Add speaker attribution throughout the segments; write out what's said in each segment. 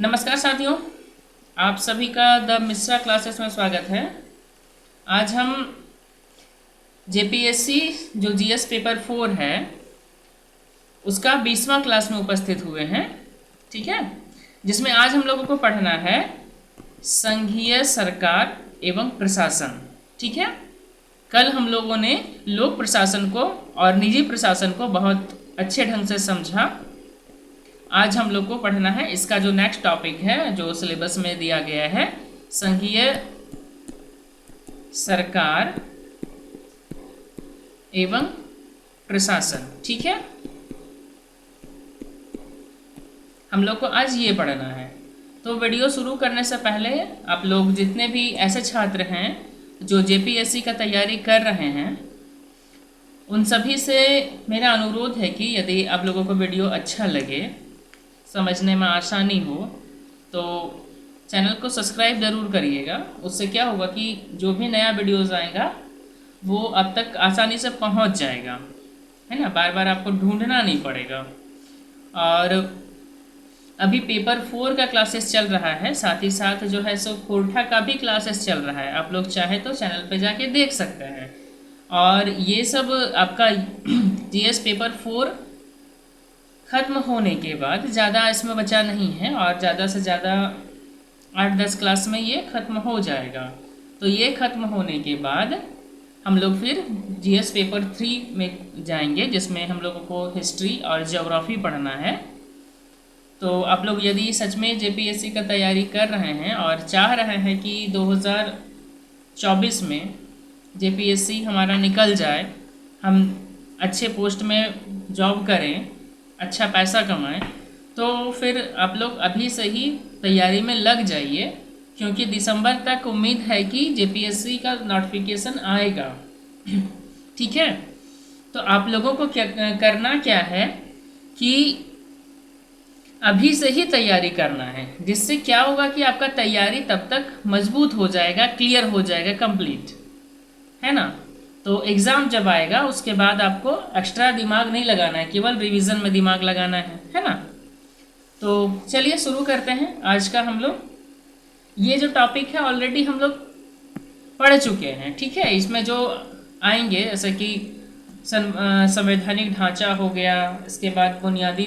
Speaker 1: नमस्कार साथियों, आप सभी का द मिश्रा क्लासेस में स्वागत है। आज हम जेपीएससी जो जीएस पेपर 4 है उसका 20वां क्लास में उपस्थित हुए हैं। ठीक है, जिसमें आज हम लोगों को पढ़ना है संघीय सरकार एवं प्रशासन। ठीक है, कल हम लोगों ने लोक प्रशासन को और निजी प्रशासन को बहुत अच्छे ढंग से समझा। आज हम लोग को पढ़ना है इसका जो नेक्स्ट टॉपिक है जो सिलेबस में दिया गया है, संघीय सरकार एवं प्रशासन। ठीक है, हम लोग को आज ये पढ़ना है। तो वीडियो शुरू करने से पहले आप लोग जितने भी ऐसे छात्र हैं जो जेपीएससी का तैयारी कर रहे हैं उन सभी से मेरा अनुरोध है कि यदि आप लोगों को वीडियो अच्छा लगे, समझने में आसानी हो, तो चैनल को सब्सक्राइब ज़रूर करिएगा। उससे क्या होगा कि जो भी नया वीडियोज़ आएगा वो अब तक आसानी से पहुंच जाएगा, है ना। बार बार आपको ढूंढना नहीं पड़ेगा। और अभी पेपर 4 का क्लासेस चल रहा है, साथ ही साथ जो है सो कोठा का भी क्लासेस चल रहा है। आप लोग चाहे तो चैनल पे जाके देख सकते हैं। और ये सब आपका जीएस पेपर 4 ख़त्म होने के बाद, ज़्यादा इसमें बचा नहीं है और ज़्यादा से ज़्यादा 8-10 क्लास में ये ख़त्म हो जाएगा। तो ये ख़त्म होने के बाद हम लोग फिर जीएस पेपर 3 में जाएंगे, जिसमें हम लोगों को हिस्ट्री और ज्योग्राफी पढ़ना है। तो आप लोग यदि सच में जेपीएससी का तैयारी कर रहे हैं और चाह रहे हैं कि 2024 में जेपीएससी हमारा निकल जाए, हम अच्छे पोस्ट में जॉब करें, अच्छा पैसा कमाएं, तो फिर आप लोग अभी से ही तैयारी में लग जाइए, क्योंकि दिसंबर तक उम्मीद है कि जेपीएससी का नोटिफिकेशन आएगा। ठीक है, तो आप लोगों को क्या करना क्या है कि अभी से ही तैयारी करना है, जिससे क्या होगा कि आपका तैयारी तब तक मजबूत हो जाएगा, क्लियर हो जाएगा, कंप्लीट, है ना। तो एग्ज़ाम जब आएगा उसके बाद आपको एक्स्ट्रा दिमाग नहीं लगाना है, केवल रिवीजन में दिमाग लगाना है ना। तो चलिए शुरू करते हैं आज का। हम लोग ये जो टॉपिक है ऑलरेडी हम लोग पढ़ चुके हैं। ठीक है, इसमें जो आएंगे जैसे कि संवैधानिक ढांचा हो गया, इसके बाद बुनियादी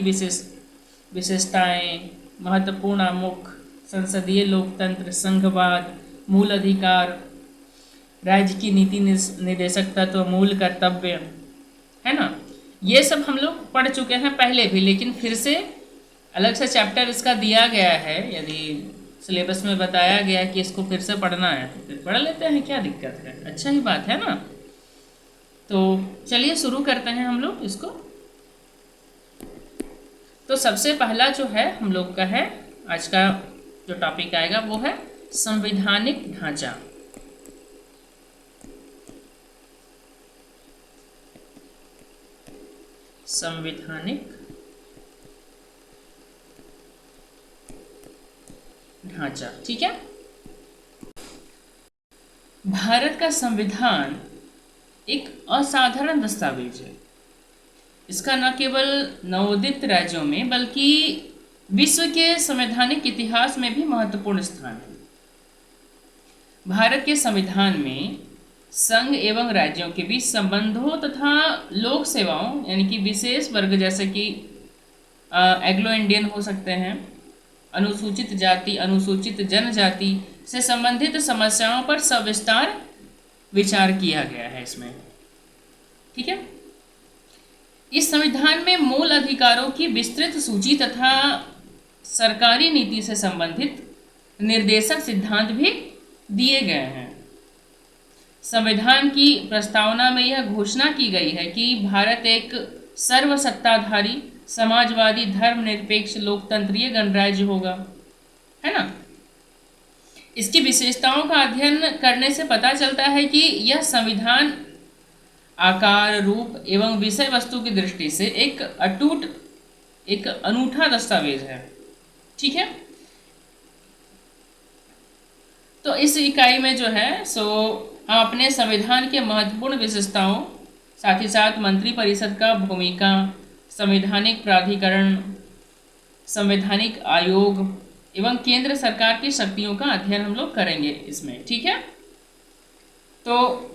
Speaker 1: विशेषताएं, महत्वपूर्ण आमुख, संसदीय लोकतंत्र, संघवाद, मूल अधिकार, राज्य की नीति निर्देशक तत्व, मूल कर्तव्य, है ना। ये सब हम लोग पढ़ चुके हैं पहले भी, लेकिन फिर से अलग से चैप्टर इसका दिया गया है। यदि सिलेबस में बताया गया है कि इसको फिर से पढ़ना है तो फिर पढ़ लेते हैं, क्या दिक्कत है, अच्छा ही बात है ना। तो चलिए शुरू करते हैं हम लोग इसको। तो सबसे पहला जो है हम लोग का है आज का जो टॉपिक आएगा वो है संवैधानिक ढांचा। संवैधानिक ढांचा, ठीक है। भारत का संविधान एक असाधारण दस्तावेज है। इसका न केवल नवोदित राज्यों में बल्कि विश्व के संवैधानिक इतिहास में भी महत्वपूर्ण स्थान है। भारत के संविधान में संघ एवं राज्यों के बीच संबंधों तथा लोक सेवाओं यानी कि विशेष वर्ग जैसे कि एग्लो इंडियन हो सकते हैं, अनुसूचित जाति, अनुसूचित जनजाति से संबंधित समस्याओं पर सविस्तार विचार किया गया है इसमें। ठीक है, इस संविधान में मूल अधिकारों की विस्तृत सूची तथा सरकारी नीति से संबंधित निर्देशक सिद्धांत भी दिए गए हैं। संविधान की प्रस्तावना में यह घोषणा की गई है कि भारत एक सर्वसत्ताधारी, समाजवादी, धर्मनिरपेक्ष, लोकतंत्रीय गणराज्य होगा, है ना। इसकी विशेषताओं का अध्ययन करने से पता चलता है कि यह संविधान आकार, रूप एवं विषय वस्तु की दृष्टि से एक अटूट, एक अनूठा दस्तावेज है। ठीक है, तो इस इकाई में जो है सो हम अपने संविधान के महत्वपूर्ण विशेषताओं, साथ ही साथ मंत्रिपरिषद का भूमिका, संवैधानिक प्राधिकरण, संवैधानिक आयोग, एवं केंद्र सरकार की शक्तियों का अध्ययन हम लोग करेंगे इसमें। ठीक है, तो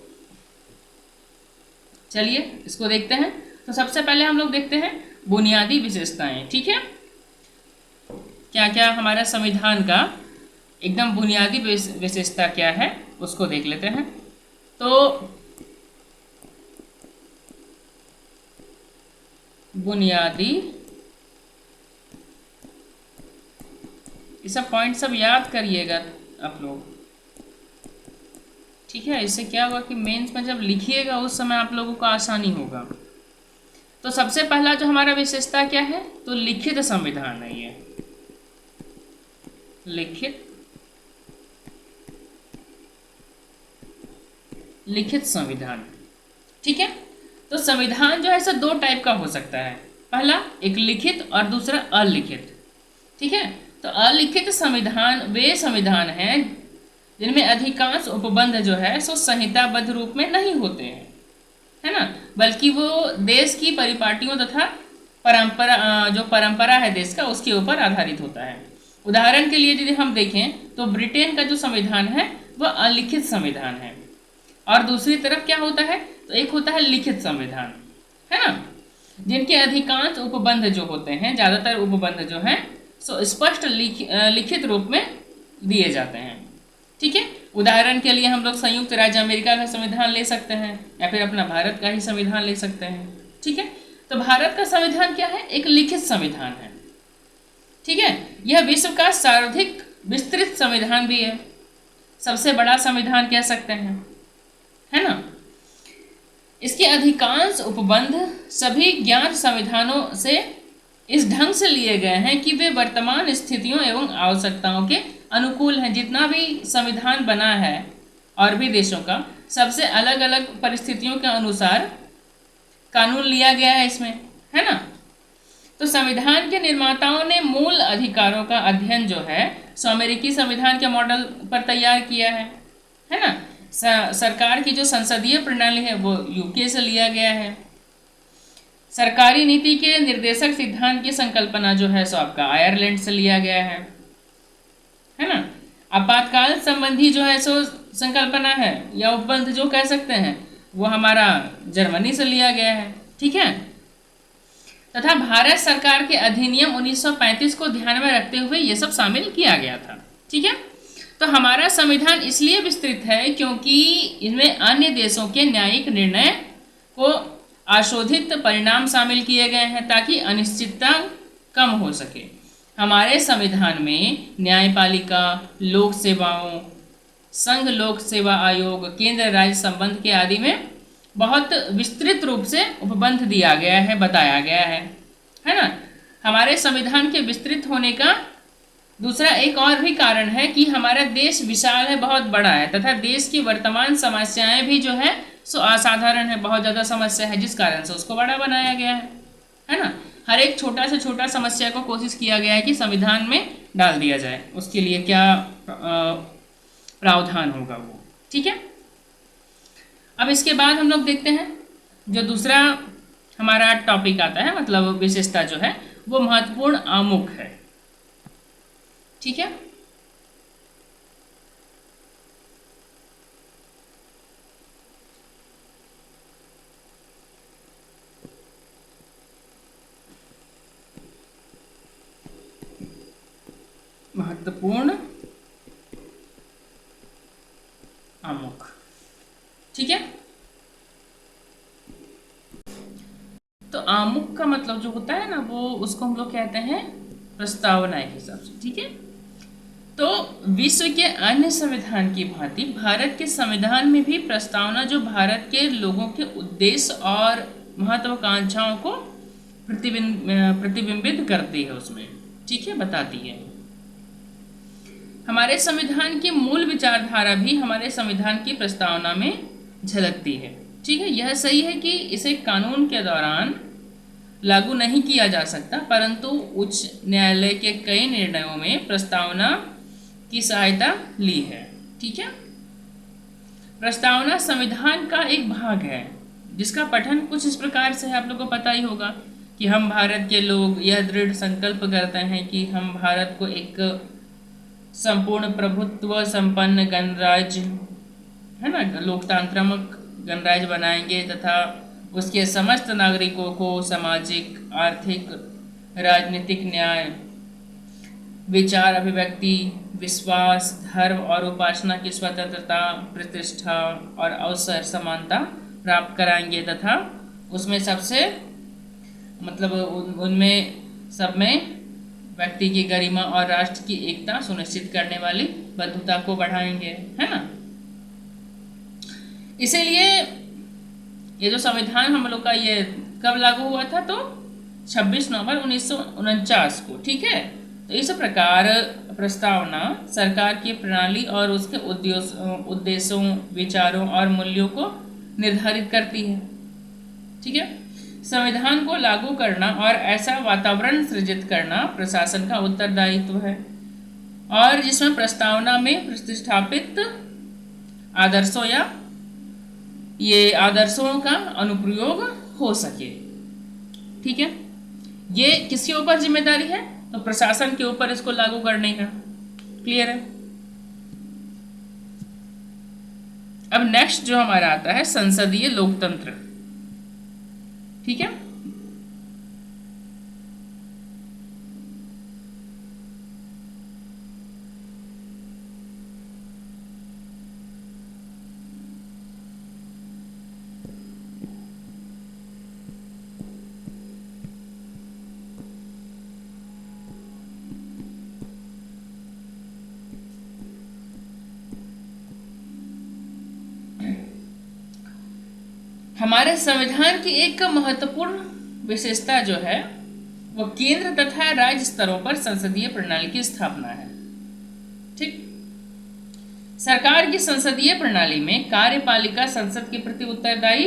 Speaker 1: चलिए इसको देखते हैं। तो सबसे पहले हम लोग देखते हैं बुनियादी विशेषताएं। ठीक है, क्या क्या हमारा संविधान का एकदम बुनियादी विशेषता क्या है उसको देख लेते हैं। तो बुनियादी, ये सब पॉइंट सब याद करिएगा आप लोग। ठीक है, इससे क्या होगा कि मेंस में जब लिखिएगा उस समय आप लोगों को आसानी होगा। तो सबसे पहला जो हमारा विशेषता क्या है, तो लिखित संविधान है। ये लिखित संविधान। ठीक है, तो संविधान जो है सो दो टाइप का हो सकता है। पहला एक लिखित और दूसरा अलिखित। ठीक है, तो अलिखित संविधान वे संविधान हैं जिनमें अधिकांश उपबंध जो है सो संहिताबद्ध रूप में नहीं होते हैं, है ना, बल्कि वो देश की परिपाटियों तथा परंपरा है देश का उसके ऊपर आधारित होता है। उदाहरण के लिए यदि हम देखें तो ब्रिटेन का जो संविधान है वह अलिखित संविधान है, और दूसरी तरफ क्या होता है, तो एक होता है लिखित संविधान, है ना, जिनके अधिकांश उपबंध जो होते हैं, ज़्यादातर उपबंध जो हैं सो स्पष्ट लिखित रूप में दिए जाते हैं। ठीक है, उदाहरण के लिए हम लोग संयुक्त राज्य अमेरिका का संविधान ले सकते हैं या फिर अपना भारत का ही संविधान ले सकते हैं। ठीक है, तो भारत का संविधान क्या है, एक लिखित संविधान है। ठीक है, यह विश्व का सर्वाधिक विस्तृत संविधान भी है, सबसे बड़ा संविधान कह सकते हैं, है ना। इसके अधिकांश उपबंध सभी ज्ञात संविधानों से इस ढंग से लिए गए हैं कि वे वर्तमान स्थितियों एवं आवश्यकताओं के अनुकूल हैं। जितना भी संविधान बना है और भी देशों का, सबसे अलग अलग परिस्थितियों के अनुसार कानून लिया गया है इसमें, है ना। तो संविधान के निर्माताओं ने मूल अधिकारों का अध्ययन जो है सो अमेरिकी संविधान के मॉडल पर तैयार किया है ना। सरकार की जो संसदीय प्रणाली है वो यूके से लिया गया है। सरकारी नीति के निर्देशक सिद्धांत की संकल्पना जो है सो आपका आयरलैंड से लिया गया है ना। आपातकाल संबंधी जो है सो संकल्पना है या उपबंध जो कह सकते हैं वो हमारा जर्मनी से लिया गया है। ठीक है, तथा भारत सरकार के अधिनियम 1935 को ध्यान में रखते हुए ये सब शामिल किया गया था। ठीक है, तो हमारा संविधान इसलिए विस्तृत है क्योंकि इसमें अन्य देशों के न्यायिक निर्णय को आशोधित परिणाम शामिल किए गए हैं ताकि अनिश्चितता कम हो सके। हमारे संविधान में न्यायपालिका, लोक सेवाओं, संघ लोक सेवा आयोग, केंद्र राज्य संबंध के आदि में बहुत विस्तृत रूप से उपबंध दिया गया है, बताया गया है ना। हमारे संविधान के विस्तृत होने का दूसरा एक और भी कारण है कि हमारा देश विशाल है, बहुत बड़ा है, तथा देश की वर्तमान समस्याएं भी जो है सो असाधारण है, बहुत ज़्यादा समस्या है, जिस कारण से उसको बड़ा बनाया गया है ना। हर एक छोटा से छोटा समस्या को कोशिश किया गया है कि संविधान में डाल दिया जाए, उसके लिए क्या प्रावधान होगा वो। ठीक है, अब इसके बाद हम लोग देखते हैं जो दूसरा हमारा टॉपिक आता है, मतलब विशेषता जो है वो महत्वपूर्ण आमुख है। ठीक है, महत्वपूर्ण आमुख। ठीक है, तो आमुख का मतलब जो होता है ना वो उसको हम लोग कहते हैं प्रस्तावना एक हिसाब से। ठीक है, तो विश्व के अन्य संविधान की भांति भारत के संविधान में भी प्रस्तावना जो भारत के लोगों के उद्देश्य और महत्वाकांक्षाओं को प्रतिबिंबित करती है उसमें। ठीक है, बताती है। हमारे संविधान की मूल विचारधारा भी हमारे संविधान की प्रस्तावना में झलकती है। ठीक है, यह सही है कि इसे कानून के दौरान लागू नहीं किया जा सकता, परंतु उच्च न्यायालय के कई निर्णयों में प्रस्तावना की सहायता ली है। ठीक है, प्रस्तावना संविधान का एक भाग है जिसका पठन कुछ इस प्रकार से है, आप लोगों को पता ही होगा कि हम भारत के लोग यह दृढ़ संकल्प करते हैं कि हम भारत को एक संपूर्ण प्रभुत्व संपन्न गणराज्य, है ना, लोकतांत्रिक गणराज्य बनाएंगे तथा उसके समस्त नागरिकों को सामाजिक, आर्थिक, राजनीतिक न्याय, विचार अभिव्यक्ति, विश्वास, धर्म और उपासना की स्वतंत्रता, प्रतिष्ठा और अवसर समानता प्राप्त कराएंगे तथा उसमें सबसे मतलब उनमें सब में व्यक्ति की गरिमा और राष्ट्र की एकता सुनिश्चित करने वाली बंधुता को बढ़ाएंगे, है ना। इसीलिए ये जो संविधान हम लोग का ये कब लागू हुआ था, तो 26 नवंबर 1949 को, ठीक है। तो इस प्रकार प्रस्तावना सरकार की प्रणाली और उसके उद्देश्यों, विचारों और मूल्यों को निर्धारित करती है, ठीक है। संविधान को लागू करना और ऐसा वातावरण सृजित करना प्रशासन का उत्तरदायित्व है, और जिसमें प्रस्तावना में प्रतिष्ठापित आदर्शों या ये आदर्शों का अनुप्रयोग हो सके, ठीक है। ये किसके ऊपर जिम्मेदारी है, तो प्रशासन के ऊपर इसको लागू करने का। क्लियर है। अब नेक्स्ट जो हमारा आता है संसदीय लोकतंत्र, ठीक है। हमारे संविधान की एक महत्वपूर्ण विशेषता जो है वो केंद्र तथा राज्य स्तरों पर संसदीय प्रणाली की स्थापना है, ठीक। सरकार की संसदीय प्रणाली में कार्यपालिका संसद के प्रति उत्तरदायी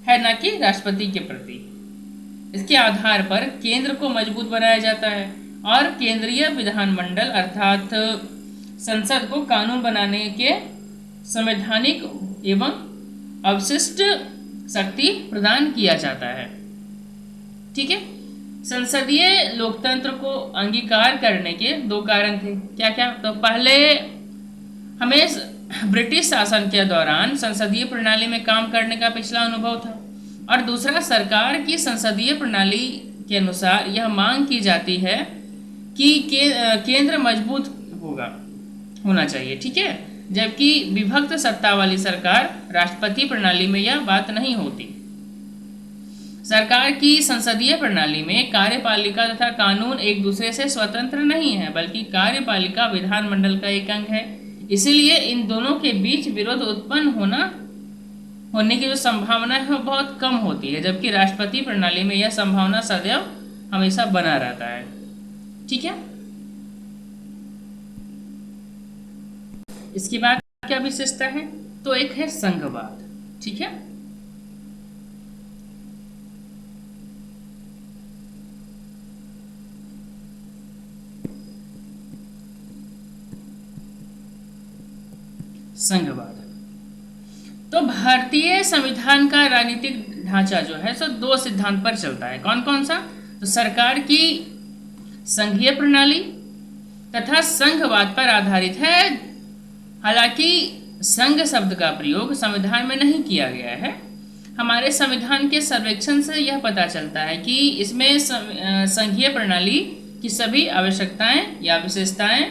Speaker 1: है, न कि राष्ट्रपति के प्रति। इसके आधार पर केंद्र को मजबूत बनाया जाता है और केंद्रीय विधानमंडल अर्थात संसद को कानून बनाने के संवैधानिक एवं अवशिष्ट शक्ति प्रदान किया जाता है, ठीक है। संसदीय लोकतंत्र को अंगीकार करने के दो कारण थे। क्या क्या, तो पहले हमें ब्रिटिश शासन के दौरान संसदीय प्रणाली में काम करने का पिछला अनुभव था, और दूसरा सरकार की संसदीय प्रणाली के अनुसार यह मांग की जाती है कि केंद्र मजबूत होना चाहिए, ठीक है, जबकि विभक्त सत्ता वाली सरकार राष्ट्रपति प्रणाली में यह बात नहीं होती। सरकार की संसदीय प्रणाली में कार्यपालिका तथा कानून एक दूसरे से स्वतंत्र नहीं है, बल्कि कार्यपालिका विधानमंडल का एक अंग है। इसीलिए इन दोनों के बीच विरोध उत्पन्न होने की जो संभावना है वो बहुत कम होती है, जबकि राष्ट्रपति प्रणाली में यह संभावना सदैव हमेशा बना रहता है, ठीक है। इसके बाद क्या विशेषता है, तो एक है संघवाद, ठीक है। संघवाद तो भारतीय संविधान का राजनीतिक ढांचा जो है सो दो सिद्धांत पर चलता है। कौन कौन सा, तो सरकार की संघीय प्रणाली तथा संघवाद पर आधारित है। हालांकि संघ शब्द का प्रयोग संविधान में नहीं किया गया है। हमारे संविधान के सर्वेक्षण से यह पता चलता है कि इसमें संघीय प्रणाली की सभी आवश्यकताएं या विशेषताएं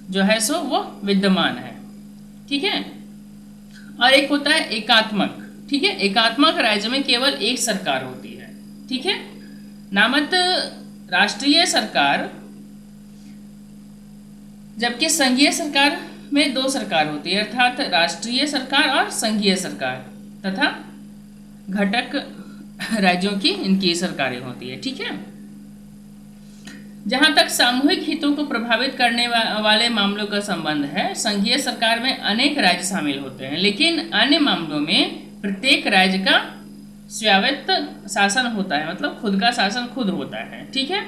Speaker 1: जो है सो वो विद्यमान है, ठीक है। और एक होता है एकात्मक, ठीक है। एकात्मक राज्य में केवल एक सरकार होती है, ठीक है, नामत राष्ट्रीय सरकार, जबकि संघीय सरकार में दो सरकार होती है, अर्थात राष्ट्रीय सरकार और संघीय सरकार तथा घटक राज्यों की इनकी सरकारें होती है, ठीक है। जहां तक सामूहिक हितों को प्रभावित करने वाले मामलों का संबंध है, संघीय सरकार में अनेक राज्य शामिल होते हैं, लेकिन अन्य मामलों में प्रत्येक राज्य का स्वायत्त शासन होता है, मतलब खुद का शासन खुद होता है, ठीक है।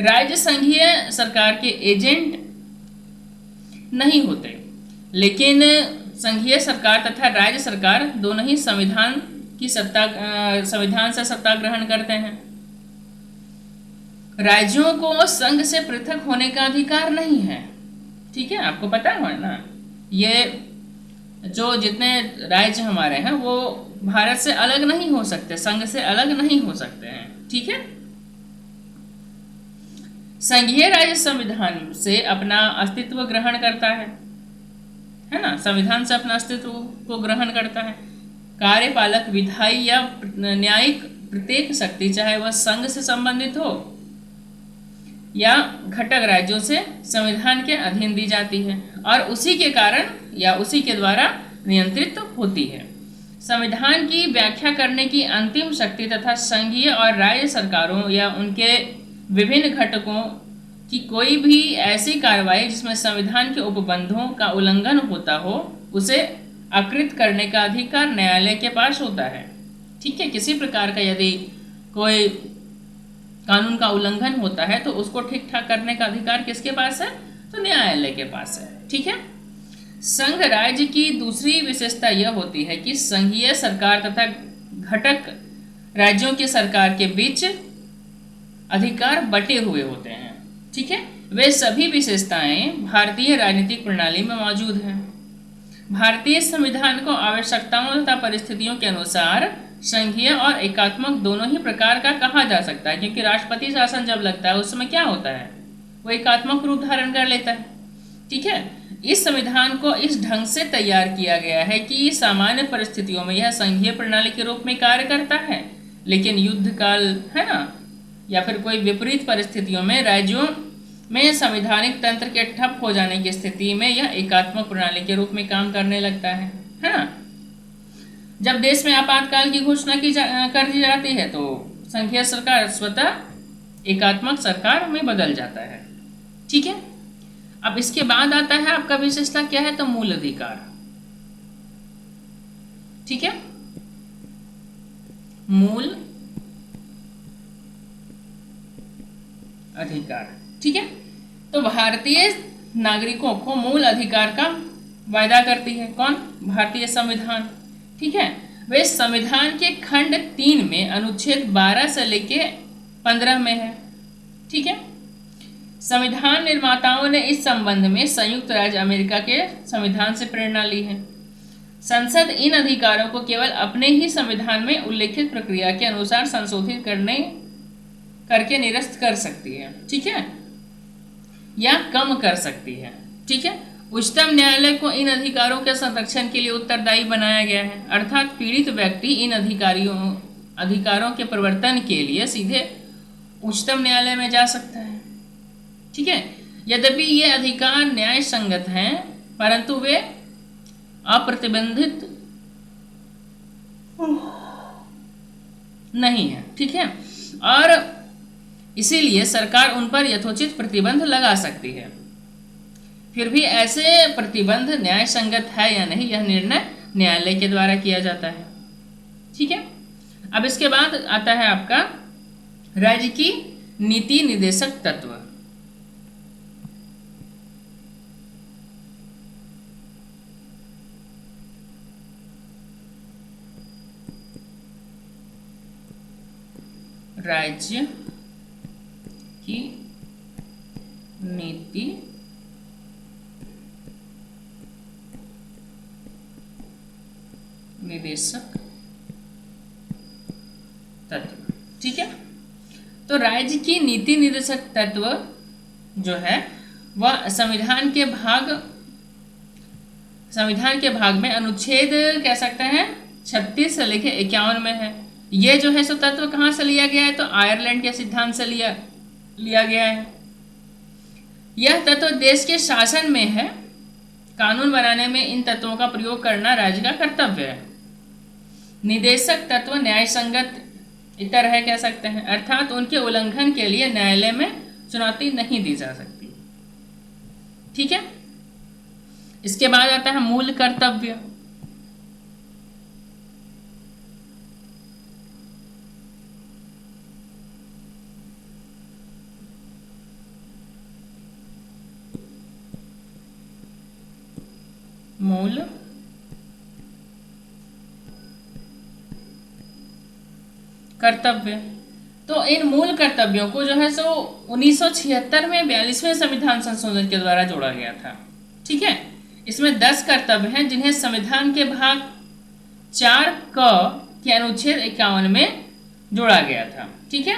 Speaker 1: राज्य संघीय सरकार के एजेंट नहीं होते, लेकिन संघीय सरकार तथा राज्य सरकार दोनों ही संविधान से सत्ता ग्रहण करते हैं। राज्यों को संघ से पृथक होने का अधिकार नहीं है, ठीक है, आपको पता है ना, ये जो जितने राज्य हमारे हैं वो भारत से अलग नहीं हो सकते, संघ से अलग नहीं हो सकते हैं। ठीक है, संघीय राज्य संविधान से अपना अस्तित्व ग्रहण करता है ना, संविधान से अपना अस्तित्व को ग्रहण करता है। कार्यपालक, विधायी या न्यायिक प्रत्येक शक्ति, चाहे वह संघ से संबंधित हो या घटक राज्यों से, संविधान के अधीन दी जाती है और उसी के कारण या उसी के द्वारा नियंत्रित होती है। संविधान की व्याख्या करने की अंतिम शक्ति तथा संघीय और राज्य सरकारों या उनके विभिन्न घटकों की कोई भी ऐसी कार्रवाई जिसमें संविधान के उपबंधों का उल्लंघन होता हो, उसे अकृत करने का अधिकार न्यायालय के पास होता है। ठीक है, किसी प्रकार का यदि कोई कानून का उल्लंघन होता है तो उसको ठीक ठाक करने का अधिकार किसके पास है? तो न्यायालय के पास है। ठीक है, संघ राज्य की दूसरी विशेषता यह होती है कि संघीय सरकार तथा घटक राज्यों की सरकार के बीच अधिकार बटे हुए होते हैं। ठीक है, वे सभी विशेषताएं भारतीय राजनीतिक प्रणाली में मौजूद हैं। भारतीय संविधान को आवश्यकताओं तथा परिस्थितियों के अनुसार संघीय और एकात्मक दोनों ही प्रकार का कहा जा सकता है, क्योंकि राष्ट्रपति शासन जब लगता है उस समय क्या होता है, वो एकात्मक रूप धारण कर लेता है। ठीक है, इस संविधान को इस ढंग से तैयार किया गया है कि सामान्य परिस्थितियों में यह संघीय प्रणाली के रूप में कार्य करता है, लेकिन युद्ध काल है ना, या फिर कोई विपरीत परिस्थितियों में राज्यों में संवैधानिक तंत्र के ठप हो जाने की स्थिति में यह एकात्मक प्रणाली के रूप में काम करने लगता है ना। जब देश में आपातकाल की घोषणा कर दी जाती है तो संघीय सरकार स्वतः एकात्मक सरकार में बदल जाता है। ठीक है, अब इसके बाद आता है आपका विशेषता क्या है, तो मूल अधिकार। ठीक है, मूल अधिकार। ठीक है, तो भारतीय नागरिकों को मूल अधिकार का वायदा करती है कौन? भारतीय संविधान। ठीक है, वे संविधान के खंड 3 में अनुच्छेद 12 से लेके 15 में है। ठीक है, संविधान निर्माताओं ने इस संबंध में संयुक्त राज्य अमेरिका के संविधान से प्रेरणा ली है। संसद इन अधिकारों को केवल अपने ही संविधान में उल्लेखित प्रक्रिया के अनुसार संशोधित करके निरस्त कर सकती है। ठीक है, या कम कर सकती है। ठीक है, उच्चतम न्यायालय को इन अधिकारों के संरक्षण के लिए उत्तरदायी बनाया गया है, अर्थात पीड़ित व्यक्ति इन अधिकारों के प्रवर्तन के लिए सीधे उच्चतम न्यायालय में जा सकता है। ठीक है, यद्यपि ये अधिकार न्याय संगत हैं, परंतु वे अप्रतिबंधित नहीं है। ठीक है, और इसीलिए सरकार उन पर यथोचित प्रतिबंध लगा सकती है। फिर भी ऐसे प्रतिबंध न्याय संगत है या नहीं, यह निर्णय न्यायालय के द्वारा किया जाता है। ठीक है, अब इसके बाद आता है आपका राज्य की नीति निर्देशक तत्व। राज्य की नीति निर्देशक तत्व। ठीक है, तो राज्य की नीति निर्देशक तत्व जो है वह संविधान के भाग में अनुच्छेद कह सकते हैं 36 से लेकर 51 में है। ये जो है सो तत्व कहाँ से लिया गया है, तो आयरलैंड के सिद्धांत से लिया गया है। यह तत्व देश के शासन में है, कानून बनाने में इन तत्वों का प्रयोग करना राज्य का कर्तव्य है। निदेशक तत्व न्याय संगत इतर है कह सकते हैं, अर्थात उनके उल्लंघन के लिए न्यायालय में चुनौती नहीं दी जा सकती। ठीक है, इसके बाद आता है मूल कर्तव्य। मूल कर्तव्य तो इन मूल कर्तव्यों को जो है सो 1976 में 42वें संविधान संशोधन के द्वारा जोड़ा गया था। ठीक है, इसमें 10 कर्तव्य हैं जिन्हें संविधान के भाग 4 क के अनुच्छेद 51 में जोड़ा गया था। ठीक है,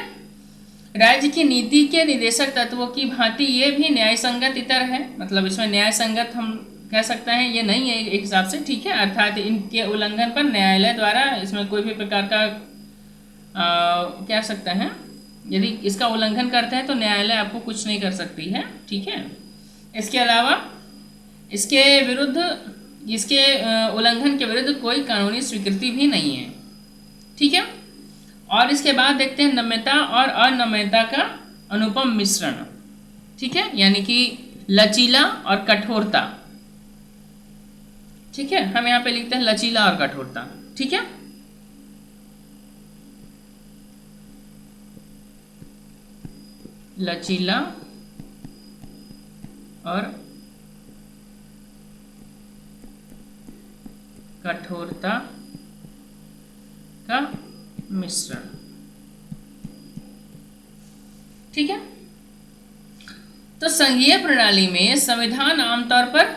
Speaker 1: राज्य की नीति के निदेशक तत्वों की भांति ये भी न्याय संगत इतर है, मतलब इसमें न्याय संगत हम कह सकते हैं ये नहीं है एक हिसाब से। ठीक है, अर्थात इनके उल्लंघन पर न्यायालय द्वारा इसमें कोई भी प्रकार का कह सकते हैं, यदि इसका उल्लंघन करते हैं तो न्यायालय आपको कुछ नहीं कर सकती है। ठीक है, इसके अलावा इसके विरुद्ध इसके उल्लंघन के विरुद्ध कोई कानूनी स्वीकृति भी नहीं है। ठीक है, और इसके बाद देखते हैं नम्यता और अनम्यता का अनुपम मिश्रण। ठीक है, यानी कि लचीला और कठोरता। ठीक है, हम यहाँ पे लिखते हैं लचीला और कठोरता। ठीक है, लचीला और कठोरता का मिश्रण। ठीक है, तो संघीय प्रणाली में संविधान आमतौर पर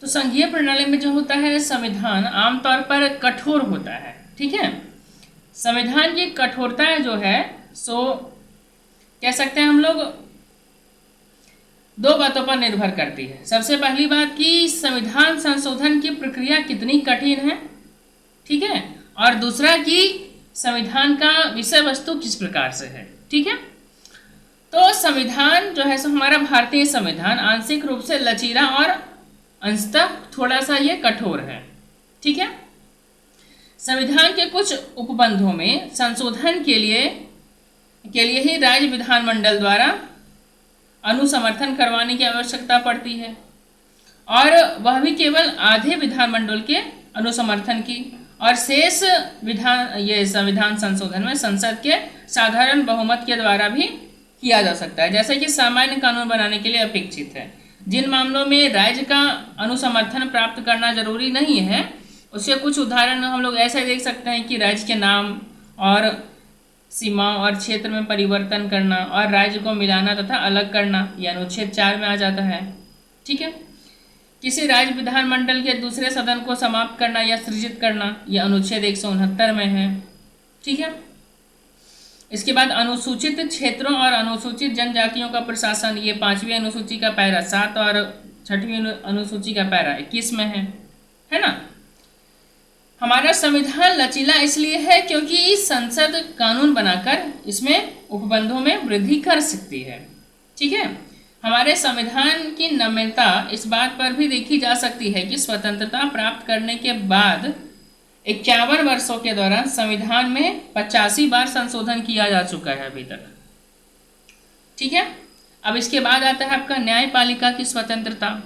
Speaker 1: संघीय प्रणाली में जो होता है संविधान आमतौर पर कठोर होता है। ठीक है, संविधान की कठोरता जो है सो कह सकते हैं हम लोग दो बातों पर निर्भर करती है। सबसे पहली बात कि संविधान संशोधन की प्रक्रिया कितनी कठिन है। ठीक है, और दूसरा कि संविधान का विषय वस्तु किस प्रकार से है। ठीक है, तो संविधान जो है सो हमारा भारतीय संविधान आंशिक रूप से लचीला और अंशतः थोड़ा सा ये कठोर है। ठीक है, संविधान के कुछ उपबंधों में संशोधन के लिए ही राज्य विधानमंडल द्वारा अनुसमर्थन करवाने की आवश्यकता पड़ती है, और वह भी केवल आधे विधानमंडल के अनुसमर्थन की, और शेष संविधान संशोधन में संसद के साधारण बहुमत के द्वारा भी किया जा सकता है, जैसे कि सामान्य कानून बनाने के लिए अपेक्षित है। जिन मामलों में राज्य का अनुसमर्थन प्राप्त करना जरूरी नहीं है, उसके कुछ उदाहरण हम लोग ऐसे देख सकते हैं कि राज्य के नाम और सीमा और क्षेत्र में परिवर्तन करना और राज्य को मिलाना तथा अलग करना, यह अनुच्छेद 4 में आ जाता है। ठीक है, किसी राज्य विधानमंडल के दूसरे सदन को समाप्त करना या सृजित करना, यह अनुच्छेद 169 में है। ठीक है, इसके बाद अनुसूचित क्षेत्रों और अनुसूचित जनजातियों का प्रशासन, ये 5वीं अनुसूची का पैरा 7 और 6वीं अनुसूची का पैरा 21 में है ना। हमारा संविधान लचीला इसलिए है क्योंकि संसद कानून बनाकर इसमें उपबंधों में वृद्धि कर सकती है। ठीक है, हमारे संविधान की नम्यता इस बात पर भी देखी जा सकती है कि स्वतंत्रता प्राप्त करने के बाद 51 वर्षों के दौरान संविधान में 85 बार संशोधन किया जा चुका है अभी तक। ठीक है, अब इसके बाद आता है आपका न्यायपालिका की स्वतंत्रता।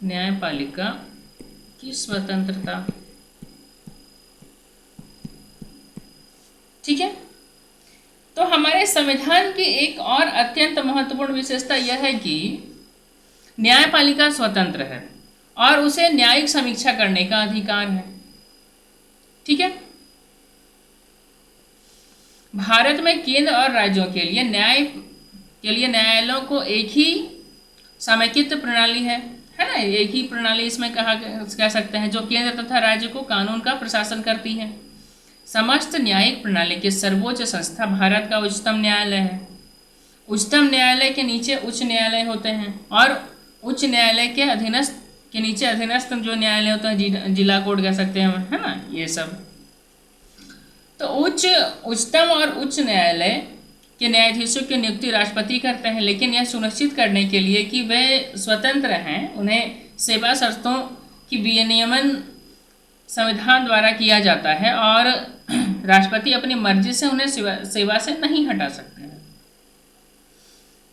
Speaker 1: न्यायपालिका की स्वतंत्रता। ठीक है, तो हमारे संविधान की एक और अत्यंत महत्वपूर्ण विशेषता यह है कि न्यायपालिका स्वतंत्र है और उसे न्यायिक समीक्षा करने का अधिकार है। ठीक है, भारत में केंद्र और राज्यों के लिए न्यायालयों को एक ही समेकित प्रणाली है ना, एक ही प्रणाली इसमें कह सकते हैं, जो केंद्र तथा राज्य को कानून का प्रशासन करती है। समस्त न्यायिक प्रणाली की सर्वोच्च संस्था भारत का उच्चतम न्यायालय है। उच्चतम न्यायालय के नीचे उच्च न्यायालय होते हैं और उच्च न्यायालय के अधीनस्थ के नीचे अधीनस्थ जो न्यायालय होते हैं, जिला कोर्ट कह सकते हैं, है ना, ये सब। तो उच्चतम और उच्च न्यायालय के न्यायाधीशों की नियुक्ति राष्ट्रपति करते हैं, लेकिन यह सुनिश्चित करने के लिए कि वे स्वतंत्र हैं, उन्हें सेवा शर्तों की विनियमन संविधान द्वारा किया जाता है और राष्ट्रपति अपनी मर्जी से उन्हें सेवा से नहीं हटा सकते हैं।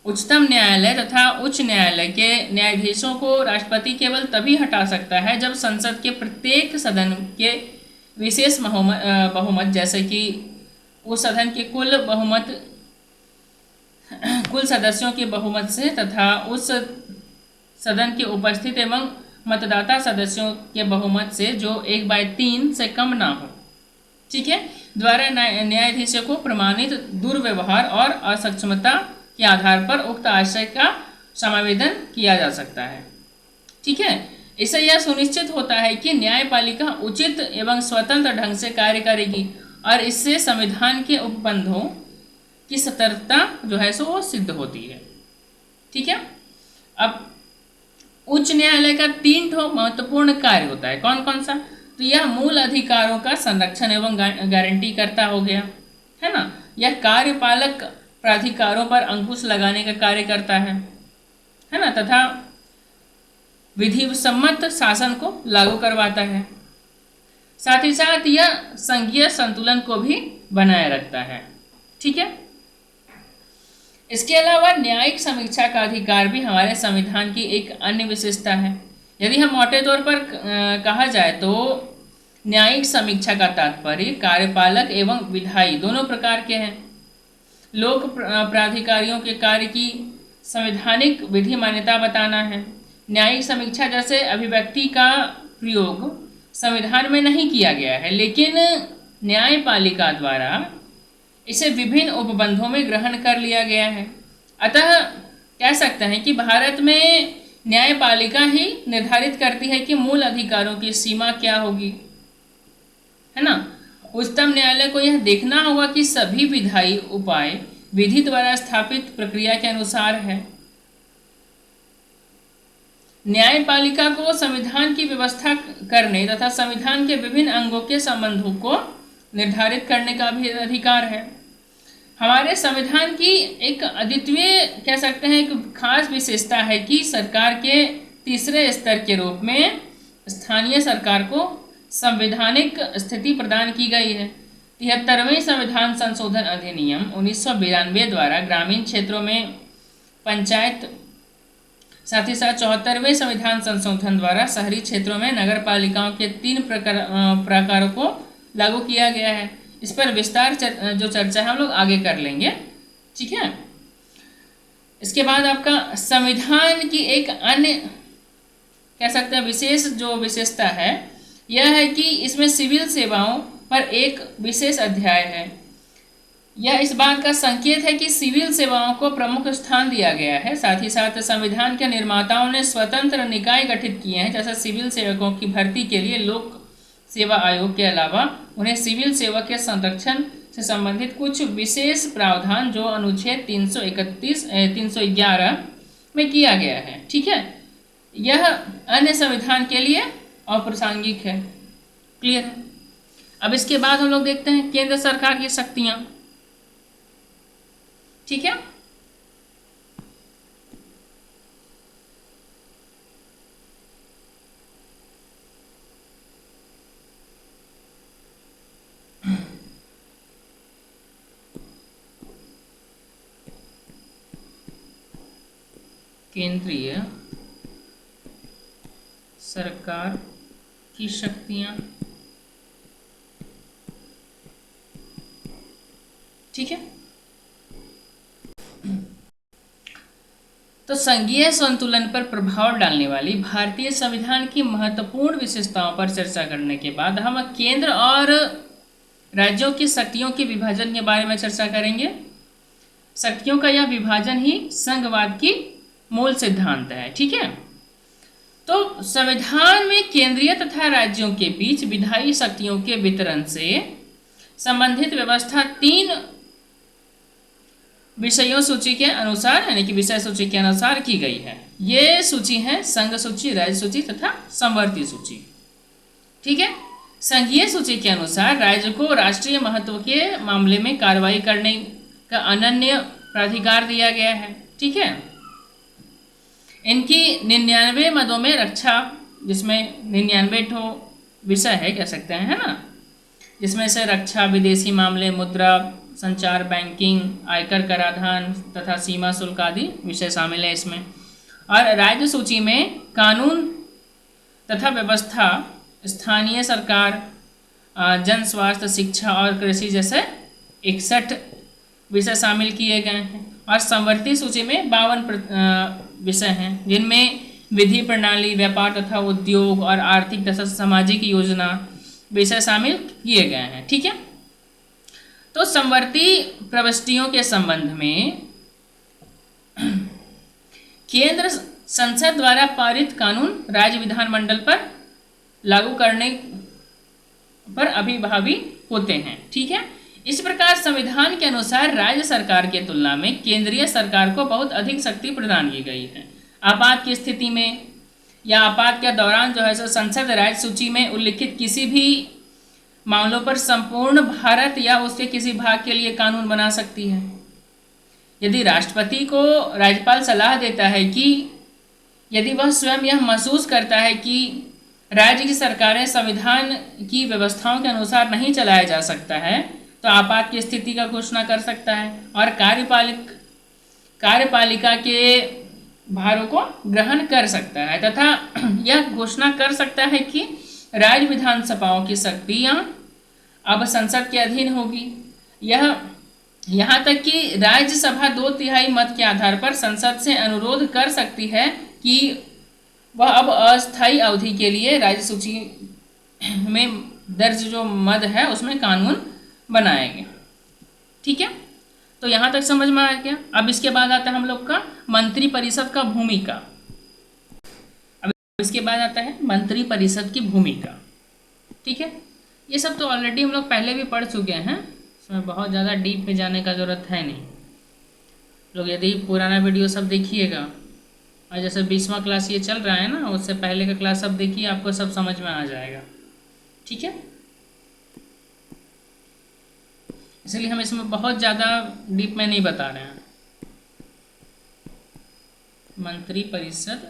Speaker 1: उच्चतम न्यायालय तथा उच्च न्यायालय के न्यायाधीशों को राष्ट्रपति केवल तभी हटा सकता है जब संसद के प्रत्येक सदन के विशेष बहुमत, जैसे कि उस सदन के कुल सदस्यों के बहुमत से तथा उस सदन के उपस्थित एवं मतदाता सदस्यों के बहुमत से जो 1/3 से कम ना हो, ठीक है, द्वारा न्यायाधीशों को प्रमाणित दुर्व्यवहार और असक्षमता के आधार पर उक्त आशय का समावेदन किया जा सकता है। ठीक है, इससे यह सुनिश्चित होता है कि न्यायपालिका उचित एवं स्वतंत्र ढंग से कार्य करेगी और इससे संविधान के उपबंधों की सतर्कता जो है सो वो सिद्ध होती है। ठीक है, अब उच्च न्यायालय का 3 महत्वपूर्ण कार्य होता है। कौन कौन सा? तो यह मूल अधिकारों का संरक्षण एवं गारंटी करता हो गया, है ना। यह कार्यपालक प्राधिकारों पर अंकुश लगाने का कार्य करता है ना, तथा विधि सम्मत शासन को लागू करवाता है। साथ ही साथ यह संघीय संतुलन को भी बनाए रखता है। ठीक है, इसके अलावा न्यायिक समीक्षा का अधिकार भी हमारे संविधान की एक अन्य विशेषता है। यदि हम मोटे तौर पर कहा जाए तो न्यायिक समीक्षा का तात्पर्य कार्यपालक एवं विधायी दोनों प्रकार के हैं। लोक प्राधिकारियों के कार्य की संवैधानिक विधि मान्यता बताना है। न्यायिक समीक्षा जैसे अभिव्यक्ति का प्रयोग संविधान में नहीं किया गया है, लेकिन न्यायपालिका द्वारा इसे विभिन्न उपबंधों में ग्रहण कर लिया गया है। अतः कह सकते हैं कि भारत में न्यायपालिका ही निर्धारित करती है कि मूल अधिकारों की सीमा क्या होगी, है ना। उच्चतम न्यायालय को यह देखना होगा कि सभी विधायी उपाय विधि द्वारा स्थापित प्रक्रिया के अनुसार है। न्यायपालिका को संविधान की व्यवस्था करने तथा संविधान के विभिन्न अंगों के संबंधों को निर्धारित करने का भी अधिकार है। हमारे संविधान की एक अद्वितीय कह सकते हैं एक खास विशेषता है कि सरकार के तीसरे स्तर के रूप में स्थानीय सरकार को संवैधानिक स्थिति प्रदान की गई है। 73वें संविधान संशोधन अधिनियम 1992 द्वारा ग्रामीण क्षेत्रों में पंचायत, साथ ही साथ 74वें संविधान संशोधन द्वारा शहरी क्षेत्रों में नगर पालिकाओं के 3 प्रकारों को लागू किया गया है। इस पर विस्तार जो चर्चा है हम लोग आगे कर लेंगे। ठीक है, इसके बाद आपका संविधान की एक अन्य कह सकते हैं विशेष जो विशेषता है यह है कि इसमें सिविल सेवाओं पर एक विशेष अध्याय है। यह इस बात का संकेत है कि सिविल सेवाओं को प्रमुख स्थान दिया गया है। साथ ही साथ संविधान के निर्माताओं ने स्वतंत्र निकाय गठित किए हैं, जैसे सिविल सेवकों की भर्ती के लिए लोक सेवा आयोग के अलावा उन्हें सिविल सेवा के संरक्षण से संबंधित कुछ विशेष प्रावधान जो अनुच्छेद 311 में किया गया है। ठीक है, यह अन्य संविधान के लिए अप्रासंगिक है। क्लियर है। अब इसके बाद हम लोग देखते हैं केंद्र सरकार की शक्तियां। ठीक है, केंद्रीय सरकार की शक्तियां। ठीक है, तो संघीय संतुलन पर प्रभाव डालने वाली भारतीय संविधान की महत्वपूर्ण विशेषताओं पर चर्चा करने के बाद हम केंद्र और राज्यों की शक्तियों के विभाजन के बारे में चर्चा करेंगे। शक्तियों का यह विभाजन ही संघवाद की मूल सिद्धांत है। ठीक है, तो संविधान में केंद्रीय तथा राज्यों के बीच विधायी शक्तियों के वितरण से संबंधित व्यवस्था 3 विषयों सूची के अनुसार यानी कि विषय सूची के अनुसार की गई है। ये सूची है संघ सूची, राज्य सूची तथा समवर्ती सूची। ठीक है, संघीय सूची के अनुसार राज्य को राष्ट्रीय महत्व के मामले में कार्रवाई करने का अनन्य प्राधिकार दिया गया है। ठीक है, इनकी 99 मदों में रक्षा, जिसमें 99 विषय है कह सकते हैं, है ना, जिसमें से रक्षा, विदेशी मामले, मुद्रा, संचार, बैंकिंग, आयकर, कराधान तथा सीमा शुल्क आदि विषय शामिल है इसमें। और राज्य सूची में कानून तथा व्यवस्था, स्थानीय सरकार, जन स्वास्थ्य, शिक्षा और कृषि जैसे 61 विषय शामिल किए गए हैं। और संवर्ती सूची में 52 विषय हैं, जिनमें विधि प्रणाली, व्यापार तथा उद्योग और आर्थिक तथा सामाजिक योजना विषय शामिल किए गए हैं। ठीक है, तो संवर्ती प्रविष्टियों के संबंध में केंद्र संसद द्वारा पारित कानून राज्य विधानमंडल पर लागू करने पर अभिभावी होते हैं। ठीक है, इस प्रकार संविधान के अनुसार राज्य सरकार की तुलना में केंद्रीय सरकार को बहुत अधिक शक्ति प्रदान की गई है। आपात की स्थिति में या आपात के दौरान जो है सो संसद राज्य सूची में उल्लिखित किसी भी मामलों पर संपूर्ण भारत या उसके किसी भाग के लिए कानून बना सकती है। यदि राष्ट्रपति को राज्यपाल सलाह देता है कि यदि वह स्वयं यह महसूस करता है कि राज्य की सरकारें संविधान की व्यवस्थाओं के अनुसार नहीं चलाया जा सकता है, तो आपात की स्थिति का घोषणा कर सकता है और कार्यपालिका के भारों को ग्रहण कर सकता है तथा यह घोषणा कर सकता है कि राज्य विधानसभाओं की शक्तियाँ अब संसद के अधीन होगी। यहाँ तक कि राज्यसभा 2/3 मत के आधार पर संसद से अनुरोध कर सकती है कि वह अब अस्थायी अवधि के लिए राज्य सूची में दर्ज जो मद है उसमें कानून बनाएंगे। ठीक है, तो यहाँ तक समझ में आया क्या? अब इसके बाद आता है हम लोग का मंत्री परिषद का भूमिका। अब इसके बाद आता है मंत्री परिषद की भूमिका। ठीक है, ये सब तो ऑलरेडी हम लोग पहले भी पढ़ चुके हैं, इसमें बहुत ज़्यादा डीप में जाने का ज़रूरत है नहीं। लोग यदि पुराना वीडियो सब देखिएगा, और जैसे 20वां क्लास ये चल रहा है ना, उससे पहले का क्लास सब देखिए, आपको सब समझ में आ जाएगा। ठीक है, इसलिए हम इसमें बहुत ज़्यादा डीप में नहीं बता रहे हैं। मंत्री परिषद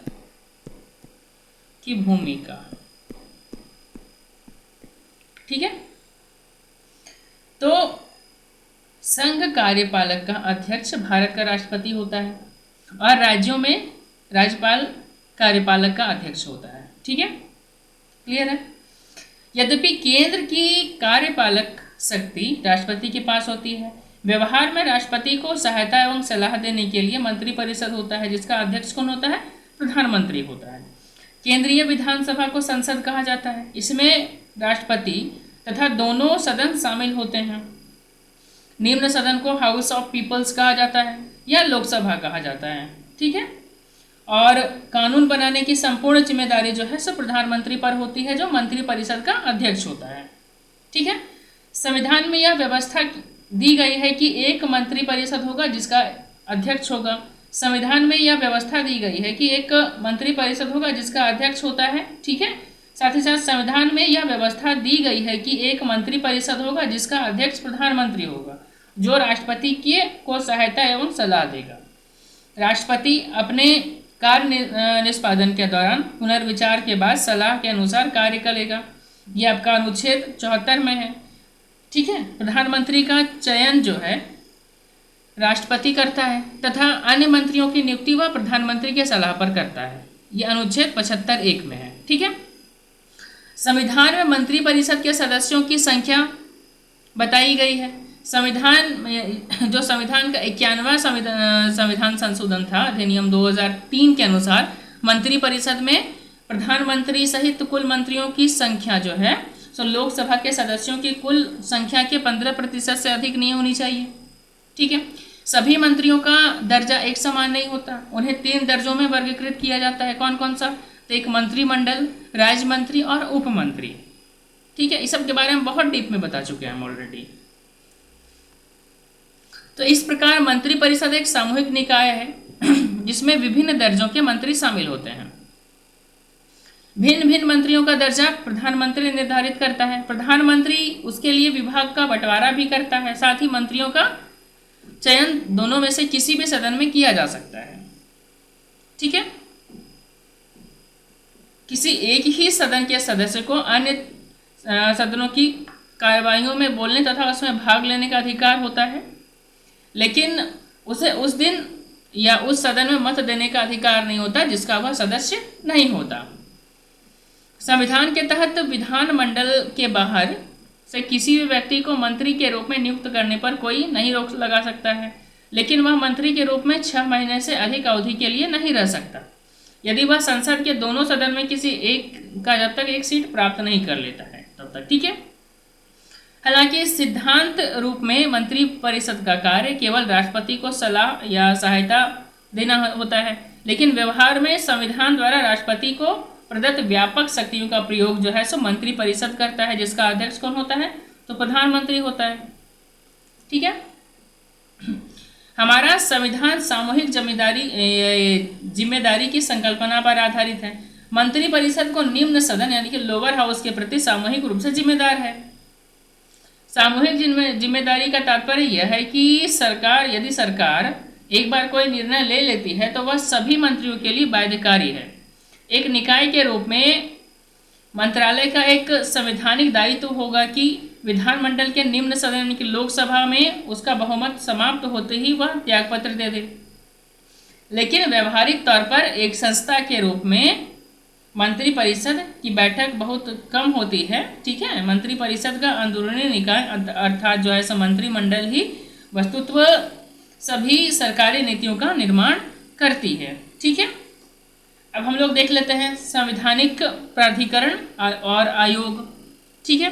Speaker 1: की भूमिका। ठीक है, तो संघ कार्यपालक का अध्यक्ष भारत का राष्ट्रपति होता है और राज्यों में राज्यपाल कार्यपालक का अध्यक्ष होता है। ठीक है, क्लियर है? यद्यपि केंद्र की कार्यपालक शक्ति राष्ट्रपति के पास होती है, व्यवहार में राष्ट्रपति को सहायता एवं सलाह देने के लिए मंत्री परिषद होता है, जिसका अध्यक्ष कौन होता है? प्रधानमंत्री होता है। केंद्रीय विधानसभा को संसद कहा जाता है। इसमें राष्ट्रपति तथा दोनों सदन शामिल होते हैं। निम्न सदन को हाउस ऑफ पीपल्स कहा जाता है या लोकसभा कहा जाता है। ठीक है, और कानून बनाने की संपूर्ण जिम्मेदारी जो है सब प्रधानमंत्री पर होती है, जो मंत्री परिषद का अध्यक्ष होता है। ठीक है, संविधान में यह व्यवस्था दी गई है कि एक मंत्री परिषद होगा जिसका अध्यक्ष होगा। संविधान में यह व्यवस्था दी गई है कि एक मंत्री परिषद होगा जिसका अध्यक्ष होता है। ठीक है, साथ ही साथ संविधान में यह व्यवस्था दी गई है कि एक मंत्री परिषद होगा जिसका अध्यक्ष प्रधानमंत्री होगा, जो राष्ट्रपति को सहायता एवं सलाह देगा। राष्ट्रपति अपने कार्य निष्पादन के दौरान पुनर्विचार के बाद सलाह के अनुसार कार्य करेगा। यह आपका अनुच्छेद 74 में है। ठीक है, प्रधानमंत्री का चयन जो है राष्ट्रपति करता है तथा अन्य मंत्रियों की नियुक्ति वह प्रधानमंत्री के सलाह पर करता है। यह अनुच्छेद 75(1) में है। ठीक है, संविधान में मंत्री परिषद के सदस्यों की संख्या बताई गई है। संविधान का 51वां संविधान संशोधन था, अधिनियम 2003 के अनुसार मंत्री परिषद में प्रधानमंत्री सहित कुल मंत्रियों की संख्या जो है सो लोकसभा के सदस्यों की कुल संख्या के 15% से अधिक नहीं होनी चाहिए। ठीक है, सभी मंत्रियों का दर्जा एक समान नहीं होता, उन्हें 3 दर्जों में वर्गीकृत किया जाता है। कौन कौन सा? तो एक मंत्रिमंडल, राज्य मंत्री और उप मंत्री। ठीक है, इस सब के बारे में बहुत डीप में बता चुके हैं हम ऑलरेडी। तो इस प्रकार मंत्री परिषद एक सामूहिक निकाय है जिसमें विभिन्न दर्जों के मंत्री शामिल होते हैं। भिन्न भिन्न मंत्रियों का दर्जा प्रधानमंत्री निर्धारित करता है। प्रधानमंत्री उसके लिए विभाग का बंटवारा भी करता है। साथ ही मंत्रियों का चयन दोनों में से किसी भी सदन में किया जा सकता है। ठीक है, किसी एक ही सदन के सदस्य को अन्य सदनों की कार्रवाइयों में बोलने तथा उसमें भाग लेने का अधिकार होता है, लेकिन उसे उस दिन या उस सदन में मत देने का अधिकार नहीं होता जिसका वह सदस्य नहीं होता। संविधान के तहत विधानमंडल के बाहर से किसी भी व्यक्ति को मंत्री के रूप में नियुक्त करने पर कोई नहीं रोक लगा सकता है, लेकिन वह मंत्री के रूप में 6 महीने से अधिक अवधि के लिए नहीं रह सकता यदि वह संसद के दोनों सदन में किसी एक का जब तक एक सीट प्राप्त नहीं कर लेता है तब तक। ठीक है। हालांकि सिद्धांत रूप में मंत्री परिषद का कार्य केवल राष्ट्रपति को सलाह या सहायता देना होता है, लेकिन व्यवहार में संविधान द्वारा राष्ट्रपति को प्रदत्त व्यापक शक्तियों का प्रयोग जो है सो मंत्री परिषद करता है, जिसका अध्यक्ष कौन होता है, तो प्रधानमंत्री होता है। ठीक है। हमारा संविधान सामूहिक जिम्मेदारी की संकल्पना पर आधारित है। मंत्री परिषद को निम्न सदन यानी कि लोअर हाउस के प्रति सामूहिक रूप से जिम्मेदार है। सामूहिक जिम्मेदारी का तात्पर्य यह है कि यदि सरकार एक बार कोई निर्णय ले लेती है तो वह सभी मंत्रियों के लिए बाध्यकारी है। एक निकाय के रूप में मंत्रालय का एक संवैधानिक दायित्व होगा कि विधानमंडल के निम्न सदन की लोकसभा में उसका बहुमत समाप्त होते ही वह त्यागपत्र दे दे, लेकिन व्यवहारिक तौर पर एक संस्था के रूप में मंत्री परिषद की बैठक बहुत कम होती है। ठीक है। मंत्री परिषद का अंदरूनी निकाय अर्थात जो है मंत्रिमंडल ही वस्तुतः सभी सरकारी नीतियों का निर्माण करती है। ठीक है। अब हम लोग देख लेते हैं संवैधानिक प्राधिकरण और आयोग। ठीक है।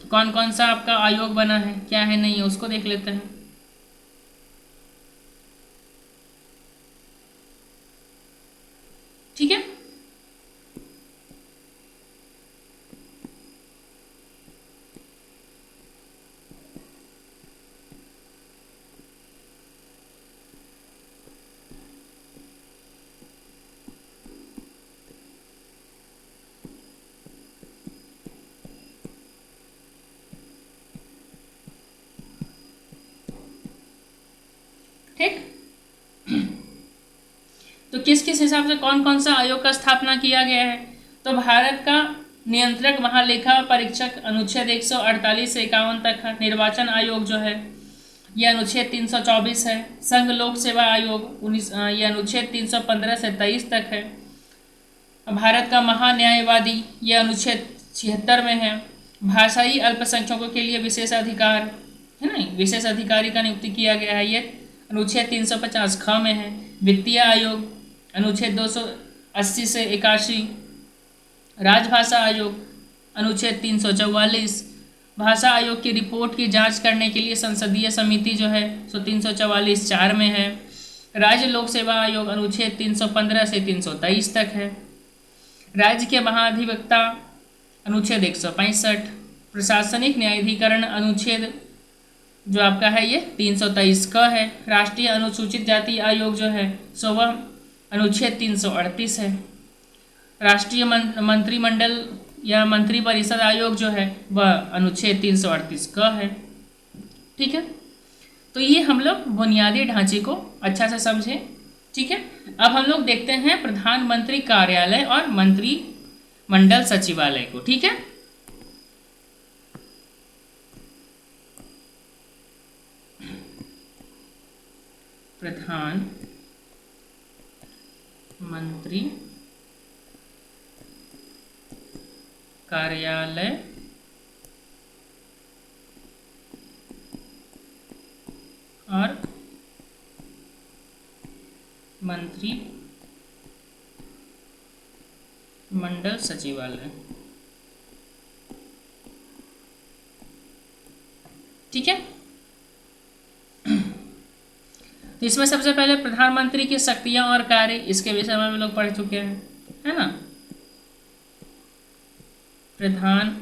Speaker 1: कौन कौन सा आपका आयोग बना है, क्या है, नहीं है, उसको देख लेते हैं। ठीक है। ठीक। तो किस किस हिसाब से कौन कौन सा आयोग का स्थापना किया गया है, तो भारत का नियंत्रक महालेखा परीक्षक अनुच्छेद 148 से 51 तक है। निर्वाचन आयोग जो है यह अनुच्छेद 324 है। संघ लोक सेवा आयोग यह अनुच्छेद 315 से 23 तक है। भारत का महान्यायवादी यह अनुच्छेद 76 में है। भाषाई अल्पसंख्यकों के लिए विशेष अधिकार है ना, विशेष अधिकारी का नियुक्ति किया गया है, ये अनुच्छेद 350 ख में है। वित्तीय आयोग अनुच्छेद 280 से 81। राजभाषा आयोग अनुच्छेद 344। भाषा आयोग की रिपोर्ट की जांच करने के लिए संसदीय समिति जो है सो 344 4 में है। राज्य लोक सेवा आयोग अनुच्छेद 315 से 323 तक है। राज्य के महाधिवक्ता अनुच्छेद 165। प्रशासनिक न्यायाधिकरण अनुच्छेद जो आपका है ये 323 क है। राष्ट्रीय अनुसूचित जाति आयोग जो है सो वह अनुच्छेद 338 है। राष्ट्रीय मंत्रिमंडल या मंत्री परिषद आयोग जो है वह अनुच्छेद 338 क है। ठीक है। तो ये हम लोग बुनियादी ढांचे को अच्छा से समझें। ठीक है। अब हम लोग देखते हैं प्रधानमंत्री कार्यालय और मंत्रिमंडल सचिवालय को। ठीक है। प्रधान मंत्री कार्यालय और मंत्री मंडल सचिवालय। ठीक है। तो इसमें सबसे पहले प्रधानमंत्री की शक्तियां और कार्य, इसके विषय में हम लोग पढ़ चुके हैं, है ना। प्रधान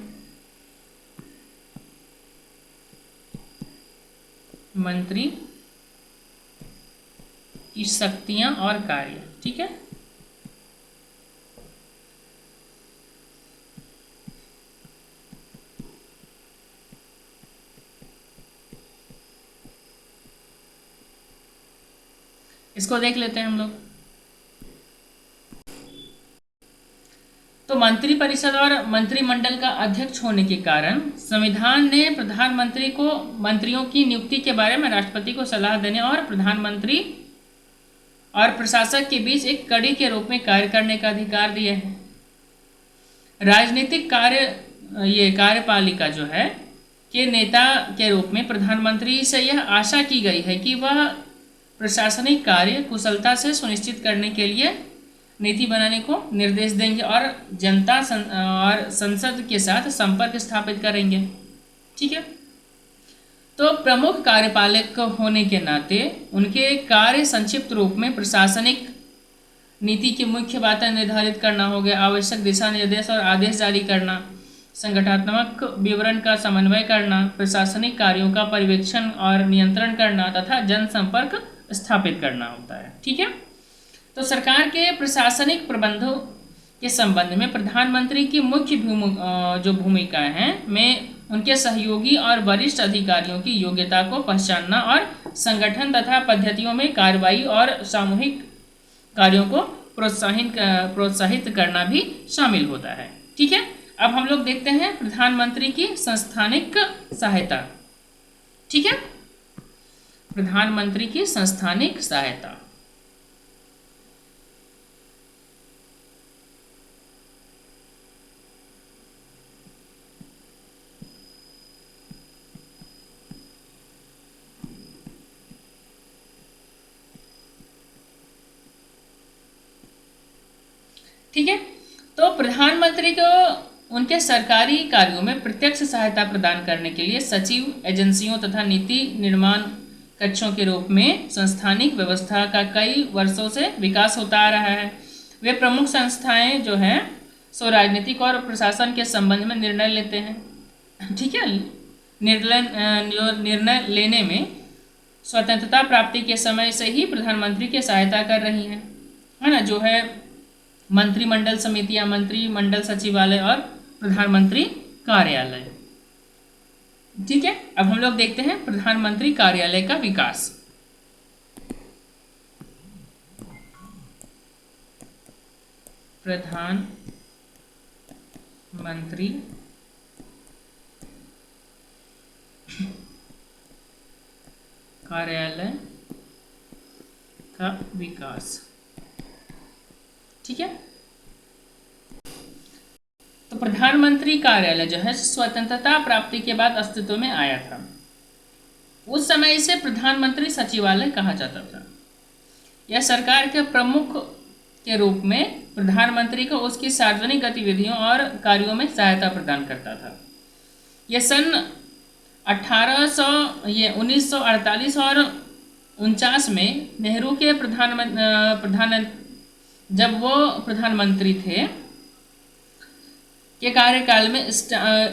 Speaker 1: मंत्री की शक्तियां और कार्य। ठीक है। इसको देख लेते हैं हम लोग। तो मंत्रिपरिषद और मंत्रिमंडल का अध्यक्ष होने के कारण संविधान ने प्रधानमंत्री को मंत्रियों की नियुक्ति के बारे में राष्ट्रपति को सलाह देने और प्रधानमंत्री और प्रशासक के बीच एक कड़ी के रूप में कार्य करने का अधिकार दिया है। राजनीतिक कार्यपालिका जो है के नेता के रूप में प्रधानमंत्री से यह आशा की गई है कि वह प्रशासनिक कार्य कुशलता से सुनिश्चित करने के लिए नीति बनाने को निर्देश देंगे और जनता और संसद के साथ संपर्क स्थापित करेंगे। ठीक है, तो प्रमुख कार्यपालक होने के नाते उनके कार्य संक्षिप्त रूप में प्रशासनिक नीति की मुख्य बातें निर्धारित करना हो गया, आवश्यक दिशा निर्देश और आदेश जारी करना, संगठनात्मक विवरण का समन्वय करना, प्रशासनिक कार्यों का पर्यवेक्षण और नियंत्रण करना तथा जनसंपर्क स्थापित करना होता है। ठीक है, तो सरकार के प्रशासनिक प्रबंधों के संबंध में प्रधानमंत्री की मुख्य भूमिकाएं हैं में उनके सहयोगी और वरिष्ठ अधिकारियों की योग्यता को पहचानना और संगठन तथा पद्धतियों में कार्रवाई और सामूहिक कार्यों को प्रोत्साहित करना भी शामिल होता है। ठीक है, अब हम लोग देखते हैं प्रधानमंत्री की संस्थानिक सहायता। ठीक है, प्रधानमंत्री की संस्थानिक सहायता। ठीक है, तो प्रधानमंत्री को उनके सरकारी कार्यों में प्रत्यक्ष सहायता प्रदान करने के लिए सचिव, एजेंसियों तथा नीति निर्माण कक्षों के रूप में संस्थानिक व्यवस्था का कई वर्षों से विकास होता आ रहा है। वे प्रमुख संस्थाएं जो हैं सो राजनीतिक और प्रशासन के संबंध में निर्णय लेते हैं। ठीक है, निर्णय लेने में स्वतंत्रता प्राप्ति के समय से ही प्रधानमंत्री की सहायता कर रही हैं, है ना, जो है मंत्रिमंडल समितियां, मंत्रिमंडल सचिवालय और प्रधानमंत्री कार्यालय। ठीक है, अब हम लोग देखते हैं प्रधानमंत्री कार्यालय का विकास। प्रधानमंत्री कार्यालय का विकास। ठीक है, तो प्रधानमंत्री कार्यालय जो है स्वतंत्रता प्राप्ति के बाद अस्तित्व में आया था। उस समय इसे प्रधानमंत्री सचिवालय कहा जाता था। यह सरकार के प्रमुख के रूप में प्रधानमंत्री को उसकी सार्वजनिक गतिविधियों और कार्यों में सहायता प्रदान करता था। यह सन 1948 और 49 में नेहरू के जब वो प्रधानमंत्री थे के कार्यकाल में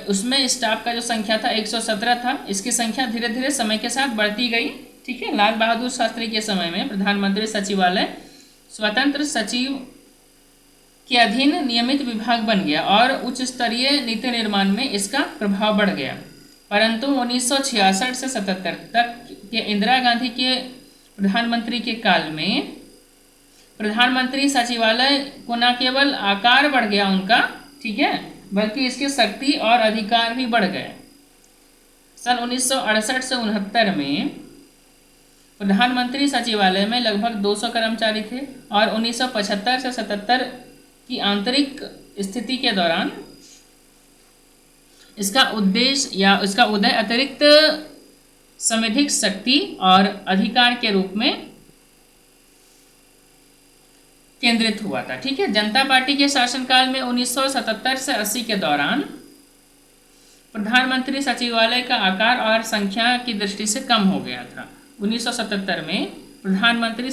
Speaker 1: उसमें स्टाफ का जो संख्या था 117 था। इसकी संख्या धीरे धीरे समय के साथ बढ़ती गई। ठीक है, लाल बहादुर शास्त्री के समय में प्रधानमंत्री सचिवालय स्वतंत्र सचिव के अधीन नियमित विभाग बन गया और उच्च स्तरीय नीति निर्माण में इसका प्रभाव बढ़ गया। परंतु 1966 से 77 तक के इंदिरा गांधी के प्रधानमंत्री के काल में प्रधानमंत्री सचिवालय को न केवल आकार बढ़ गया उनका, ठीक है, बल्कि इसकी शक्ति और अधिकार भी बढ़ गए। सन 1968 से 69 में प्रधानमंत्री सचिवालय में लगभग 200 कर्मचारी थे और 1975 से 77 की आंतरिक स्थिति के दौरान इसका उदय अतिरिक्त संवैधानिक शक्ति और अधिकार के रूप में केंद्रित हुआ था। ठीक है, जनता पार्टी के शासनकाल में 1977 से 80 के दौरान प्रधानमंत्री सचिवालय का आकार और संख्या की दृष्टि से कम हो गया था। 1977 में प्रधानमंत्री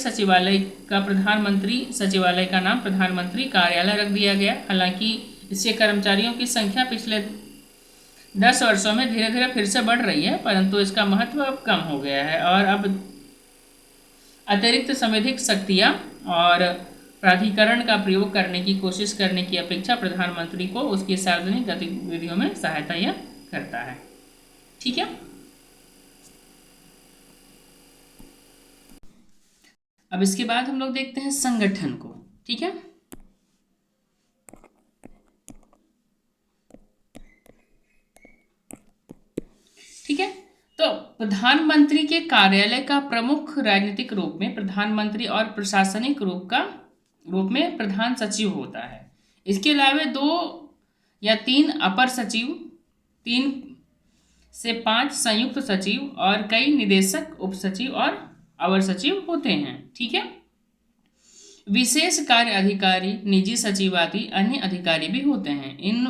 Speaker 1: सचिवालय का नाम प्रधानमंत्री कार्यालय रख दिया गया। हालांकि इसके कर्मचारियों की संख्या पिछले 10 वर्षों में धीरे धीरे फिर से बढ़ रही है, परंतु इसका महत्व अब कम हो गया है और अब अतिरिक्त संवैधानिक शक्तियाँ और प्राधिकरण का प्रयोग करने की कोशिश करने की अपेक्षा प्रधानमंत्री को उसकी सार्वजनिक गतिविधियों में सहायता यह करता है। ठीक है, अब इसके बाद हम लोग देखते हैं संगठन को। ठीक है, प्रधानमंत्री के कार्यालय का प्रमुख राजनीतिक रूप में प्रधानमंत्री और प्रशासनिक रूप में प्रधान सचिव होता है। इसके अलावा 2 या 3 अपर सचिव, 3 से 5 संयुक्त सचिव और कई निदेशक, उप सचिव और अवर सचिव होते हैं। ठीक है। विशेष कार्य अधिकारी, निजी सचिव आदि अन्य अधिकारी भी होते हैं। इन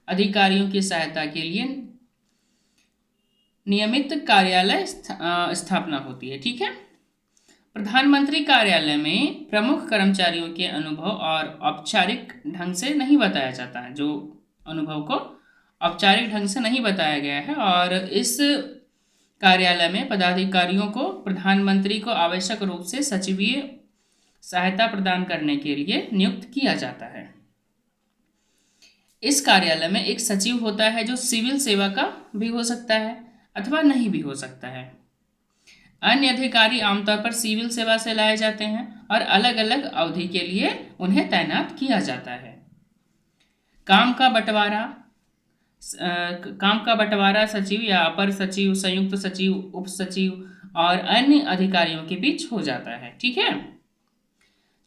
Speaker 1: अधिकारियों की सहायता के लिए नियमित कार्यालय स्थापना होती है। ठीक है। प्रधानमंत्री कार्यालय में प्रमुख कर्मचारियों के अनुभव और औपचारिक ढंग से नहीं बताया जाता है, जो अनुभव को औपचारिक ढंग से नहीं बताया गया है। और इस कार्यालय में पदाधिकारियों को प्रधानमंत्री को आवश्यक रूप से सचिवीय सहायता प्रदान करने के लिए नियुक्त किया जाता है। इस कार्यालय में एक सचिव होता है जो सिविल सेवा का भी हो सकता है अथवा नहीं भी हो सकता है। अन्य अधिकारी आमतौर पर सिविल सेवा से लाए जाते हैं और अलग अलग अवधि के लिए उन्हें तैनात किया जाता है। काम का बंटवारा सचिव या अपर सचिव, संयुक्त सचिव, उप सचिव और अन्य अधिकारियों के बीच हो जाता है। ठीक है।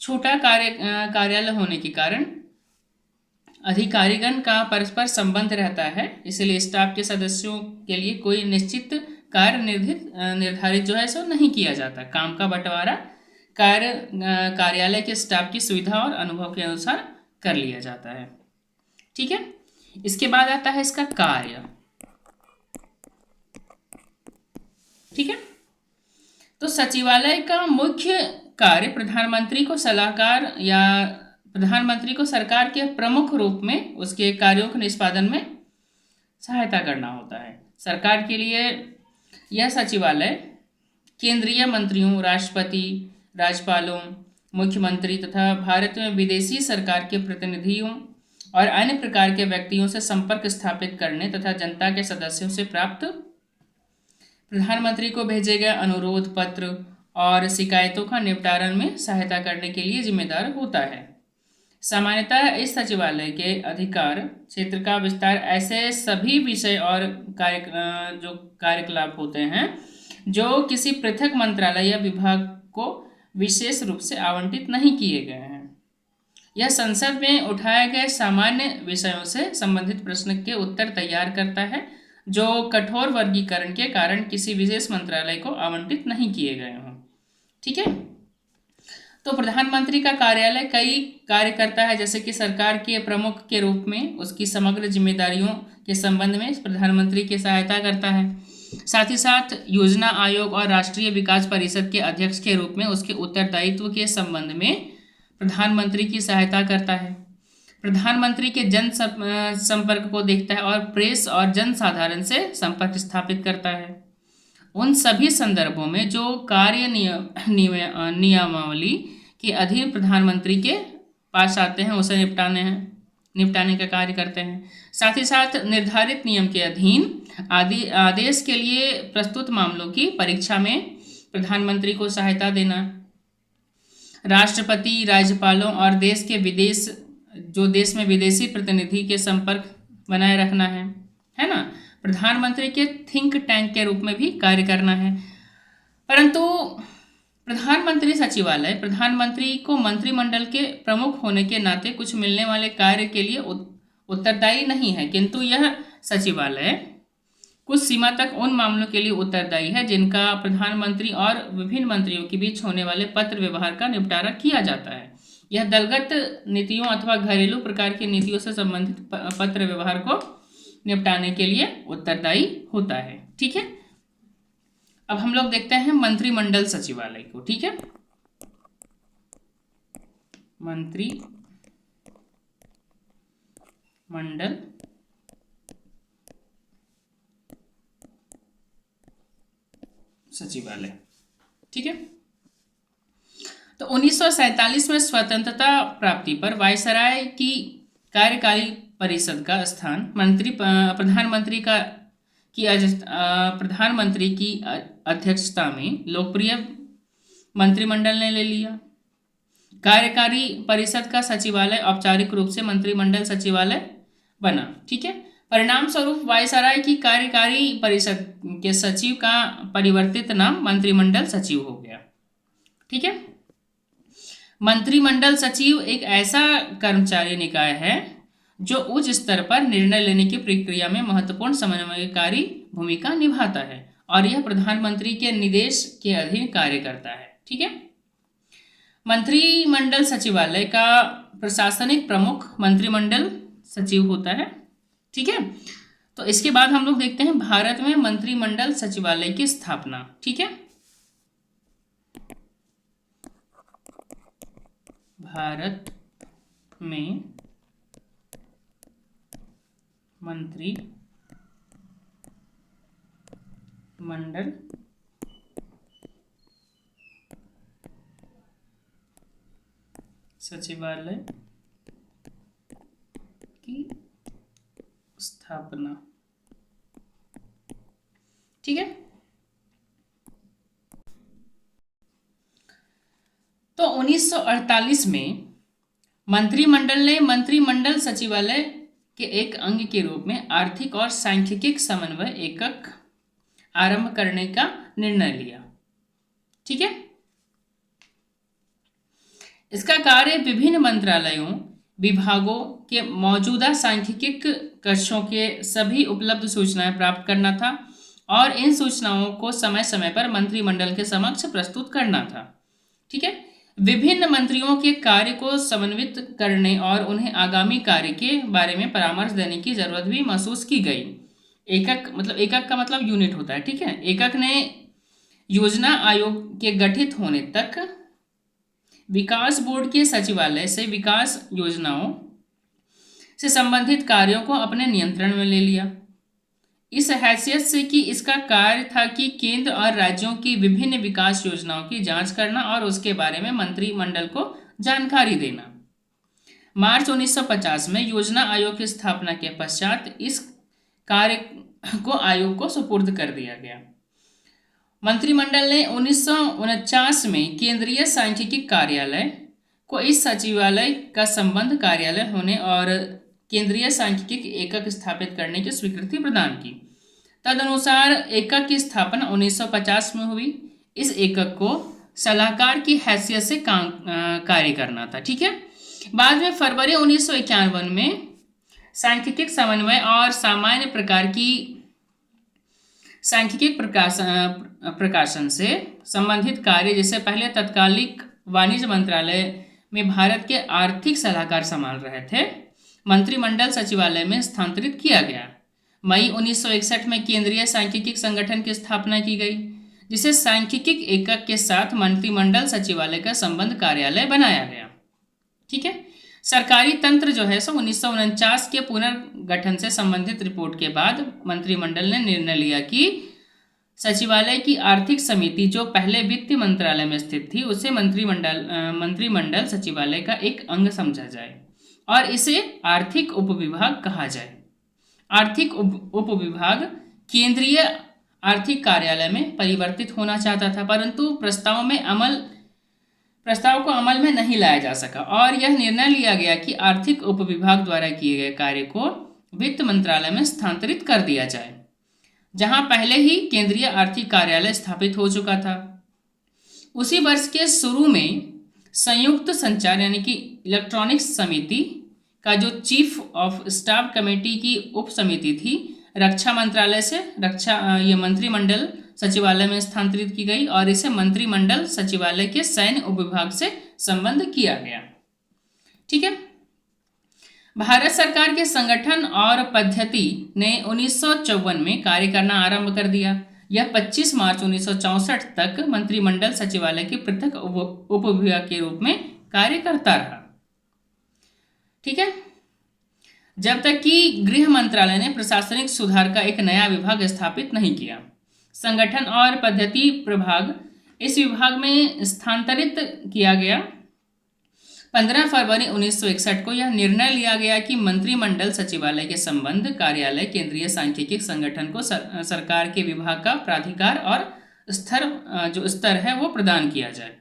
Speaker 1: छोटा कार्यालय होने के कारण अधिकारीगण का परस्पर संबंध रहता है, इसलिए स्टाफ के सदस्यों के लिए कोई निश्चित कार्य निर्धारित जो है सो नहीं किया जाता। काम का बंटवारा कार्यालय के स्टाफ की सुविधा और अनुभव के अनुसार कर लिया जाता है। ठीक है। इसके बाद आता है इसका कार्य। ठीक है। तो सचिवालय का मुख्य कार्य प्रधानमंत्री को सलाहकार या प्रधानमंत्री को सरकार के प्रमुख रूप में उसके कार्यों के निष्पादन में सहायता करना होता है। सरकार के लिए यह सचिवालय केंद्रीय मंत्रियों, राष्ट्रपति, राज्यपालों, मुख्यमंत्री तथा भारत में विदेशी सरकार के प्रतिनिधियों और अन्य प्रकार के व्यक्तियों से संपर्क स्थापित करने तथा जनता के सदस्यों से प्राप्त प्रधानमंत्री को भेजे गए अनुरोध पत्र और शिकायतों का निपटारण में सहायता करने के लिए जिम्मेदार होता है। सामान्यतः इस सचिवालय के अधिकार क्षेत्र का विस्तार ऐसे सभी विषय और कार्यकलाप होते हैं जो किसी पृथक मंत्रालय या विभाग को विशेष रूप से आवंटित नहीं किए गए हैं। यह संसद में उठाए गए सामान्य विषयों से संबंधित प्रश्न के उत्तर तैयार करता है जो कठोर वर्गीकरण के कारण किसी विशेष मंत्रालय को आवंटित नहीं किए गए हों। ठीक है। तो प्रधानमंत्री का कार्यालय कई कार्य करता है, जैसे कि सरकार के प्रमुख के रूप में उसकी समग्र जिम्मेदारियों के संबंध में प्रधानमंत्री की सहायता करता है। साथ ही साथ योजना आयोग और राष्ट्रीय विकास परिषद के अध्यक्ष के रूप में उसके उत्तरदायित्व के संबंध में प्रधानमंत्री की सहायता करता है। प्रधानमंत्री के जन संपर्क को देखता है और प्रेस और जनसाधारण से संपर्क स्थापित करता है। उन सभी संदर्भों में जो कार्य नियमावली के अधीन प्रधानमंत्री के पास आते हैं उसे निपटाने का कार्य करते हैं। साथ ही साथ निर्धारित नियम के अधीन आदेश के लिए प्रस्तुत मामलों की परीक्षा में प्रधानमंत्री को सहायता देना, राष्ट्रपति, राज्यपालों और देश में विदेशी प्रतिनिधि के संपर्क बनाए रखना है ना। प्रधानमंत्री के थिंक टैंक के रूप में भी कार्य करना है। परंतु प्रधानमंत्री सचिवालय प्रधानमंत्री को मंत्रिमंडल के प्रमुख होने के नाते कुछ मिलने वाले कार्य के लिए उत्तरदायी नहीं है, किंतु यह सचिवालय कुछ सीमा तक उन मामलों के लिए उत्तरदायी है जिनका प्रधानमंत्री और विभिन्न मंत्रियों के बीच होने वाले पत्र व्यवहार का निपटारा किया जाता है। यह दलगत नीतियों अथवा घरेलू प्रकार की नीतियों से संबंधित पत्र व्यवहार को निपटाने के लिए उत्तरदायी होता है। ठीक है। अब हम लोग देखते हैं मंत्रिमंडल सचिवालय को। ठीक है। मंत्रिमंडल सचिवालय। ठीक है। तो 1947 में स्वतंत्रता प्राप्ति पर वायसराय की कार्यकारी परिषद का स्थान प्रधानमंत्री की अध्यक्षता में लोकप्रिय मंत्रिमंडल ने ले लिया। कार्यकारी परिषद का सचिवालय औपचारिक रूप से मंत्रिमंडल सचिवालय बना। ठीक है। परिणाम स्वरूप वायसराय की कार्यकारी परिषद के सचिव का परिवर्तित नाम मंत्रिमंडल सचिव हो गया। ठीक है। मंत्रिमंडल सचिव एक ऐसा कर्मचारी निकाय है जो उच्च स्तर पर निर्णय लेने की प्रक्रिया में महत्वपूर्ण समन्वयकारी भूमिका निभाता है और यह प्रधानमंत्री के निर्देश के अधीन कार्य करता है। ठीक है। मंत्रिमंडल सचिवालय का प्रशासनिक प्रमुख मंत्रिमंडल सचिव होता है। ठीक है। तो इसके बाद हम लोग देखते हैं भारत में मंत्रिमंडल सचिवालय की स्थापना। ठीक है। भारत में मंत्रिमंडल सचिवालय की स्थापना। ठीक है। तो 1948 में मंत्रिमंडल ने मंत्रिमंडल सचिवालय के एक अंग के रूप में आर्थिक और सांख्यिकीय समन्वय एकक आरंभ करने का निर्णय लिया। ठीक है। इसका कार्य विभिन्न मंत्रालयों विभागों के मौजूदा सांख्यिकीय कक्षों के सभी उपलब्ध सूचनाएं प्राप्त करना था और इन सूचनाओं को समय समय पर मंत्रिमंडल के समक्ष प्रस्तुत करना था। ठीक है। विभिन्न मंत्रियों के कार्य को समन्वित करने और उन्हें आगामी कार्य के बारे में परामर्श देने की जरूरत भी महसूस की गई। एकक का मतलब यूनिट होता है। ठीक है। एकक ने योजना आयोग के गठित होने तक विकास बोर्ड के सचिवालय से विकास योजनाओं से संबंधित कार्यों को अपने नियंत्रण में ले लिया, इस हैसियत से कि इसका कार्य था कि केंद्र और राज्यों की विभिन्न विकास योजनाओं की जांच करना और उसके बारे में मंत्रिमंडल को जानकारी देना। मार्च 1950 में योजना आयोग की स्थापना के पश्चात इस कार्य को आयोग को सुपुर्द कर दिया गया। मंत्रिमंडल ने 1949 में केंद्रीय सांख्यिकी कार्यालय को इस सचिवालय का संबंध कार्यालय होने और केंद्रीय सांख्यिकी एकक स्थापित करने की स्वीकृति प्रदान की। तदनुसार एकक की स्थापना 1950 में हुई। इस एकक को सलाहकार की हैसियत से कार्य करना था। ठीक है। बाद में फरवरी 1951 में सांख्यिकी समन्वय और सामान्य प्रकार की सांख्यिकी प्रकाशन से संबंधित कार्य, जिसे पहले तत्कालिक वाणिज्य मंत्रालय में भारत के आर्थिक सलाहकार संभाल रहे थे, मंत्रिमंडल सचिवालय में स्थानांतरित किया गया। मई 1961 में केंद्रीय सांख्यिकी संगठन की स्थापना की गई, जिसे सांख्यिकी एकक के साथ मंत्रिमंडल सचिवालय का संबंध कार्यालय बनाया गया। ठीक है। सरकारी तंत्र जो है सो 1949 के पुनर्गठन से संबंधित रिपोर्ट के बाद मंत्रिमंडल ने निर्णय लिया कि सचिवालय की आर्थिक समिति जो पहले वित्त मंत्रालय में स्थित थी, उसे मंत्रिमंडल सचिवालय का एक अंग समझा जाए और इसे आर्थिक उपविभाग कहा जाए। आर्थिक उपविभाग केंद्रीय आर्थिक कार्यालय में परिवर्तित होना चाहता था, परंतु प्रस्ताव को अमल में नहीं लाया जा सका और यह निर्णय लिया गया कि आर्थिक उपविभाग द्वारा किए गए कार्य को वित्त मंत्रालय में स्थानांतरित कर दिया जाए, जहां पहले ही केंद्रीय आर्थिक कार्यालय स्थापित हो चुका था। उसी वर्ष के शुरू में संयुक्त संचार यानी कि इलेक्ट्रॉनिक्स समिति का जो चीफ ऑफ स्टाफ कमेटी की उप समिति थी, रक्षा मंत्रालय से ये मंत्रिमंडल सचिवालय में स्थानांतरित की गई और इसे मंत्रिमंडल सचिवालय के सैन्य उपविभाग से संबद्ध किया गया। ठीक है। भारत सरकार के संगठन और पद्धति ने 1954 में कार्य करना आरंभ कर दिया। यह 25 मार्च 1964 तक मंत्रिमंडल सचिवालय के पृथक उपविभाग के रूप में कार्य करता रहा। ठीक है। जब तक कि गृह मंत्रालय ने प्रशासनिक सुधार का एक नया विभाग स्थापित नहीं किया। संगठन और पद्धति प्रभाग इस विभाग में स्थानांतरित किया गया। 15 फरवरी 1961 को यह निर्णय लिया गया कि मंत्रिमंडल सचिवालय के संबंध कार्यालय केंद्रीय सांख्यिकी संगठन को सरकार के विभाग का प्राधिकार और स्तर है वो प्रदान किया जाए।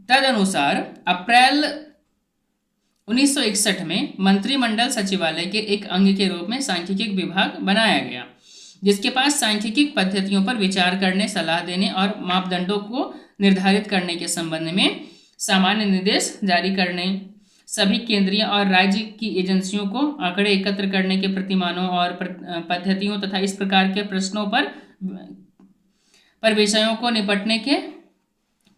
Speaker 1: तदनुसार अप्रैल 1961 में मंत्रिमंडल सचिवालय के एक अंग के रूप में सांख्यिकी विभाग बनाया गया, जिसके पास सांख्यिकी पद्धतियों पर विचार करने, सलाह देने और मापदंडों को निर्धारित करने के संबंध में सामान्य निर्देश जारी करने, सभी केंद्रीय और राज्य की एजेंसियों को आंकड़े एकत्र करने के प्रतिमानों और पद्धतियों तथा इस प्रकार के प्रश्नों पर विषयों को निपटने के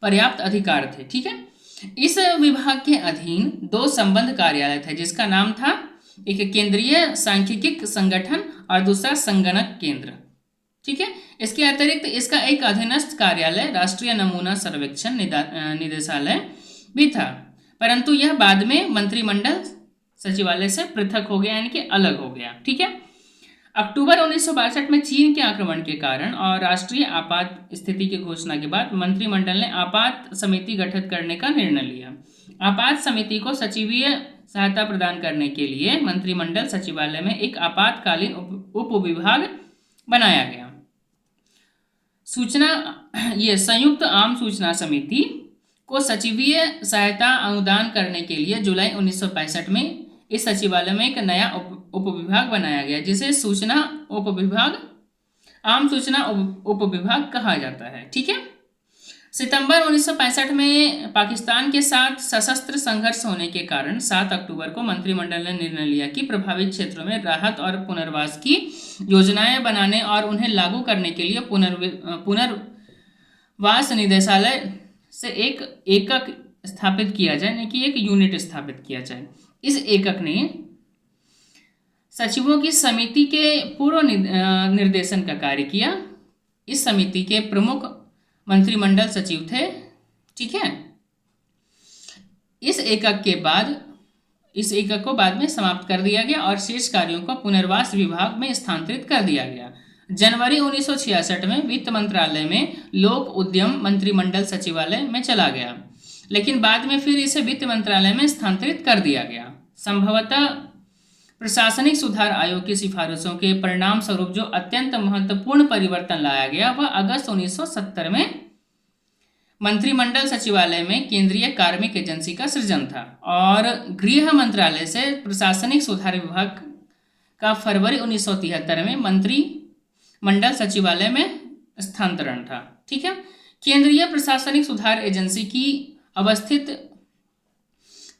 Speaker 1: पर्याप्त अधिकार थे। ठीक है, इस विभाग के अधीन 2 संबंध कार्यालय थे, जिसका नाम था एक केंद्रीय सांख्यिकी संगठन और दूसरा संगणक केंद्र। ठीक है, इसके अतिरिक्त इसका एक अधीनस्थ कार्यालय राष्ट्रीय नमूना सर्वेक्षण निदेशालय भी था, परंतु यह बाद में मंत्रिमंडल सचिवालय से पृथक हो गया, यानी कि अलग हो गया। ठीक है, अक्टूबर 1962 में चीन के आक्रमण के कारण और राष्ट्रीय आपात स्थिति की घोषणा के बाद मंत्रिमंडल ने आपात समिति गठित करने का निर्णय लिया। आपात समिति को सचिवीय सहायता प्रदान करने के लिए मंत्रिमंडल सचिवालय में एक आपातकालीन उप विभाग बनाया गया। संयुक्त आम सूचना समिति को सचिवीय सहायता अनुदान करने के लिए जुलाई 1965 में इस सचिवालय में एक नया उप विभाग बनाया गया, जिसे आम सूचना उप विभाग कहा जाता है। ठीक है, सितंबर 1965 में पाकिस्तान के साथ सशस्त्र संघर्ष होने के कारण 7 अक्टूबर को मंत्रिमंडल ने निर्णय लिया कि प्रभावित क्षेत्रों में राहत और पुनर्वास की योजनाएं बनाने और उन्हें लागू करने के लिए पुनर्वास निदेशालय से एक एकक स्थापित किया जाए, यानी कि एक यूनिट स्थापित किया जाए। इस एकक ने सचिवों की समिति के पूर्व निर्देशन का कार्य किया। इस समिति के प्रमुख मंत्रिमंडल सचिव थे। ठीक है, इस एकक को बाद में समाप्त कर दिया गया और शेष कार्यों को पुनर्वास विभाग में स्थानांतरित कर दिया गया। जनवरी 1966 में वित्त मंत्रालय में लोक उद्यम मंत्रिमंडल सचिवालय में चला गया, लेकिन बाद में फिर इसे वित्त मंत्रालय में स्थानांतरित कर दिया गया। संभवतः प्रशासनिक सुधार आयोग की सिफारिशों के परिणाम स्वरूप जो अत्यंत महत्वपूर्ण परिवर्तन लाया गया वह अगस्त 1970 में मंत्रिमंडल सचिवालय में केंद्रीय कार्मिक एजेंसी का सृजन था और गृह मंत्रालय से प्रशासनिक सुधार विभाग का फरवरी 1973 में मंत्रिमंडल सचिवालय में स्थानांतरण था। ठीक है, केंद्रीय प्रशासनिक सुधार एजेंसी की अवस्थित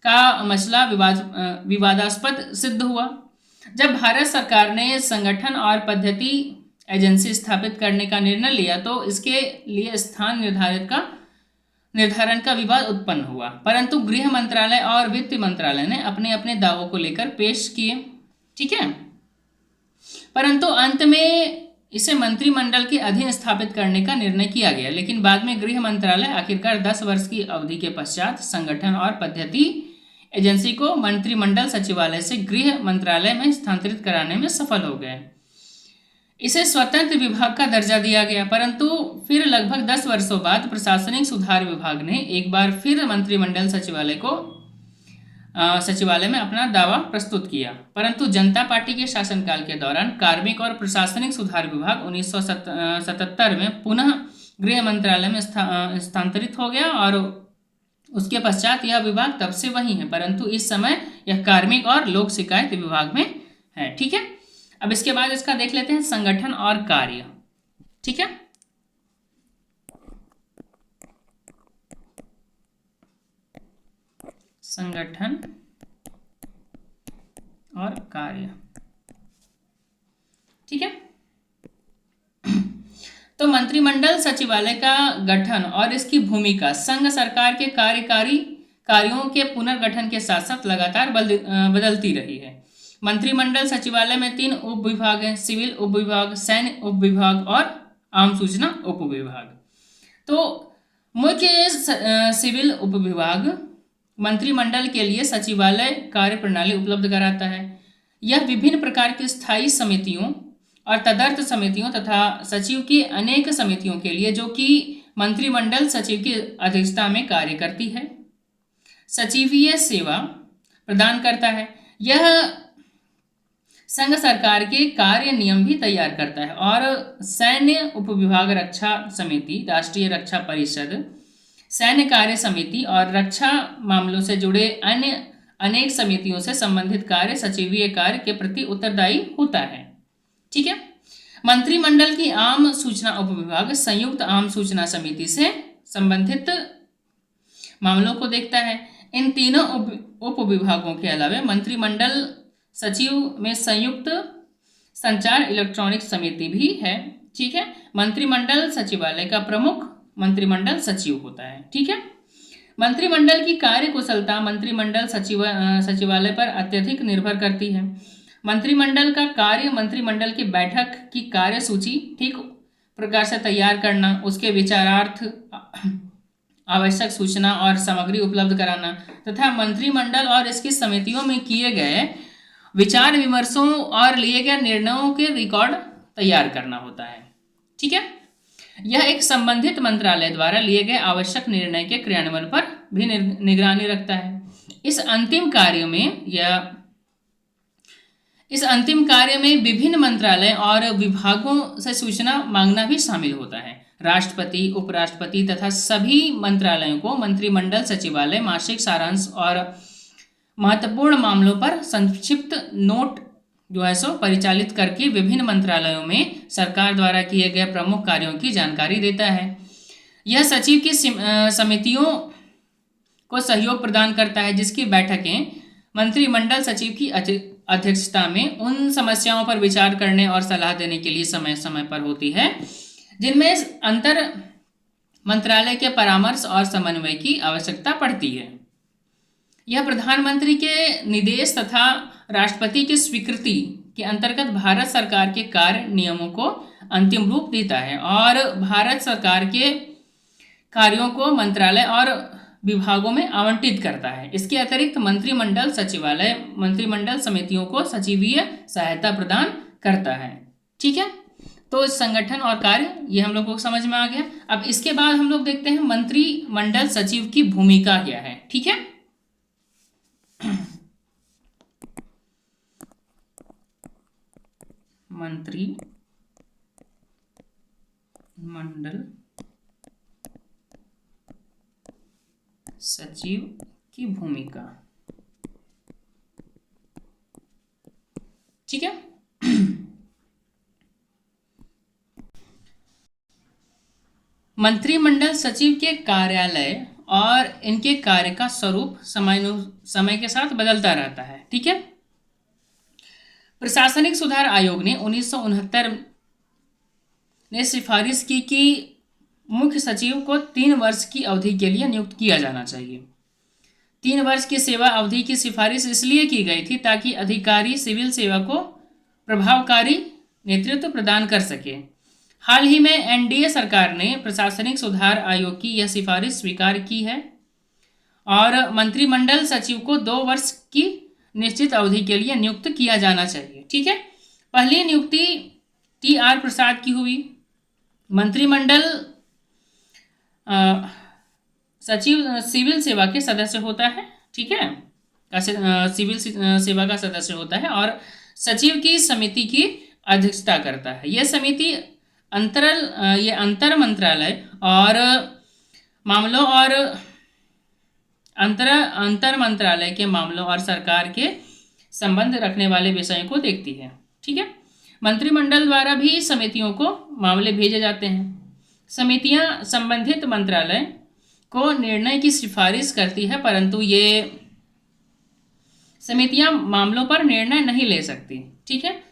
Speaker 1: का मसला विवादास्पद सिद्ध हुआ। जब भारत सरकार ने संगठन और पद्धति एजेंसी स्थापित करने का निर्णय लिया तो इसके लिए स्थान निर्धारण का विवाद उत्पन्न हुआ, परंतु गृह मंत्रालय और वित्त मंत्रालय ने अपने अपने दावों को लेकर पेश किए। ठीक है, परंतु अंत में इसे मंत्रिमंडल के अधीन स्थापित करने का निर्णय किया गया, लेकिन बाद में गृह मंत्रालय आखिरकार 10 वर्ष की अवधि के पश्चात संगठन और पद्धति एजेंसी को मंत्रिमंडल सचिवालय से गृह मंत्रालय में स्थानांतरित कराने में सफल हो गए। इसे स्वतंत्र विभाग का दर्जा दिया गया, परंतु फिर लगभग 10 वर्षों बाद प्रशासनिक सुधार विभाग ने एक बार फिर मंत्रिमंडल सचिवालय में अपना दावा प्रस्तुत किया, परंतु जनता पार्टी के शासनकाल के दौरान कार्मिक और प्रशासनिक सुधार विभाग 1977 में पुनः गृह मंत्रालय में स्थानांतरित हो गया और उसके पश्चात यह विभाग तब से वही है, परंतु इस समय यह कार्मिक और लोक शिकायत विभाग में है। ठीक है, अब इसके बाद इसका देख लेते हैं संगठन और कार्य। ठीक है, संगठन और कार्य। ठीक है, तो मंत्रिमंडल सचिवालय का गठन और इसकी भूमिका संघ सरकार के कार्यकारी कार्यों के पुनर्गठन के साथ साथ लगातार बदलती रही है। मंत्रिमंडल सचिवालय में 3 उप विभाग हैं, सिविल उप विभाग, सैन्य उप विभाग और आम सूचना उप विभाग। तो मुख्य सिविल उप विभाग मंत्रिमंडल के लिए सचिवालय कार्य प्रणाली उपलब्ध कराता है। यह विभिन्न प्रकार की स्थायी समितियों और तदर्थ समितियों तथा सचिव की अनेक समितियों के लिए, जो कि मंत्रिमंडल सचिव की अध्यक्षता में कार्य करती है, सचिवीय सेवा प्रदान करता है। यह संघ सरकार के कार्य नियम भी तैयार करता है और सैन्य उपविभाग रक्षा समिति, राष्ट्रीय रक्षा परिषद, सैन्य कार्य समिति और रक्षा मामलों से जुड़े अन्य अनेक समितियों से संबंधित कार्य सचिवीय कार्य के प्रति उत्तरदायी होता है। ठीक है। मंत्रिमंडल की आम सूचना उपविभाग संयुक्त आम सूचना समिति से संबंधित मामलों को देखता है। इन तीनों उपविभागों के अलावा मंत्रिमंडल सचिव में संयुक्त संचार इलेक्ट्रॉनिक समिति भी है। ठीक है। मंत्रिमंडल सचिवालय का प्रमुख मंत्रिमंडल सचिव होता है। ठीक है। मंत्रिमंडल की कार्य कुशलता मंत्रिमंडल सचिवालय पर अत्यधिक निर्भर करती है। मंत्रिमंडल का कार्य मंत्रिमंडल की बैठक की कार्य सूची ठीक प्रकार से तैयार करना, उसके विचारार्थ आवश्यक सूचना और सामग्री उपलब्ध कराना तथा मंत्रिमंडल और इसकी समितियों में किए गए विचार विमर्शों और लिए गए निर्णयों के रिकॉर्ड तैयार करना होता है। ठीक है। यह एक संबंधित मंत्रालय द्वारा लिए गए आवश्यक निर्णय के क्रियान्वयन पर भी निगरानी रखता है। इस अंतिम कार्य में विभिन्न मंत्रालय और विभागों से सूचना मांगना भी शामिल होता है। राष्ट्रपति, उपराष्ट्रपति तथा सभी मंत्रालयों को मंत्रिमंडल सचिवालय मासिक सारांश और महत्वपूर्ण मामलों पर संक्षिप्त नोट जो है सो परिचालित करके विभिन्न मंत्रालयों में सरकार द्वारा किए गए प्रमुख कार्यों की जानकारी देता है। यह सचिव की समितियों को सहयोग प्रदान करता है, जिसकी बैठकें मंत्रिमंडल सचिव की अध्यक्षता में उन समस्याओं पर विचार करने और सलाह देने के लिए समय समय पर होती है जिनमें अंतर मंत्रालय के परामर्श और समन्वय की आवश्यकता पड़ती है। यह प्रधानमंत्री के निर्देश तथा राष्ट्रपति की स्वीकृति के अंतर्गत भारत सरकार के कार्य नियमों को अंतिम रूप देता है और भारत सरकार के कार्यों को मंत्रालय और विभागों में आवंटित करता है। इसके अतिरिक्त मंत्रिमंडल सचिवालय मंत्रिमंडल समितियों को सचिवीय सहायता प्रदान करता है। ठीक है। तो संगठन और कार्य ये हम लोग को समझ में आ गया। अब इसके बाद हम लोग देखते हैं मंत्रिमंडल सचिव की भूमिका क्या है। ठीक है। मंत्रिमंडल सचिव की भूमिका। ठीक है। मंत्रिमंडल सचिव के कार्यालय और इनके कार्य का स्वरूप समय के साथ बदलता रहता है। ठीक है। प्रशासनिक सुधार आयोग ने 1969 ने सिफारिश की कि मुख्य सचिव को 3 वर्ष की अवधि के लिए नियुक्त किया जाना चाहिए। 3 वर्ष की सेवा अवधि की सिफारिश इसलिए की गई थी ताकि अधिकारी सिविल सेवा को प्रभावकारी नेतृत्व प्रदान कर सके। हाल ही में एनडीए सरकार ने प्रशासनिक सुधार आयोग की यह सिफारिश स्वीकार की है और मंत्रिमंडल सचिव को 2 वर्ष की निश्चित अवधि के लिए नियुक्त किया जाना चाहिए। ठीक है। पहली नियुक्ति टी.आर. प्रसाद की हुई। मंत्रिमंडल सचिव सिविल सेवा के सदस्य होता है। ठीक है। सिविल सेवा का सदस्य होता है और सचिव की समिति की अध्यक्षता करता है। यह समिति अंतर मंत्रालय और मामलों और अंतर मंत्रालय के मामलों और सरकार के संबंध रखने वाले विषयों को देखती है। ठीक है। मंत्रिमंडल द्वारा भी समितियों को मामले भेजे जाते हैं। समितियां संबंधित मंत्रालय को निर्णय की सिफारिश करती है, परंतु ये समितियां मामलों पर निर्णय नहीं ले सकती। ठीक है।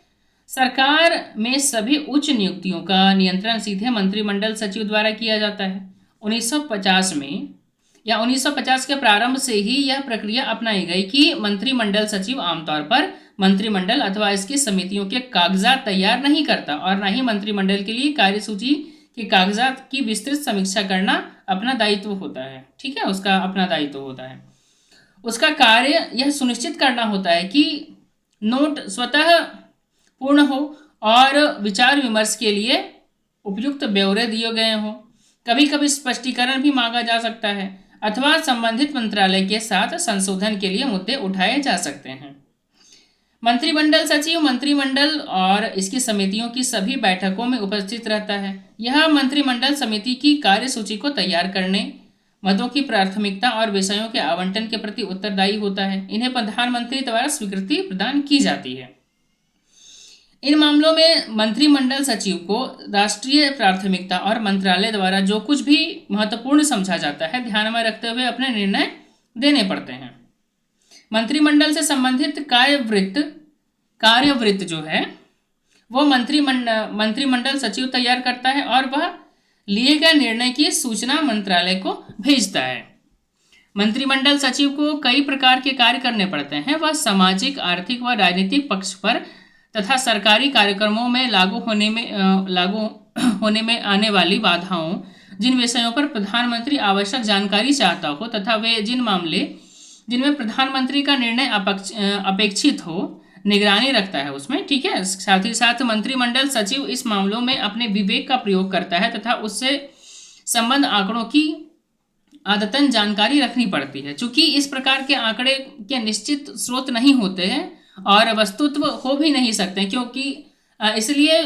Speaker 1: सरकार में सभी उच्च नियुक्तियों का नियंत्रण सीधे मंत्रिमंडल सचिव द्वारा किया जाता है। 1950 में या 1950 के प्रारंभ से ही यह प्रक्रिया अपनाई गई कि मंत्रिमंडल सचिव आमतौर पर मंत्रिमंडल अथवा इसकी समितियों के कागजात तैयार नहीं करता और न ही मंत्रिमंडल के लिए कार्यसूची के कागजात की विस्तृत समीक्षा करना अपना दायित्व होता है। ठीक है। उसका अपना दायित्व होता है। उसका कार्य यह सुनिश्चित करना होता है कि नोट स्वतः पूर्ण हो और विचार विमर्श के लिए उपयुक्त ब्यौरे दिए गए हों। कभी कभी स्पष्टीकरण भी मांगा जा सकता है अथवा संबंधित मंत्रालय के साथ संशोधन के लिए मुद्दे उठाए जा सकते हैं। मंत्रिमंडल सचिव मंत्रिमंडल और इसकी समितियों की सभी बैठकों में उपस्थित रहता है। यह मंत्रिमंडल समिति की कार्यसूची को तैयार करने, मदों की प्राथमिकता और विषयों के आवंटन के प्रति उत्तरदायी होता है। इन्हें प्रधानमंत्री द्वारा स्वीकृति प्रदान की जाती है। इन मामलों में मंत्रिमंडल सचिव को राष्ट्रीय प्राथमिकता और मंत्रालय द्वारा जो कुछ भी महत्वपूर्ण समझा जाता है ध्यान में रखते हुए अपने निर्णय देने पड़ते हैं। मंत्रिमंडल से संबंधित कार्यवृत्त जो है वो मंत्रिमंडल सचिव तैयार करता है और वह लिए गए निर्णय की सूचना मंत्रालय को भेजता है। मंत्रिमंडल सचिव को कई प्रकार के कार्य करने पड़ते हैं। वह सामाजिक, आर्थिक व राजनीतिक पक्ष पर तथा सरकारी कार्यक्रमों में लागू होने में आने वाली बाधाओं, जिन विषयों पर प्रधानमंत्री आवश्यक जानकारी चाहता हो तथा वे जिनमें प्रधानमंत्री का निर्णय अपेक्षित हो, निगरानी रखता है उसमें। ठीक है। साथ ही साथ मंत्रिमंडल सचिव इस मामलों में अपने विवेक का प्रयोग करता है तथा उससे संबंध आंकड़ों की आदतन जानकारी रखनी पड़ती है। चूंकि इस प्रकार के आंकड़े के निश्चित स्रोत नहीं होते हैं और वस्तुत्व हो भी नहीं सकते, क्योंकि इसलिए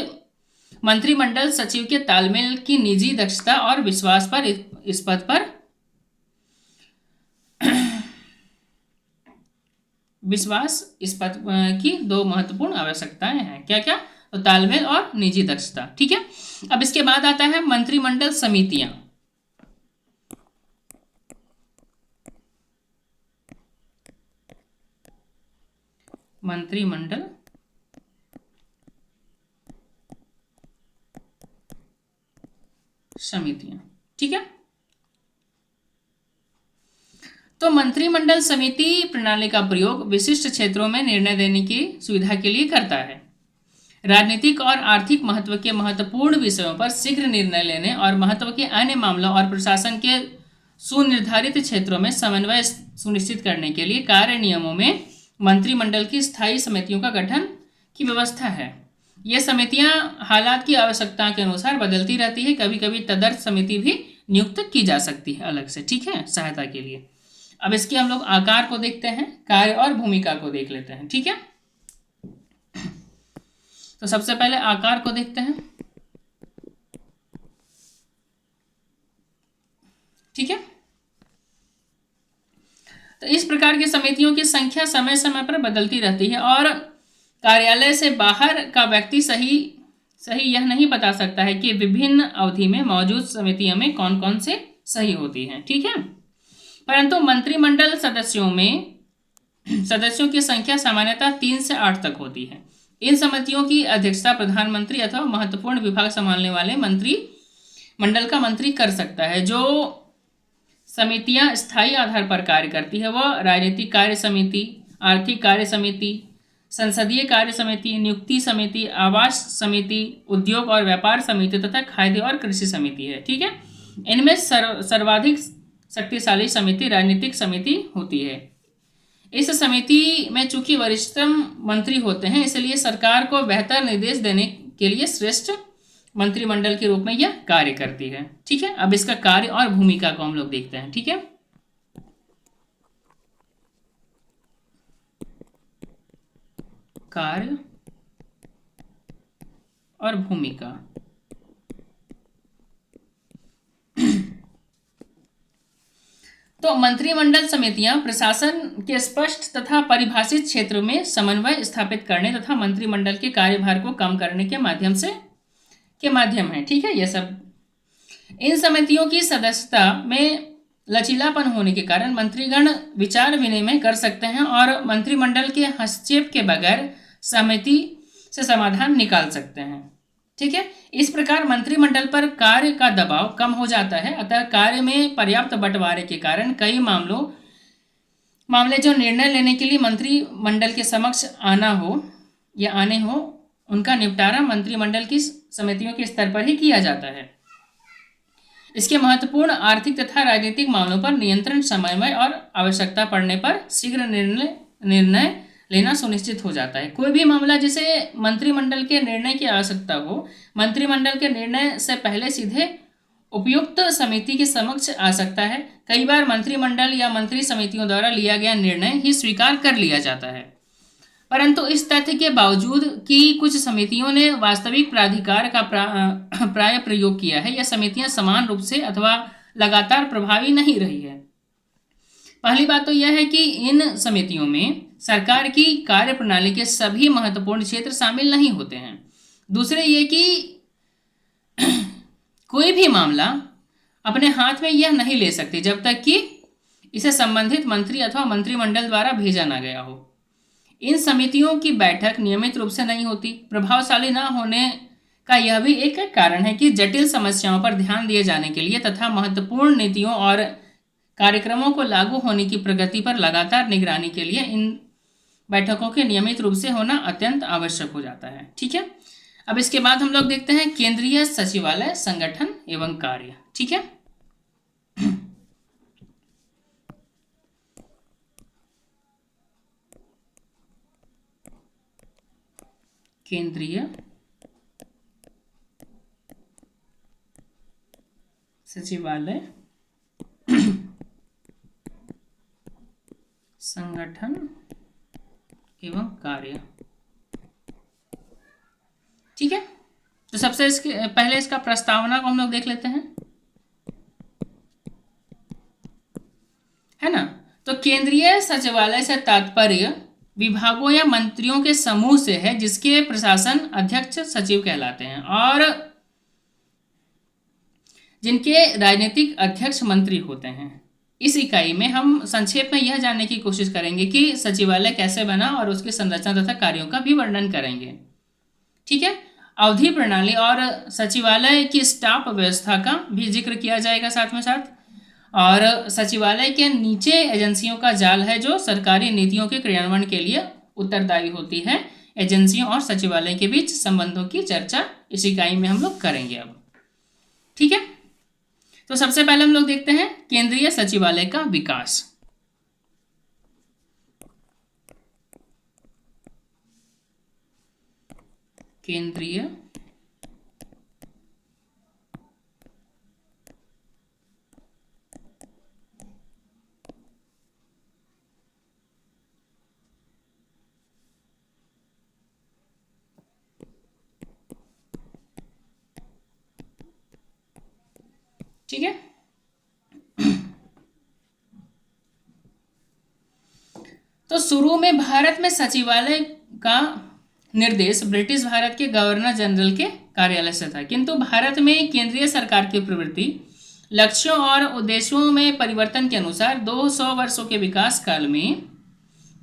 Speaker 1: मंत्रिमंडल सचिव के तालमेल की निजी दक्षता और विश्वास पर इस पद पर की दो महत्वपूर्ण आवश्यकताएं हैं। क्या क्या? तो तालमेल और निजी दक्षता। ठीक है। अब इसके बाद आता है मंत्रिमंडल समितियां। मंत्रिमंडल समितियां। ठीक है। तो मंत्रिमंडल समिति प्रणाली का प्रयोग विशिष्ट क्षेत्रों में निर्णय देने की सुविधा के लिए करता है। राजनीतिक और आर्थिक महत्व के महत्वपूर्ण विषयों पर शीघ्र निर्णय लेने और महत्व के अन्य मामलों और प्रशासन के सुनिर्धारित क्षेत्रों में समन्वय सुनिश्चित करने के लिए कार्य नियमों में मंत्रिमंडल की स्थायी समितियों का गठन की व्यवस्था है। ये समितियां हालात की आवश्यकता के अनुसार बदलती रहती है। कभी कभी तदर्थ समिति भी नियुक्त की जा सकती है अलग से। ठीक है, सहायता के लिए। अब इसके हम लोग आकार को देखते हैं, कार्य और भूमिका को देख लेते हैं। ठीक है। तो सबसे पहले आकार को देखते हैं। ठीक है। तो इस प्रकार की समितियों की संख्या समय समय पर बदलती रहती है और कार्यालय से बाहर का व्यक्ति सही यह नहीं बता सकता है कि विभिन्न अवधि में मौजूद समितियों में कौन कौन से सही होती हैं। ठीक है। परंतु मंत्रिमंडल सदस्यों की संख्या सामान्यतः 3 से 8 तक होती है। इन समितियों की अध्यक्षता प्रधानमंत्री अथवा महत्वपूर्ण विभाग संभालने वाले मंत्रिमंडल का मंत्री कर सकता है। जो समितियां स्थायी आधार पर कार्य करती है वह राजनीतिक कार्य समिति, आर्थिक कार्य समिति, संसदीय कार्य समिति, नियुक्ति समिति, आवास समिति, उद्योग और व्यापार समिति तथा खाद्य और कृषि समिति है। ठीक है। इनमें सर्वाधिक शक्तिशाली समिति राजनीतिक समिति होती है। इस समिति में चूंकि वरिष्ठतम मंत्री होते हैं, इसलिए सरकार को बेहतर निर्देश देने के लिए श्रेष्ठ मंत्रिमंडल के रूप में यह कार्य करती है। ठीक है। अब इसका कार्य और भूमिका को हम लोग देखते हैं। ठीक है। कार्य और भूमिका। तो मंत्रिमंडल समितियां प्रशासन के स्पष्ट तथा परिभाषित क्षेत्र में समन्वय स्थापित करने तथा मंत्रिमंडल के कार्यभार को कम करने के माध्यम है। ठीक है। यह सब इन समितियों की सदस्यता में लचीलापन होने के कारण मंत्रीगण विचार विनिमय कर सकते हैं और मंत्रिमंडल के हस्तक्षेप के बगैर समिति से समाधान निकाल सकते हैं। ठीक है। इस प्रकार मंत्रिमंडल पर कार्य का दबाव कम हो जाता है। अतः कार्य में पर्याप्त बंटवारे के कारण कई मामले जो निर्णय लेने के लिए मंत्रिमंडल के समक्ष आने हो उनका निपटारा मंत्रिमंडल की समितियों के स्तर पर ही किया जाता है। इसके महत्वपूर्ण आर्थिक तथा राजनीतिक मामलों पर नियंत्रण, समन्वय और आवश्यकता पड़ने पर शीघ्र निर्णय लेना सुनिश्चित हो जाता है। कोई भी मामला जिसे मंत्रिमंडल के निर्णय की आवश्यकता हो, मंत्रिमंडल के निर्णय से पहले सीधे उपयुक्त समिति के समक्ष आ सकता है। कई बार मंत्रिमंडल या मंत्री समितियों द्वारा लिया गया निर्णय ही स्वीकार कर लिया जाता है। परंतु इस तथ्य के बावजूद कि कुछ समितियों ने वास्तविक प्राधिकार का प्राय प्रयोग किया है, यह समितियां समान रूप से अथवा लगातार प्रभावी नहीं रही है। पहली बात तो यह है कि इन समितियों में सरकार की कार्यप्रणाली के सभी महत्वपूर्ण क्षेत्र शामिल नहीं होते हैं। दूसरे ये कि कोई भी मामला अपने हाथ में यह नहीं ले सकती जब तक कि इसे संबंधित मंत्री अथवा मंत्रिमंडल द्वारा भेजा ना गया हो। इन समितियों की बैठक नियमित रूप से नहीं होती। प्रभावशाली न होने का यह भी एक कारण है कि जटिल समस्याओं पर ध्यान दिए जाने के लिए तथा महत्वपूर्ण नीतियों और कार्यक्रमों को लागू होने की प्रगति पर लगातार निगरानी के लिए इन बैठकों के नियमित रूप से होना अत्यंत आवश्यक हो जाता है। ठीक है, अब इसके बाद हम लोग देखते हैं केंद्रीय सचिवालय संगठन एवं कार्य। ठीक है, केंद्रीय सचिवालय संगठन एवं कार्य। ठीक है, तो सबसे पहले इसका प्रस्तावना को हम लोग देख लेते हैं, है ना। तो केंद्रीय सचिवालय से तात्पर्य विभागों या मंत्रियों के समूह से है जिसके प्रशासन अध्यक्ष सचिव कहलाते हैं और जिनके राजनीतिक अध्यक्ष मंत्री होते हैं। इस इकाई में हम संक्षेप में यह जानने की कोशिश करेंगे कि सचिवालय कैसे बना और उसकी संरचना तथा कार्यों का भी वर्णन करेंगे। ठीक है, अवधि प्रणाली और सचिवालय की स्टाफ व्यवस्था का भी जिक्र किया जाएगा साथ में साथ। और सचिवालय के नीचे एजेंसियों का जाल है जो सरकारी नीतियों के क्रियान्वयन के लिए उत्तरदायी होती है। एजेंसियों और सचिवालय के बीच संबंधों की चर्चा इस इकाई में हम लोग करेंगे अब। ठीक है, तो सबसे पहले हम लोग देखते हैं केंद्रीय सचिवालय का विकास। केंद्रीय ठीक है, तो शुरू में भारत में सचिवालय का निर्देश ब्रिटिश भारत के गवर्नर जनरल के कार्यालय से था, किंतु भारत में केंद्रीय सरकार की प्रवृत्ति, लक्ष्यों और उद्देश्यों में परिवर्तन के अनुसार 200 वर्षों के विकास काल में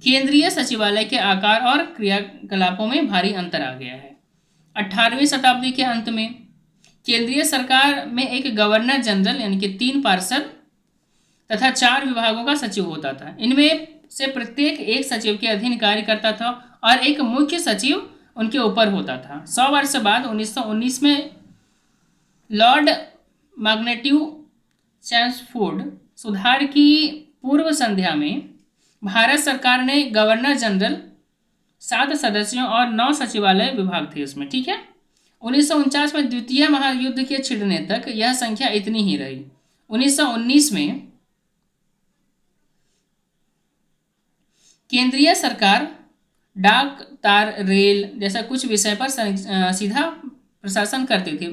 Speaker 1: केंद्रीय सचिवालय के आकार और क्रियाकलापों में भारी अंतर आ गया है। 18वीं शताब्दी के अंत में केंद्रीय सरकार में एक गवर्नर जनरल यानी कि 3 पार्षद तथा 4 विभागों का सचिव होता था। इनमें से प्रत्येक एक सचिव के अधीन कार्य करता था और एक मुख्य सचिव उनके ऊपर होता था। 100 वर्ष बाद 1919 में लॉर्ड मैग्नेटिव चैम्सफोर्ड सुधार की पूर्व संध्या में भारत सरकार ने गवर्नर जनरल 7 सदस्यों और 9 सचिवालय विभाग थे उसमें। ठीक है, 1949 में द्वितीय महायुद्ध के छिड़ने तक यह संख्या इतनी ही रही। 1919 में केंद्रीय सरकार डाक, तार, रेल जैसा कुछ विषय पर सीधा प्रशासन करती थी।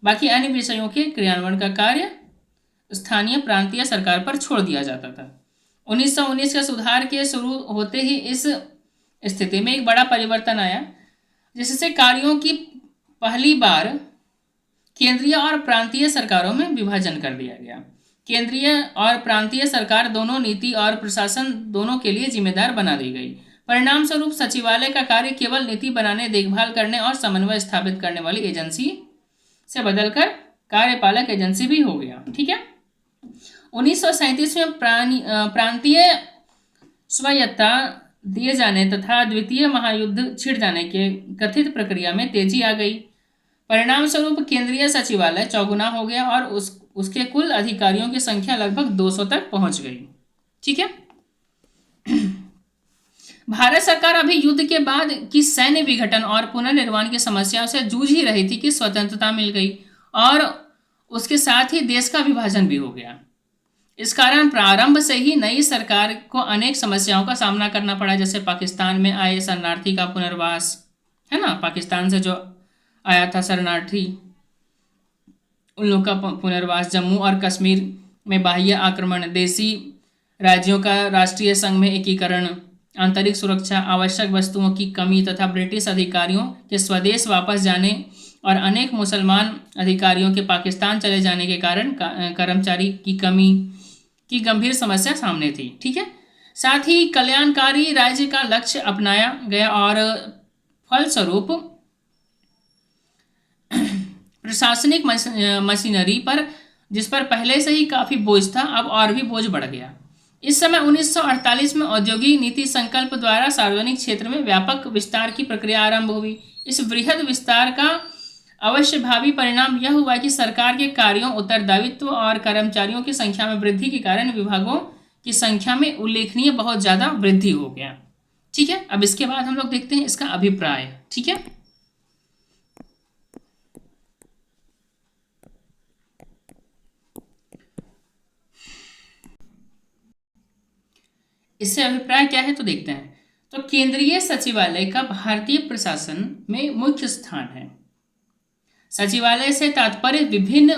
Speaker 1: बाकी अन्य विषयों के क्रियान्वयन का कार्य स्थानीय प्रांतीय सरकार पर छोड़ दिया जाता था। 1919 के सुधार के शुरू होते ही इस स्थिति में एक बड़ा परिवर्तन आया, जिससे कार्यों की पहली बार केंद्रीय और प्रांतीय सरकारों में विभाजन कर दिया गया। केंद्रीय और प्रांतीय सरकार दोनों नीति और प्रशासन दोनों के लिए जिम्मेदार बना दी गई। परिणाम स्वरूप सचिवालय का कार्य केवल नीति बनाने, देखभाल करने और समन्वय स्थापित करने वाली एजेंसी से बदलकर कार्यपालक एजेंसी भी हो गया। ठीक है, 1937 में प्रांतीय स्वायत्तता दिए जाने तथा द्वितीय महायुद्ध छिड़ जाने के कथित प्रक्रिया में तेजी आ गई। परिणाम स्वरूप केंद्रीय सचिवालय चौगुना हो गया और उसके कुल अधिकारियों की संख्या लगभग 200 तक पहुंच गई। ठीक है, भारत सरकार अभी युद्ध के बाद की सैन्य विघटन और पुनर्निर्माण की समस्याओं से जूझ ही रही थी कि स्वतंत्रता मिल गई और उसके साथ ही देश का विभाजन भी हो गया। इस कारण प्रारंभ से ही नई सरकार को अनेक समस्याओं का सामना करना पड़ा, जैसे पाकिस्तान में आए शरणार्थी का पुनर्वास, है ना, पाकिस्तान से जो आया था शरणार्थी, उन लोगों का पुनर्वास, जम्मू और कश्मीर में बाह्य आक्रमण, देशी राज्यों का राष्ट्रीय संघ में एकीकरण, आंतरिक सुरक्षा, आवश्यक वस्तुओं की कमी तथा ब्रिटिश अधिकारियों के स्वदेश वापस जाने और अनेक मुसलमान अधिकारियों के पाकिस्तान चले जाने के कारण कर्मचारी की कमी की गंभीर समस्या सामने थी। ठीक है, साथ ही कल्याणकारी राज्य का लक्ष्य अपनाया गया और फलस्वरूप प्रशासनिक मशीनरी पर, जिस पर पहले से ही काफी बोझ था, अब और भी बोझ बढ़ गया। इस समय 1948 में औद्योगिक नीति संकल्प द्वारा सार्वजनिक क्षेत्र में व्यापक विस्तार की प्रक्रिया आरंभ हुई। इस वृहद विस्तार का अवश्य भावी परिणाम यह हुआ कि सरकार के कार्यों, उत्तरदायित्व और कर्मचारियों की संख्या में वृद्धि के कारण विभागों की संख्या में उल्लेखनीय बहुत ज्यादा वृद्धि हो गया। ठीक है, अब इसके बाद हम लोग देखते हैं इसका अभिप्राय। ठीक है, इससे अभिप्राय क्या है तो देखते हैं। तो केंद्रीय सचिवालय का भारतीय प्रशासन में मुख्य स्थान है। सचिवालय से तात्पर्य विभिन्न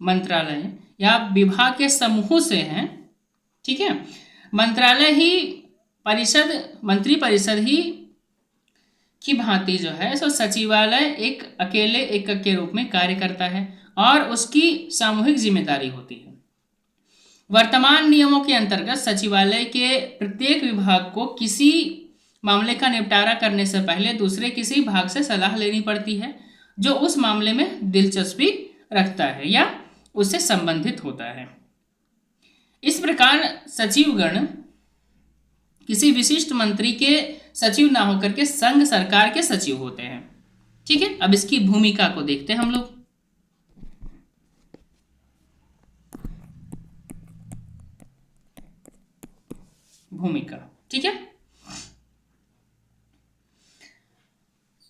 Speaker 1: मंत्रालय या विभाग के समूह से हैं। ठीक है, मंत्रालय ही मंत्री परिषद ही की भांति जो है सो सचिवालय एक अकेले एकक के रूप में कार्य करता है और उसकी सामूहिक जिम्मेदारी होती है। वर्तमान नियमों के अंतर्गत सचिवालय के प्रत्येक विभाग को किसी मामले का निपटारा करने से पहले दूसरे किसी भाग से सलाह लेनी पड़ती है जो उस मामले में दिलचस्पी रखता है या उससे संबंधित होता है। इस प्रकार सचिवगण किसी विशिष्ट मंत्री के सचिव ना होकर के संघ सरकार के सचिव होते हैं। ठीक है, अब इसकी भूमिका को देखते हैं हम लोग। भूमिका, ठीक है,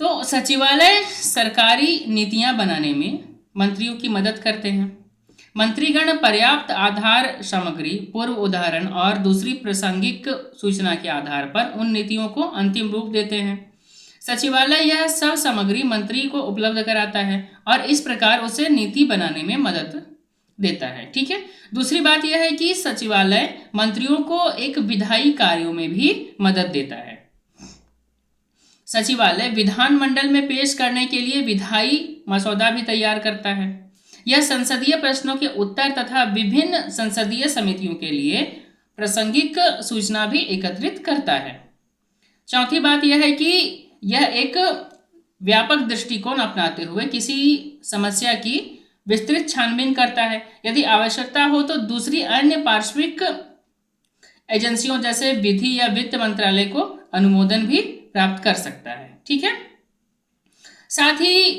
Speaker 1: तो सचिवालय सरकारी नीतियां बनाने में मंत्रियों की मदद करते हैं। मंत्रीगण पर्याप्त आधार सामग्री, पूर्व उदाहरण और दूसरी प्रासंगिक सूचना के आधार पर उन नीतियों को अंतिम रूप देते हैं। सचिवालय यह सब सामग्री मंत्री को उपलब्ध कराता है और इस प्रकार उसे नीति बनाने में मदद देता है। ठीक है, दूसरी बात यह है कि सचिवालय मंत्रियों को एक विधायी कार्यों में भी मदद देता है। सचिवालय विधानमंडल में पेश करने के लिए विधायी मसौदा भी तैयार करता है। यह संसदीय प्रश्नों के उत्तर तथा विभिन्न संसदीय समितियों के लिए प्रासंगिक सूचना भी एकत्रित करता है। चौथी बात यह है कि यह एक व्यापक दृष्टिकोण अपनाते हुए किसी समस्या की विस्तृत छानबीन करता है। यदि आवश्यकता हो तो दूसरी अन्य पार्श्विक एजेंसियों जैसे विधि या वित्त मंत्रालय को अनुमोदन भी प्राप्त कर सकता है। ठीक है, साथ ही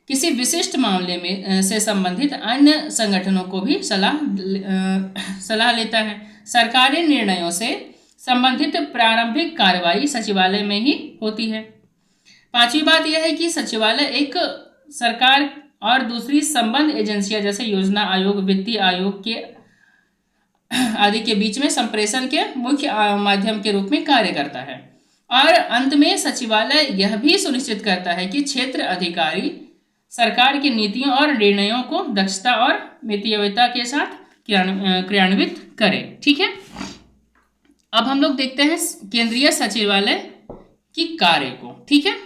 Speaker 1: किसी विशिष्ट मामले में से संबंधित अन्य संगठनों को भी सलाह लेता है। सरकारी निर्णयों से संबंधित प्रारंभिक कार्रवाई सचिवालय में ही होती है। पांचवी बात यह है कि सचिवालय एक सरकार और दूसरी संबद्ध एजेंसियां जैसे योजना आयोग, वित्तीय आयोग के आदि के बीच में संप्रेषण के मुख्य माध्यम के रूप में कार्य करता है। और अंत में सचिवालय यह भी सुनिश्चित करता है कि क्षेत्र अधिकारी सरकार की नीतियों और निर्णयों को दक्षता और मितव्ययिता के साथ क्रियान्वित करें। ठीक है, अब हम लोग देखते हैं केंद्रीय सचिवालय की कार्य को। ठीक है,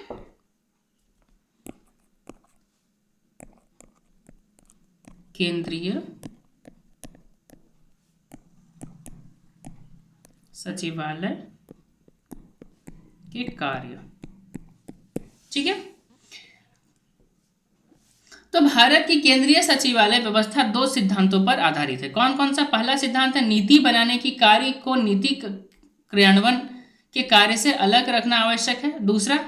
Speaker 1: केंद्रीय सचिवालय के कार्य। ठीक है, तो भारत की केंद्रीय सचिवालय व्यवस्था दो सिद्धांतों पर आधारित है। कौन कौन सा? पहला सिद्धांत है नीति बनाने की कार्य को नीति क्रियान्वयन के कार्य से अलग रखना आवश्यक है। दूसरा,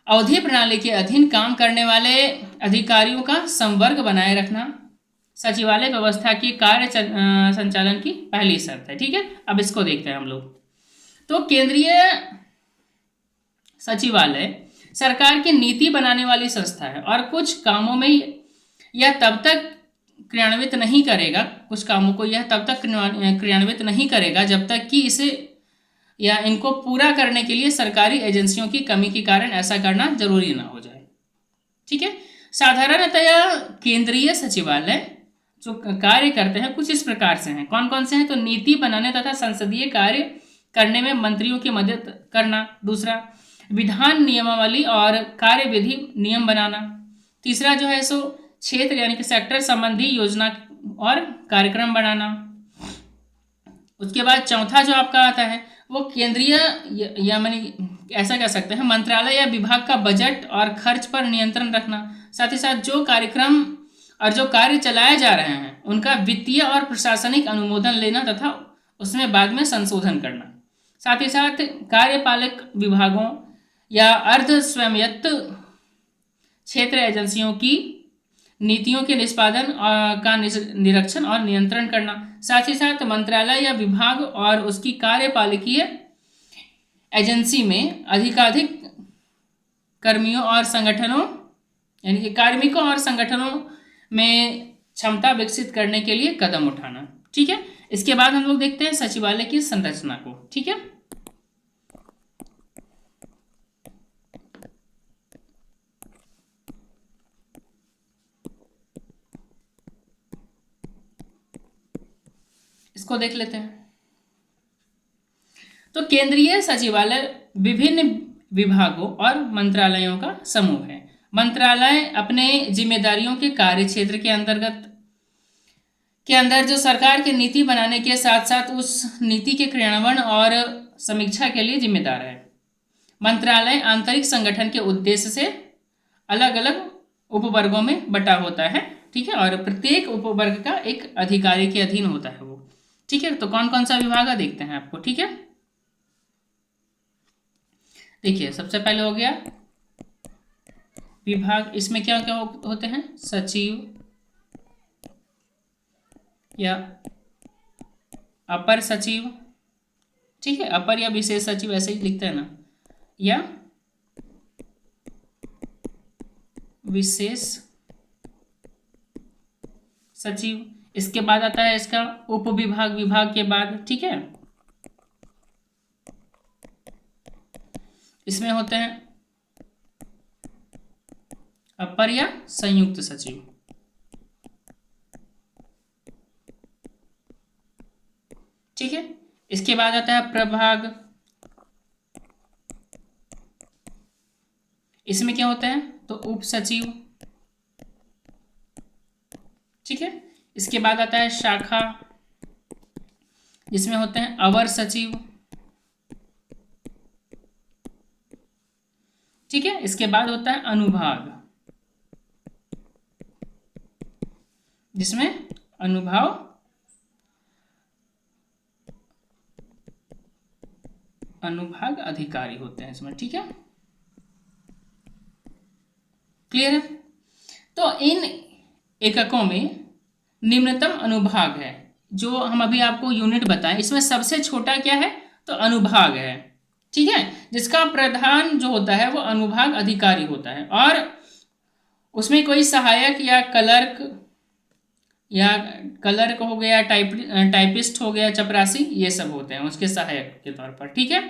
Speaker 1: अवधि प्रणाली के अधीन काम करने वाले अधिकारियों का संवर्ग बनाए रखना सचिवालय व्यवस्था की कार्य संचालन की पहली शर्त है। ठीक है, अब इसको देखते हैं हम लोग। तो केंद्रीय सचिवालय सरकार की नीति बनाने वाली संस्था है और कुछ कामों में यह तब तक क्रियान्वित नहीं करेगा, कुछ कामों को यह तब तक क्रियान्वित नहीं करेगा जब तक कि इसे या इनको पूरा करने के लिए सरकारी एजेंसियों की कमी के कारण ऐसा करना जरूरी ना हो जाए। ठीक है, साधारणतया केंद्रीय सचिवालय जो कार्य करते हैं कुछ इस प्रकार से हैं। कौन कौन से हैं? तो नीति बनाने तथा संसदीय कार्य करने में मंत्रियों की मदद करना। दूसरा, विधान नियमावली और कार्यविधि नियम बनाना। तीसरा जो है सो क्षेत्र यानी कि सेक्टर संबंधी योजना और कार्यक्रम बनाना। उसके बाद चौथा जो आपका आता है वो केंद्रीय या मानी ऐसा कह सकते हैं मंत्रालय या विभाग का बजट और खर्च पर नियंत्रण रखना। साथ ही साथ जो कार्यक्रम और जो कार्य चलाए जा रहे हैं उनका वित्तीय और प्रशासनिक अनुमोदन लेना तथा उसमें बाद में संशोधन करना। साथ ही साथ कार्यपालक विभागों या अर्ध स्वायत्त क्षेत्र एजेंसियों की नीतियों के निष्पादन का निरीक्षण और नियंत्रण करना। साथ ही साथ मंत्रालय या विभाग और उसकी कार्यपालकीय एजेंसी में अधिकाधिक कर्मियों और संगठनों यानी कि कार्मिकों और संगठनों में क्षमता विकसित करने के लिए कदम उठाना। ठीक है, इसके बाद हम लोग देखते हैं सचिवालय की संरचना को। ठीक है, इसको देख लेते हैं। तो केंद्रीय सचिवालय विभिन्न विभागों और मंत्रालयों का समूह है। मंत्रालय अपने जिम्मेदारियों के कार्य क्षेत्र के अंदर जो सरकार की नीति बनाने के साथ साथ उस नीति के क्रियान्वयन और समीक्षा के लिए जिम्मेदार है। मंत्रालय आंतरिक संगठन के उद्देश्य से अलग अलग उपवर्गों में बटा होता है। ठीक है, और प्रत्येक उपवर्ग का एक अधिकारी के अधीन होता है वो। ठीक है, तो कौन कौन सा विभाग है देखते हैं आपको। ठीक है, देखिए सबसे पहले हो गया विभाग। इसमें क्या क्या होते हैं? सचिव या अपर सचिव। ठीक है, अपर या विशेष सचिव ऐसे ही लिखते हैं ना, या विशेष सचिव। इसके बाद आता है इसका उप विभाग, विभाग के बाद। ठीक है, इसमें होते हैं अपर या संयुक्त सचिव। ठीक है, इसके बाद आता है प्रभाग। इसमें क्या होते हैं? तो उप सचिव। ठीक है, इसके बाद आता है शाखा जिसमें होते हैं अवर सचिव। ठीक है, इसके बाद होता है अनुभाग जिसमें अनुभाग अधिकारी होते हैं इसमें। ठीक है, क्लियर है? तो इन एककों में निम्नतम अनुभाग है जो हम अभी आपको यूनिट बताएं। इसमें सबसे छोटा क्या है? तो अनुभाग है। ठीक है, जिसका प्रधान जो होता है वो अनुभाग अधिकारी होता है और उसमें कोई सहायक या क्लर्क हो गया, टाइपिस्ट हो गया, चपरासी, ये सब होते हैं उसके सहायक के तौर पर। ठीक है,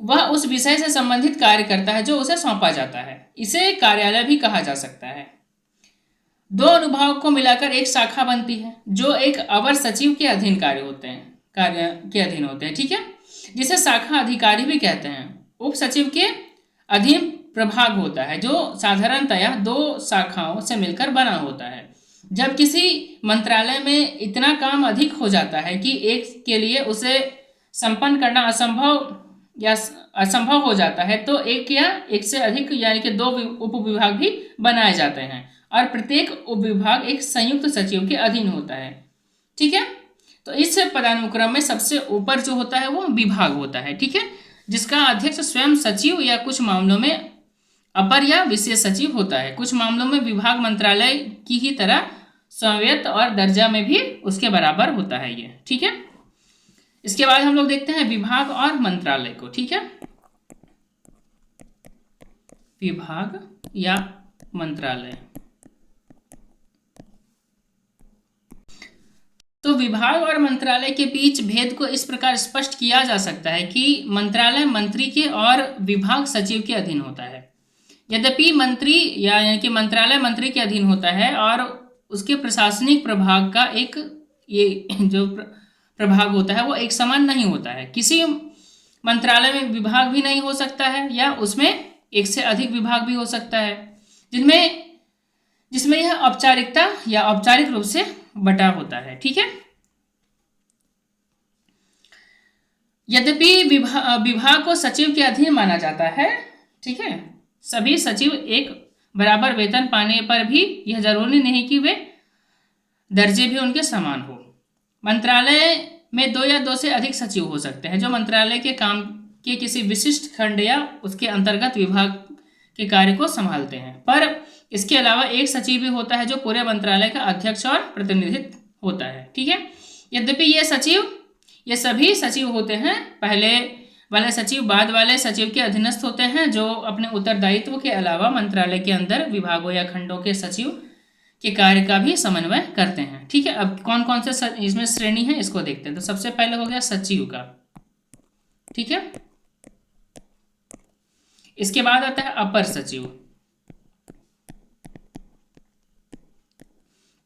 Speaker 1: वह उस विषय से संबंधित कार्य करता है जो उसे सौंपा जाता है। इसे कार्यालय भी कहा जा सकता है। दो अनुभाग को मिलाकर एक शाखा बनती है जो एक अवर सचिव के अधीन कार्य के अधीन होते हैं। ठीक है, जिसे शाखा अधिकारी भी कहते हैं। उप सचिव के अधीन प्रभाग होता है जो साधारणतया दो शाखाओं से मिलकर बना होता है। जब किसी मंत्रालय में इतना काम अधिक हो जाता है कि एक के लिए उसे संपन्न करना असंभव हो जाता है तो एक या एक से अधिक यानी कि दो उप विभाग भी बनाए जाते हैं और प्रत्येक उप विभाग एक संयुक्त सचिव के अधीन होता है। ठीक है, तो इस पदानुक्रम में सबसे ऊपर जो होता है वो विभाग होता है। ठीक है, जिसका अध्यक्ष स्वयं सचिव या कुछ मामलों में अपर या विशेष सचिव होता है। कुछ मामलों में विभाग मंत्रालय की ही तरह स्वायत्त और दर्जा में भी उसके बराबर होता है ये। ठीक है, इसके बाद हम लोग देखते हैं विभाग और मंत्रालय को। ठीक है, विभाग या मंत्रालय। तो विभाग और मंत्रालय के बीच भेद को इस प्रकार स्पष्ट किया जा सकता है कि मंत्रालय मंत्री के और विभाग सचिव के अधीन होता है। यद्यपि मंत्री यानी कि मंत्रालय मंत्री के अधीन होता है और उसके प्रशासनिक प्रभाग का एक ये जो प्रभाग होता है वो एक समान नहीं होता है। किसी मंत्रालय में विभाग भी नहीं हो सकता है या उसमें एक से अधिक विभाग भी हो सकता है जिसमें यह औपचारिकता या औपचारिक रूप से बटा होता है। ठीक है। यद्यपि विभाग को सचिव के अधीन माना जाता है। ठीक है। सभी सचिव एक बराबर वेतन पाने पर भी यह जरूरी नहीं कि वे दर्जे भी उनके समान हो। मंत्रालय में 2 या 2 से अधिक सचिव हो सकते हैं जो मंत्रालय के काम के किसी विशिष्ट खंड या उसके अंतर्गत विभाग के कार्य को संभालते हैं। पर इसके अलावा एक सचिव भी होता है जो पूरे मंत्रालय का अध्यक्ष और प्रतिनिधित्व होता है। ठीक है। यद्यपि ये सभी सचिव होते हैं, पहले वाले सचिव बाद वाले सचिव के अधीनस्थ होते हैं जो अपने उत्तरदायित्व के अलावा मंत्रालय के अंदर विभागों या खंडों के सचिव के कार्य का भी समन्वय करते हैं। ठीक है। अब कौन कौन से इसमें श्रेणी है इसको देखते हैं। तो सबसे पहले हो गया सचिव का। ठीक है। इसके बाद आता है अपर सचिव,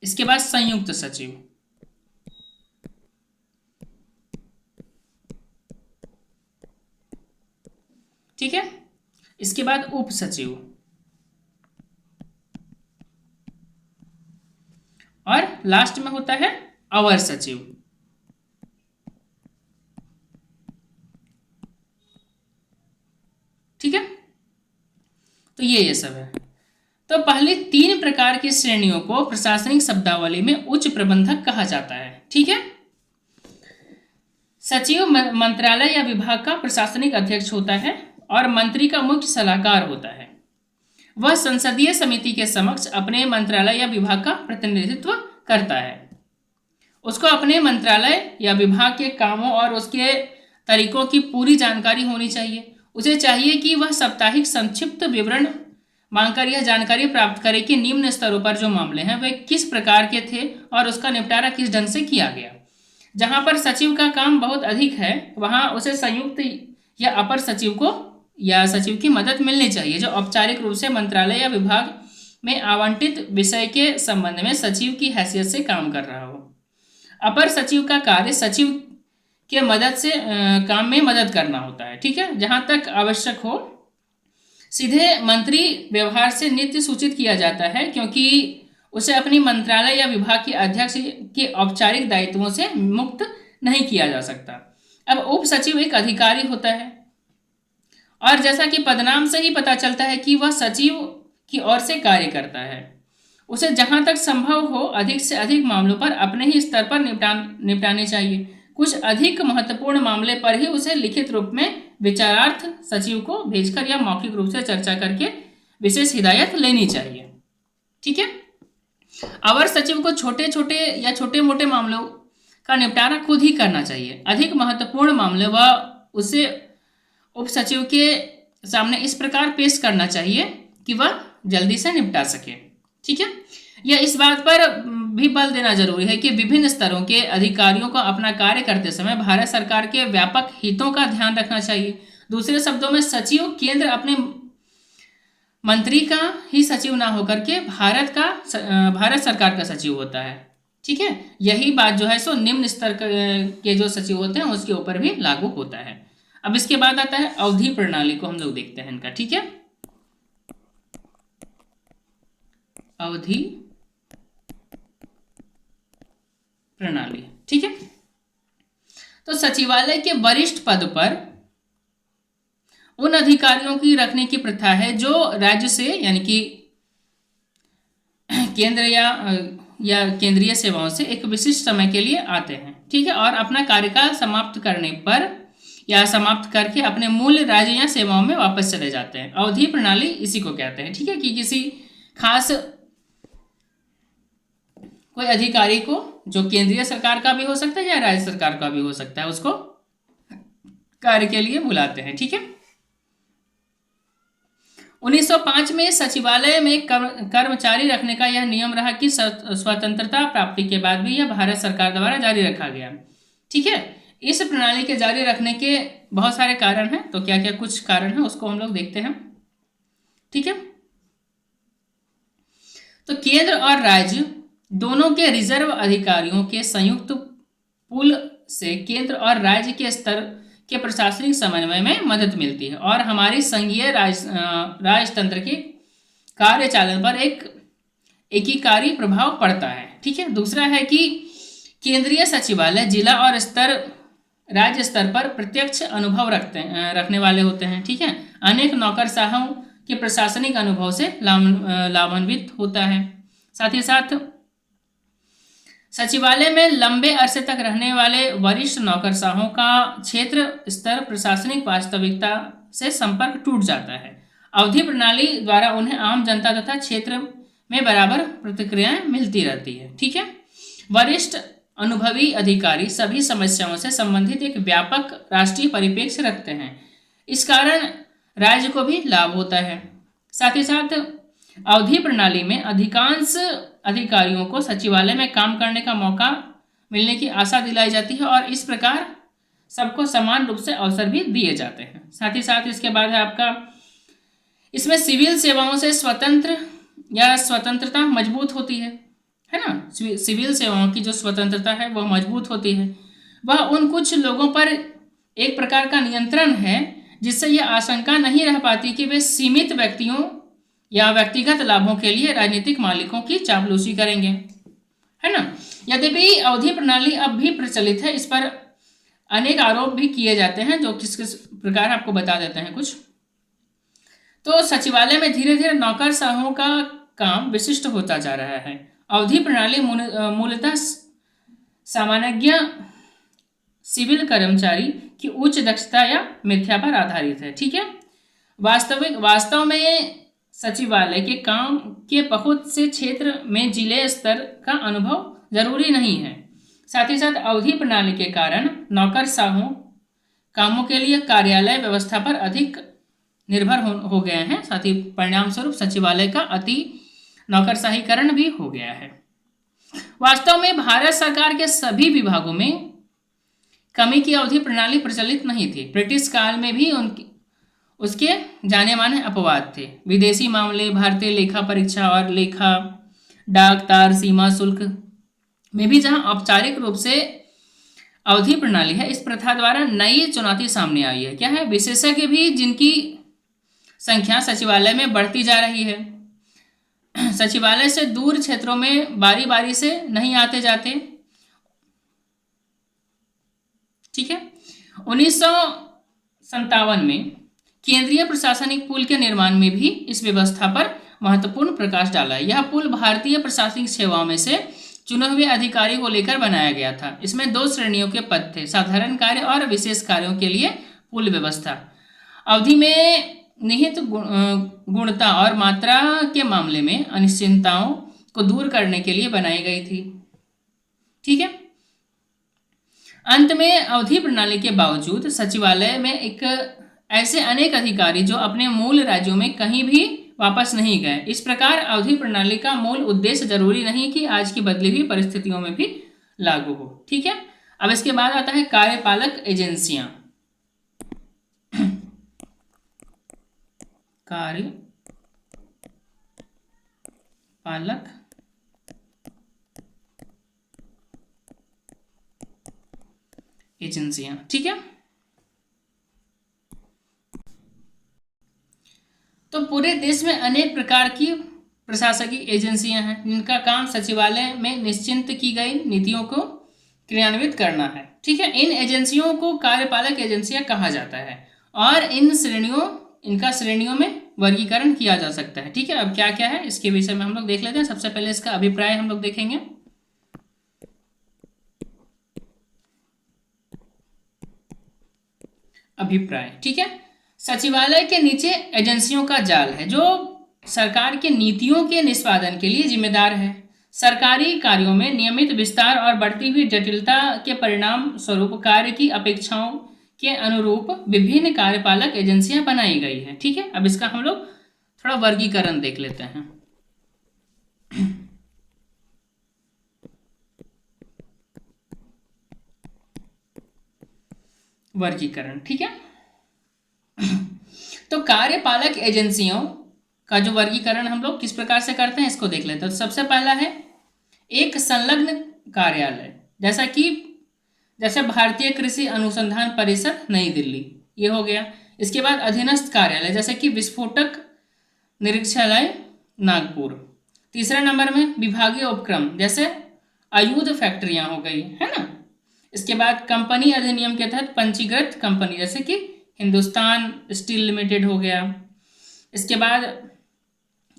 Speaker 1: इसके बाद संयुक्त सचिव, ठीक है। इसके बाद उप सचिव और लास्ट में होता है अवर सचिव। ठीक है। तो ये सब है। तो पहले 3 प्रकार की श्रेणियों को प्रशासनिक शब्दावली में उच्च प्रबंधक कहा जाता है। ठीक है। सचिव मंत्रालय या विभाग का प्रशासनिक अध्यक्ष होता है और मंत्री का मुख्य सलाहकार होता है। वह संसदीय समिति के समक्ष अपने मंत्रालय या विभाग का प्रतिनिधित्व करता है। उसको अपने मंत्रालय या विभाग के कामों और उसके तरीकों की पूरी जानकारी होनी चाहिए। उसे चाहिए कि वह साप्ताहिक संक्षिप्त विवरण मांगकर यह जानकारी प्राप्त करे कि निम्न स्तरों पर जो मामले हैं वे किस प्रकार के थे और उसका निपटारा किस ढंग से किया गया। जहां पर सचिव का काम बहुत अधिक है वहां उसे संयुक्त या अपर सचिव को या सचिव की मदद मिलनी चाहिए जो औपचारिक रूप से मंत्रालय या विभाग में आवंटित विषय के संबंध में सचिव की हैसियत से काम कर रहा हो। अपर सचिव का कार्य सचिव के मदद से काम में मदद करना होता है। ठीक है। जहां तक आवश्यक हो सीधे मंत्री व्यवहार से नित्य सूचित किया जाता है क्योंकि उसे अपनी मंत्रालय या विभाग के अध्यक्ष के औपचारिक दायित्वों से मुक्त नहीं किया जा सकता। अब उप सचिव एक अधिकारी होता है और जैसा कि पदनाम से ही पता चलता है कि वह सचिव की ओर से कार्य करता है। उसे जहां तक संभव हो अधिक से अधिक मामलों पर अपने ही स्तर पर निपटाने चाहिए। कुछ अधिक महत्वपूर्ण मामले पर ही उसे लिखित रूप में विचारार्थ सचिव को भेजकर या मौखिक रूप से चर्चा करके विशेष हिदायत लेनी चाहिए। ठीक है। अवर सचिव को छोटे छोटे या छोटे मोटे मामलों का निपटारा खुद ही करना चाहिए। अधिक महत्वपूर्ण मामले वह उसे उप सचिव के सामने इस प्रकार पेश करना चाहिए कि वह जल्दी से निपटा सके। ठीक है। यह इस बात पर भी बल देना जरूरी है कि विभिन्न स्तरों के अधिकारियों को अपना कार्य करते समय भारत सरकार के व्यापक हितों का ध्यान रखना चाहिए। दूसरे शब्दों में सचिव केंद्र अपने मंत्री का ही सचिव ना होकर के भारत सरकार का सचिव होता है। ठीक है। यही बात जो है सो निम्न स्तर के जो सचिव होते हैं उसके ऊपर भी लागू होता है। अब इसके बाद आता है अवधि प्रणाली को हम लोग देखते हैं इनका। ठीक है। अवधि प्रणाली। ठीक है। तो सचिवालय के वरिष्ठ पद पर उन अधिकारियों की रखने की प्रथा है जो राज्य से यानी कि केंद्र या केंद्रीय सेवाओं से एक विशिष्ट समय के लिए आते हैं। ठीक है। और अपना कार्यकाल समाप्त करने पर या समाप्त करके अपने मूल राज्य या सेवाओं में वापस चले जाते हैं। अवधि प्रणाली इसी को कहते हैं। ठीक है। कि किसी खास कोई अधिकारी को जो केंद्रीय सरकार का भी हो सकता है या राज्य सरकार का भी हो सकता है उसको कार्य के लिए बुलाते हैं। ठीक है। 1905 में सचिवालय में कर्मचारी रखने का यह नियम रहा कि स्वतंत्रता प्राप्ति के बाद भी यह भारत सरकार द्वारा जारी रखा गया। ठीक है। इस प्रणाली के जारी रखने के बहुत सारे कारण हैं। तो क्या क्या कुछ कारण हैं उसको हम लोग देखते हैं। ठीक है। तो केंद्र और राज्य दोनों के रिजर्व अधिकारियों के संयुक्त पूल से केंद्र और राज्य के स्तर के प्रशासनिक समन्वय में मदद मिलती है और हमारी संघीय राजतंत्र के कार्यचालन पर एक एकीकारी प्रभाव पड़ता है। ठीक है। दूसरा है कि केंद्रीय सचिवालय जिला और राज्य स्तर पर प्रत्यक्ष अनुभव रखने वाले होते हैं। ठीक है। अनेक नौकरशाहों के प्रशासनिक अनुभव से लाभान्वित होता है। साथ ही साथ सचिवालय में लंबे अरसे तक रहने वाले वरिष्ठ नौकरशाहों का क्षेत्र स्तर प्रशासनिक वास्तविकता से संपर्क टूट जाता है। अवधि प्रणाली द्वारा उन्हें आम जनता तथा क्षेत्र में बराबर प्रतिक्रियाएं मिलती रहती है। ठीक है। वरिष्ठ अनुभवी अधिकारी सभी समस्याओं से संबंधित एक व्यापक राष्ट्रीय परिप्रेक्ष्य रखते हैं। इस कारण राज्य को भी लाभ होता है। साथ ही साथ अवधि प्रणाली में अधिकांश अधिकारियों को सचिवालय में काम करने का मौका मिलने की आशा दिलाई जाती है और इस प्रकार सबको समान रूप से अवसर भी दिए जाते हैं। साथ ही साथ इसके बाद है आपका, इसमें सिविल सेवाओं से स्वतंत्रता मजबूत होती है ना। सिविल सेवाओं की जो स्वतंत्रता है वह मजबूत होती है। वह उन कुछ लोगों पर एक प्रकार का नियंत्रण है जिससे यह आशंका नहीं रह पाती कि वे सीमित व्यक्तियों या व्यक्तिगत लाभों के लिए राजनीतिक मालिकों की चापलूसी करेंगे, है ना। यद्यपि अवधि प्रणाली अब भी प्रचलित है, इस पर अनेक आरोप भी किए जाते हैं जो किस किस प्रकार आपको बता देते हैं कुछ। तो सचिवालय में धीरे धीरे नौकरशाहों का काम विशिष्ट होता जा रहा है। अवधि प्रणाली मूलतः सामान्य सिविल कर्मचारी की उच्च दक्षता या मिथ्या पर आधारित है। ठीक है। वास्तव में सचिवालय के काम के बहुत से क्षेत्र में जिले स्तर का अनुभव जरूरी नहीं है। साथ ही साथ अवधि प्रणाली के कारण नौकरशाहों कामों के लिए कार्यालय व्यवस्था पर अधिक निर्भर हो गए हैं। साथ ही परिणाम स्वरूप सचिवालय का अति नौकरशाहीकरण भी हो गया है। वास्तव में भारत सरकार के सभी विभागों में कमी की अवधि प्रणाली प्रचलित नहीं थी। ब्रिटिश काल में भी उसके जाने माने अपवाद थे। विदेशी मामले, भारतीय लेखा परीक्षा और लेखा, डाक, तार, सीमा शुल्क में भी जहां औपचारिक रूप से अवधि प्रणाली है, इस प्रथा द्वारा नई चुनौती सामने आई है। क्या है? विशेषज्ञ भी जिनकी संख्या सचिवालय में बढ़ती जा रही है। सचिवालय से दूर क्षेत्रों में बारी बारी से नहीं आते जाते। ठीक है। 1957 में केंद्रीय प्रशासनिक पुल के निर्माण में भी इस व्यवस्था पर महत्वपूर्ण प्रकाश डाला है। यह पुल भारतीय प्रशासनिक सेवाओं में से चुने हुए अधिकारी को लेकर बनाया गया था। इसमें 2 श्रेणियों के पद थे, साधारण कार्य और विशेष कार्यों के लिए पुल व्यवस्था। अवधि में निहित गुणता और मात्रा के मामले में अनिश्चितताओं को दूर करने के लिए बनाई गई थी। ठीक है। अंत में अवधि प्रणाली के बावजूद सचिवालय में एक ऐसे अनेक अधिकारी जो अपने मूल राज्यों में कहीं भी वापस नहीं गए। इस प्रकार अवधि प्रणाली का मूल उद्देश्य जरूरी नहीं कि आज की बदली हुई परिस्थितियों में भी लागू हो। ठीक है। अब इसके बाद आता है कार्यपालक एजेंसियां। कार्यपालक एजेंसियां। ठीक है। तो पूरे देश में अनेक प्रकार की प्रशासकीय एजेंसियां हैं जिनका काम सचिवालय में निश्चित की गई नीतियों को क्रियान्वित करना है। ठीक है। इन एजेंसियों को कार्यपालक एजेंसियां कहा जाता है और इनका श्रेणियों में वर्गीकरण किया जा सकता है। ठीक है। अब क्या क्या है इसके विषय में हम लोग देख लेते हैं। सबसे पहले इसका अभिप्राय हम लोग देखेंगे। अभिप्राय। ठीक है। सचिवालय के नीचे एजेंसियों का जाल है जो सरकार के नीतियों के निष्पादन के लिए जिम्मेदार है। सरकारी कार्यों में नियमित विस्तार और बढ़ती हुई जटिलता के परिणाम स्वरूप कार्य की अपेक्षाओं के अनुरूप विभिन्न कार्यपालक एजेंसियां बनाई गई हैं। ठीक है। अब इसका हम लोग थोड़ा वर्गीकरण देख लेते हैं। वर्गीकरण। ठीक है। तो कार्यपालक एजेंसियों का जो वर्गीकरण हम लोग किस प्रकार से करते हैं इसको देख लेते हैं। तो सबसे पहला है एक संलग्न कार्यालय, जैसे भारतीय कृषि अनुसंधान परिषद नई दिल्ली, ये हो गया। इसके बाद अधीनस्थ कार्यालय जैसे कि विस्फोटक निरीक्षालय नागपुर। तीसरा नंबर में विभागीय उपक्रम जैसे आयुध फैक्ट्रियां हो गई, है ना। इसके बाद कंपनी अधिनियम के तहत पंजीकृत कंपनी जैसे कि हिंदुस्तान स्टील लिमिटेड हो गया। इसके बाद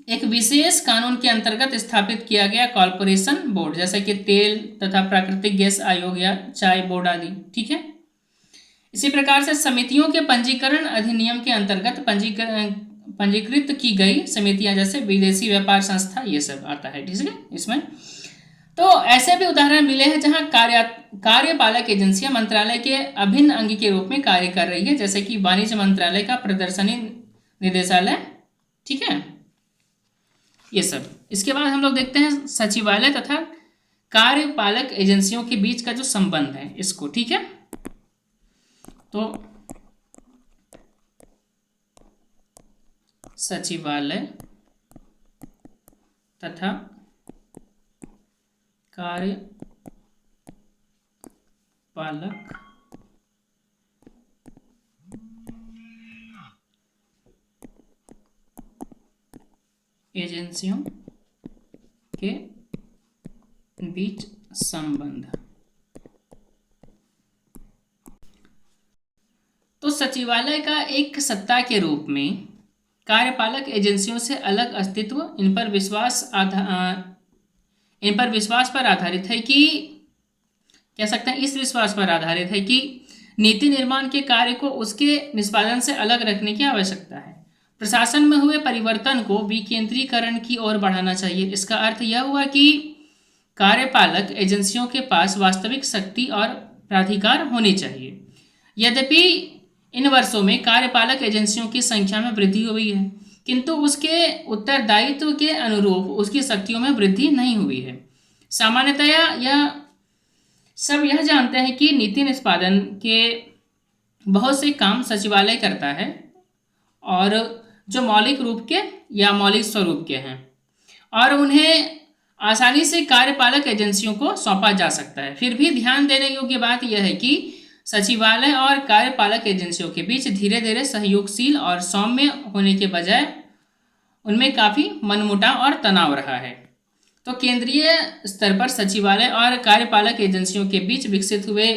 Speaker 1: एक विशेष कानून के अंतर्गत स्थापित किया गया कॉरपोरेशन बोर्ड जैसे कि तेल तथा प्राकृतिक गैस आयोग या चाय बोर्ड आदि, ठीक है। इसी प्रकार से समितियों के पंजीकरण अधिनियम के अंतर्गत पंजीकृत की गई समितियां जैसे विदेशी व्यापार संस्था, ये सब आता है, ठीक है इसमें। तो ऐसे भी उदाहरण मिले हैं जहां कार्यपालक एजेंसियां मंत्रालय के अभिन्न अंग के रूप में कार्य कर रही है, जैसे कि वाणिज्य मंत्रालय का प्रदर्शनी निदेशालय, ठीक है, ये सब। इसके बाद हम लोग देखते हैं सचिवालय तथा कार्यपालक एजेंसियों के बीच का जो संबंध है इसको, ठीक है। तो सचिवालय तथा कार्यपालक एजेंसियों के बीच संबंध। तो सचिवालय का एक सत्ता के रूप में कार्यपालक एजेंसियों से अलग अस्तित्व इन पर विश्वास पर आधारित है कि कह सकते हैं इस विश्वास पर आधारित है कि नीति निर्माण के कार्य को उसके निष्पादन से अलग रखने की आवश्यकता है। प्रशासन में हुए परिवर्तन को विकेंद्रीकरण की ओर बढ़ाना चाहिए। इसका अर्थ यह हुआ कि कार्यपालक एजेंसियों के पास वास्तविक शक्ति और प्राधिकार होनी चाहिए। यद्यपि इन वर्षों में कार्यपालक एजेंसियों की संख्या में वृद्धि हुई है, किंतु उसके उत्तरदायित्व के अनुरूप उसकी शक्तियों में वृद्धि नहीं हुई है। सामान्यतया यह जानते हैं कि नीति निष्पादन के बहुत से काम सचिवालय करता है और जो मौलिक रूप के या मौलिक स्वरूप के हैं, और उन्हें आसानी से कार्यपालक एजेंसियों को सौंपा जा सकता है। फिर भी ध्यान देने योग्य बात यह है कि सचिवालय और कार्यपालक एजेंसियों के बीच धीरे धीरे सहयोगशील और सौम्य होने के बजाय उनमें काफ़ी मनमुटाव और तनाव रहा है। तो केंद्रीय स्तर पर सचिवालय और कार्यपालक एजेंसियों के बीच विकसित हुए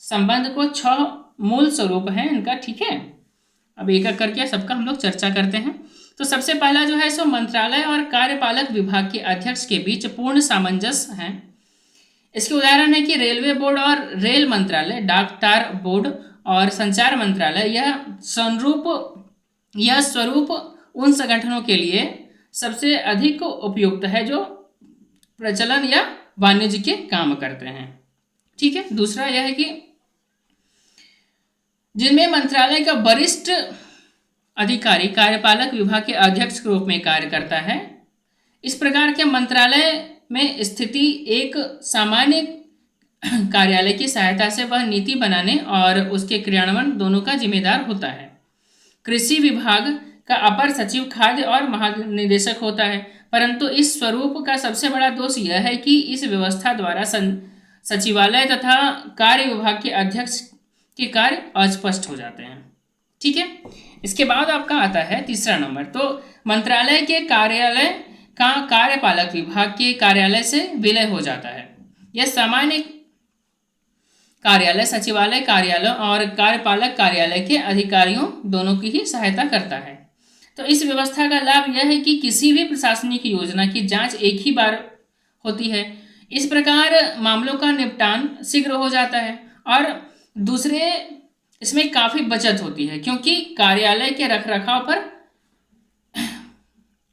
Speaker 1: संबंध को 6 मूल स्वरूप हैं इनका, ठीक है। अब एक एक करके सबका हम लोग चर्चा करते हैं। तो सबसे पहला जो है सो मंत्रालय और कार्यपालक विभाग के अध्यक्ष के बीच पूर्ण सामंजस्य है। इसके उदाहरण है कि रेलवे बोर्ड और रेल मंत्रालय, डाक तार बोर्ड और संचार मंत्रालय, यह स्वरूप उन संगठनों के लिए सबसे अधिक उपयुक्त है जो प्रचलन या वाणिज्य के काम करते हैं, ठीक है। दूसरा यह है कि जिनमें मंत्रालय का वरिष्ठ अधिकारी कार्यपालक विभाग के अध्यक्ष के रूप में कार्य करता है। इस प्रकार के मंत्रालय में स्थिति एक सामान्य कार्यालय की सहायता से वह नीति बनाने और उसके क्रियान्वयन दोनों का जिम्मेदार होता है। कृषि विभाग का अपर सचिव खाद्य और महानिदेशक होता है, परंतु इस स्वरूप का सबसे बड़ा दोष यह है कि इस व्यवस्था द्वारा सचिवालय तथा कार्य विभाग के अध्यक्ष के कार्य अस्पष्ट हो जाते हैं, ठीक है। इसके बाद आपका आता है तीसरा नंबर। तो मंत्रालय के कार्यालय का कार्यपालक विभाग के कार्यालय से विलय हो जाता है। यह सामान्य कार्यालय सचिवालय कार्यालय और कार्यपालक कार्यालय के अधिकारियों दोनों की ही सहायता करता है। तो इस व्यवस्था का लाभ यह है कि किसी भी प्रशासनिक योजना की जांच एक ही बार होती है। इस प्रकार मामलों का निपटान शीघ्र हो जाता है और दूसरे इसमें काफ़ी बचत होती है, क्योंकि कार्यालय के रखरखाव पर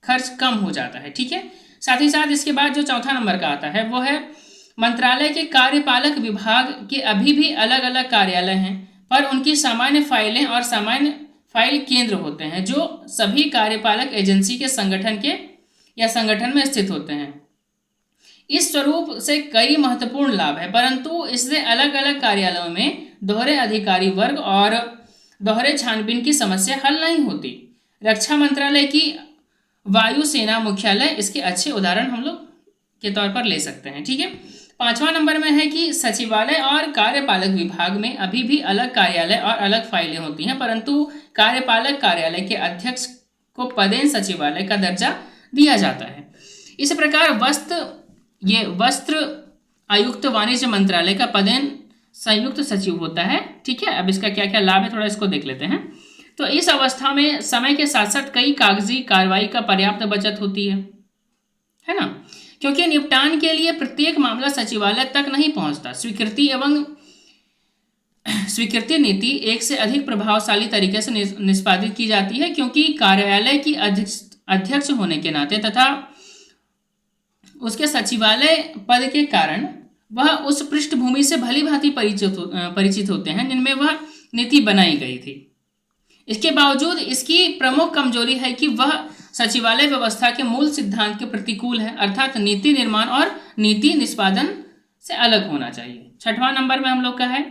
Speaker 1: खर्च कम हो जाता है, ठीक है। साथ ही साथ इसके बाद जो चौथा नंबर का आता है वो है मंत्रालय के कार्यपालक विभाग के अभी भी अलग अलग कार्यालय हैं, पर उनकी सामान्य फाइलें और सामान्य फाइल केंद्र होते हैं जो सभी कार्यपालक एजेंसी के संगठन में स्थित होते हैं। इस स्वरूप से कई महत्वपूर्ण लाभ है, परंतु इससे अलग अलग कार्यालयों में दोहरे अधिकारी वर्ग और दोहरे छानबीन की समस्या हल नहीं होती। रक्षा मंत्रालय की वायुसेना मुख्यालय इसके अच्छे उदाहरण हम लोग के तौर पर ले सकते हैं। ठीक है, 5वां नंबर में है कि सचिवालय और कार्यपालक विभाग में अभी भी अलग कार्यालय और अलग फाइलें होती हैं, परंतु कार्यपालक कार्यालय के अध्यक्ष को पदेन सचिवालय का दर्जा दिया जाता है। इस प्रकार वस्त्र आयुक्त वाणिज्य मंत्रालय का पदेन संयुक्त सचिव होता है। ठीक है, अब इसका क्या क्या लाभ है थोड़ा इसको देख लेते हैं। तो इस अवस्था में समय के साथ साथ कई कागजी कार्रवाई का पर्याप्त बचत होती है ना, क्योंकि निपटान के लिए प्रत्येक मामला सचिवालय तक नहीं पहुंचता। स्वीकृति नीति एक से अधिक प्रभावशाली तरीके से निष्पादित की जाती है, क्योंकि कार्यालय की अध्यक्ष होने के नाते तथा उसके सचिवालय पद के कारण वह उस पृष्ठभूमि से भली भांति परिचित होते हैं जिनमें वह नीति बनाई गई थी। इसके बावजूद इसकी प्रमुख कमजोरी है कि वह सचिवालय व्यवस्था के मूल सिद्धांत के प्रतिकूल है, अर्थात नीति निर्माण और नीति निष्पादन से अलग होना चाहिए। 6वां नंबर में हम लोग का है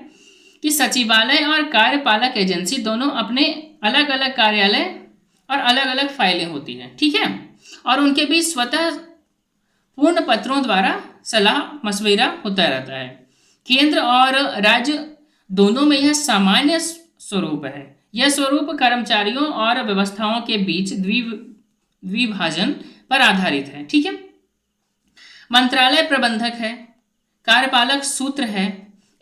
Speaker 1: कि सचिवालय और कार्यपालक एजेंसी दोनों अपने अलग अलग कार्यालय और अलग अलग फाइलें होती हैं। ठीक है, और उनके बीच स्वतः पूर्ण पत्रों द्वारा सलाह मशविरा होता रहता है। केंद्र और राज्य दोनों में यह सामान्य स्वरूप है। यह स्वरूप कर्मचारियों और व्यवस्थाओं के बीच द्विभाजन पर आधारित है। ठीक है, मंत्रालय प्रबंधक है, कार्यपालक सूत्र है।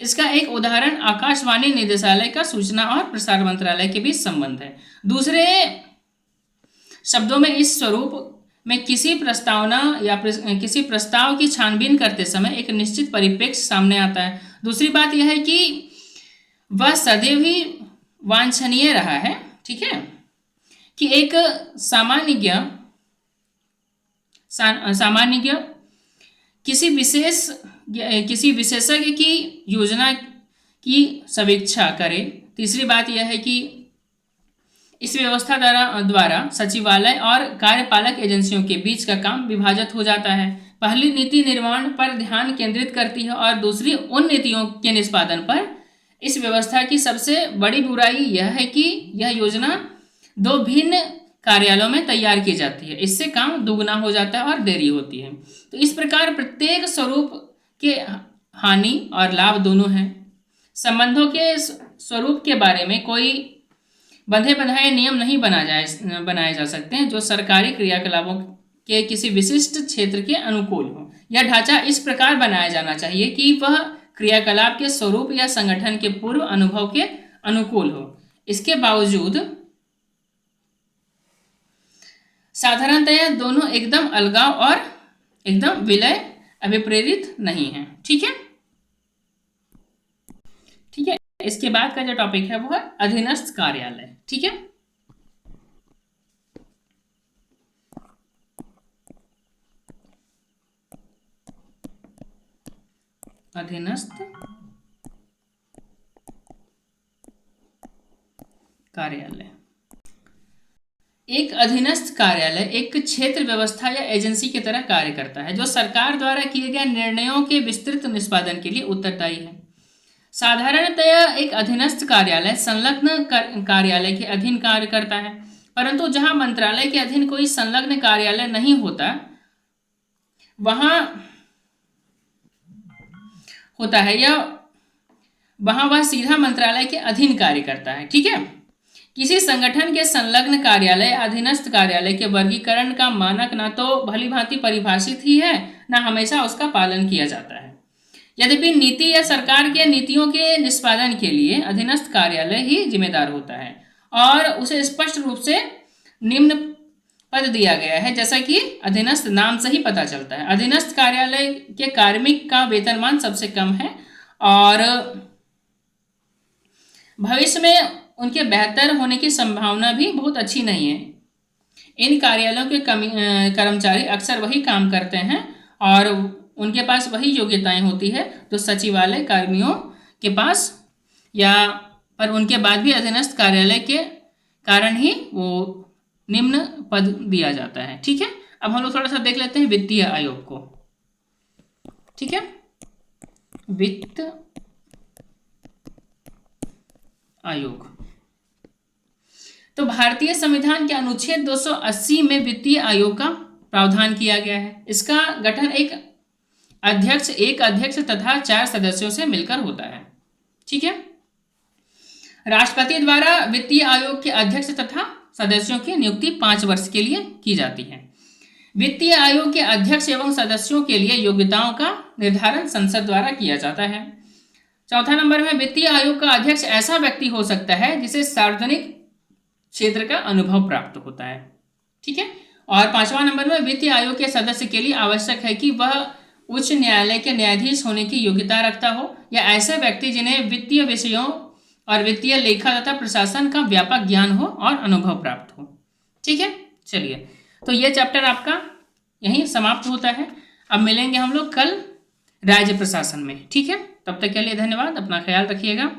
Speaker 1: इसका एक उदाहरण आकाशवाणी निदेशालय का सूचना और प्रसारण मंत्रालय के बीच संबंध है। दूसरे शब्दों में इस स्वरूप में किसी प्रस्तावना या किसी प्रस्ताव की छानबीन करते समय एक निश्चित परिप्रेक्ष्य सामने आता है। दूसरी बात यह है कि वह सदैव ही वांछनीय रहा है, ठीक है, कि एक सामान्य किसी विशेषज्ञ की योजना की समीक्षा करे। तीसरी बात यह है कि इस व्यवस्था द्वारा सचिवालय और कार्यपालक एजेंसियों के बीच का काम विभाजित हो जाता है। पहली नीति निर्माण पर ध्यान केंद्रित करती है और दूसरी उन नीतियों के निष्पादन पर। इस व्यवस्था की सबसे बड़ी बुराई यह है कि यह योजना दो भिन्न कार्यालयों में तैयार की जाती है। इससे काम दुगना हो जाता है और देरी होती है। तो इस प्रकार प्रत्येक स्वरूप के हानि और लाभ दोनों हैं। संबंधों के स्वरूप के बारे में कोई बंधे बंधाए नियम नहीं बनाए जा सकते हैं जो सरकारी क्रियाकलापों के किसी विशिष्ट क्षेत्र के अनुकूल हो। यह ढांचा इस प्रकार बनाया जाना चाहिए कि वह क्रियाकलाप के स्वरूप या संगठन के पूर्व अनुभव के अनुकूल हो। इसके बावजूद साधारणतया दोनों एकदम अलगाव और एकदम विलय अभिप्रेरित नहीं है। ठीक है, ठीक है। इसके बाद का जो टॉपिक है वो है अधीनस्थ कार्यालय। ठीक है, अधीनस्थ कार्यालय। एक अधीनस्थ कार्यालय एक क्षेत्र व्यवस्था या एजेंसी की तरह कार्य करता है जो सरकार द्वारा किए गए निर्णयों के विस्तृत निष्पादन के लिए उत्तरदायी है। साधारणतया एक अधीनस्थ कार्यालय संलग्न कार्यालय के अधीन कार्य करता है, परंतु जहां मंत्रालय के अधीन कोई संलग्न कार्यालय नहीं होता वहां वह सीधा मंत्रालय के अधीन कार्य करता है। ठीक है, किसी संगठन के संलग्न कार्यालय अधीनस्थ कार्यालय के वर्गीकरण का मानक न तो भली भांति परिभाषित ही है, न हमेशा उसका पालन किया जाता है। यद्यपि नीति या सरकार के नीतियों के निष्पादन के लिए अधीनस्थ कार्यालय ही जिम्मेदार होता है और उसे स्पष्ट रूप से निम्न पद दिया गया है, जैसा कि अधीनस्थ नाम से ही पता चलता है। अधीनस्थ कार्यालय के कार्मिक का वेतनमान सबसे कम है और भविष्य में उनके बेहतर होने की संभावना भी बहुत अच्छी नहीं है। इन कार्यालयों के कर्मचारी अक्सर वही काम करते हैं और उनके पास वही योग्यताएं होती है जो सचिवालय कर्मियों के पास, या पर उनके बाद भी अधीनस्थ कार्यालय के कारण ही वो निम्न पद दिया जाता है। ठीक है, अब हम लोग थोड़ा सा देख लेते हैं वित्तीय आयोग को। ठीक है, वित्त आयोग। तो भारतीय संविधान के अनुच्छेद 280 में वित्तीय आयोग का प्रावधान किया गया है। इसका गठन एक अध्यक्ष तथा 4 सदस्यों से मिलकर होता है। ठीक है। राष्ट्रपति द्वारा वित्तीय आयोग के अध्यक्ष तथा सदस्यों की नियुक्ति 5 वर्ष के लिए की जाती है। वित्तीय आयोग के अध्यक्ष एवं सदस्यों के लिए योग्यताओं का निर्धारण संसद द्वारा किया जाता है। चौथा नंबर में वित्तीय आयोग का अध्यक्ष ऐसा व्यक्ति हो सकता है जिसे सार्वजनिक क्षेत्र का अनुभव प्राप्त होता है। ठीक है। और 5वां नंबर में वित्तीय आयोग के सदस्य के लिए आवश्यक है कि वह उच्च न्यायालय के न्यायाधीश होने की योग्यता रखता हो या ऐसे व्यक्ति जिन्हें वित्तीय विषयों और वित्तीय लेखा तथा प्रशासन का व्यापक ज्ञान हो और अनुभव प्राप्त हो। ठीक है। चलिए, तो ये चैप्टर आपका यहीं समाप्त होता है। अब मिलेंगे हम लोग कल राज्य प्रशासन में। ठीक है। तब तक के लिए धन्यवाद। अपना ख्याल रखिएगा।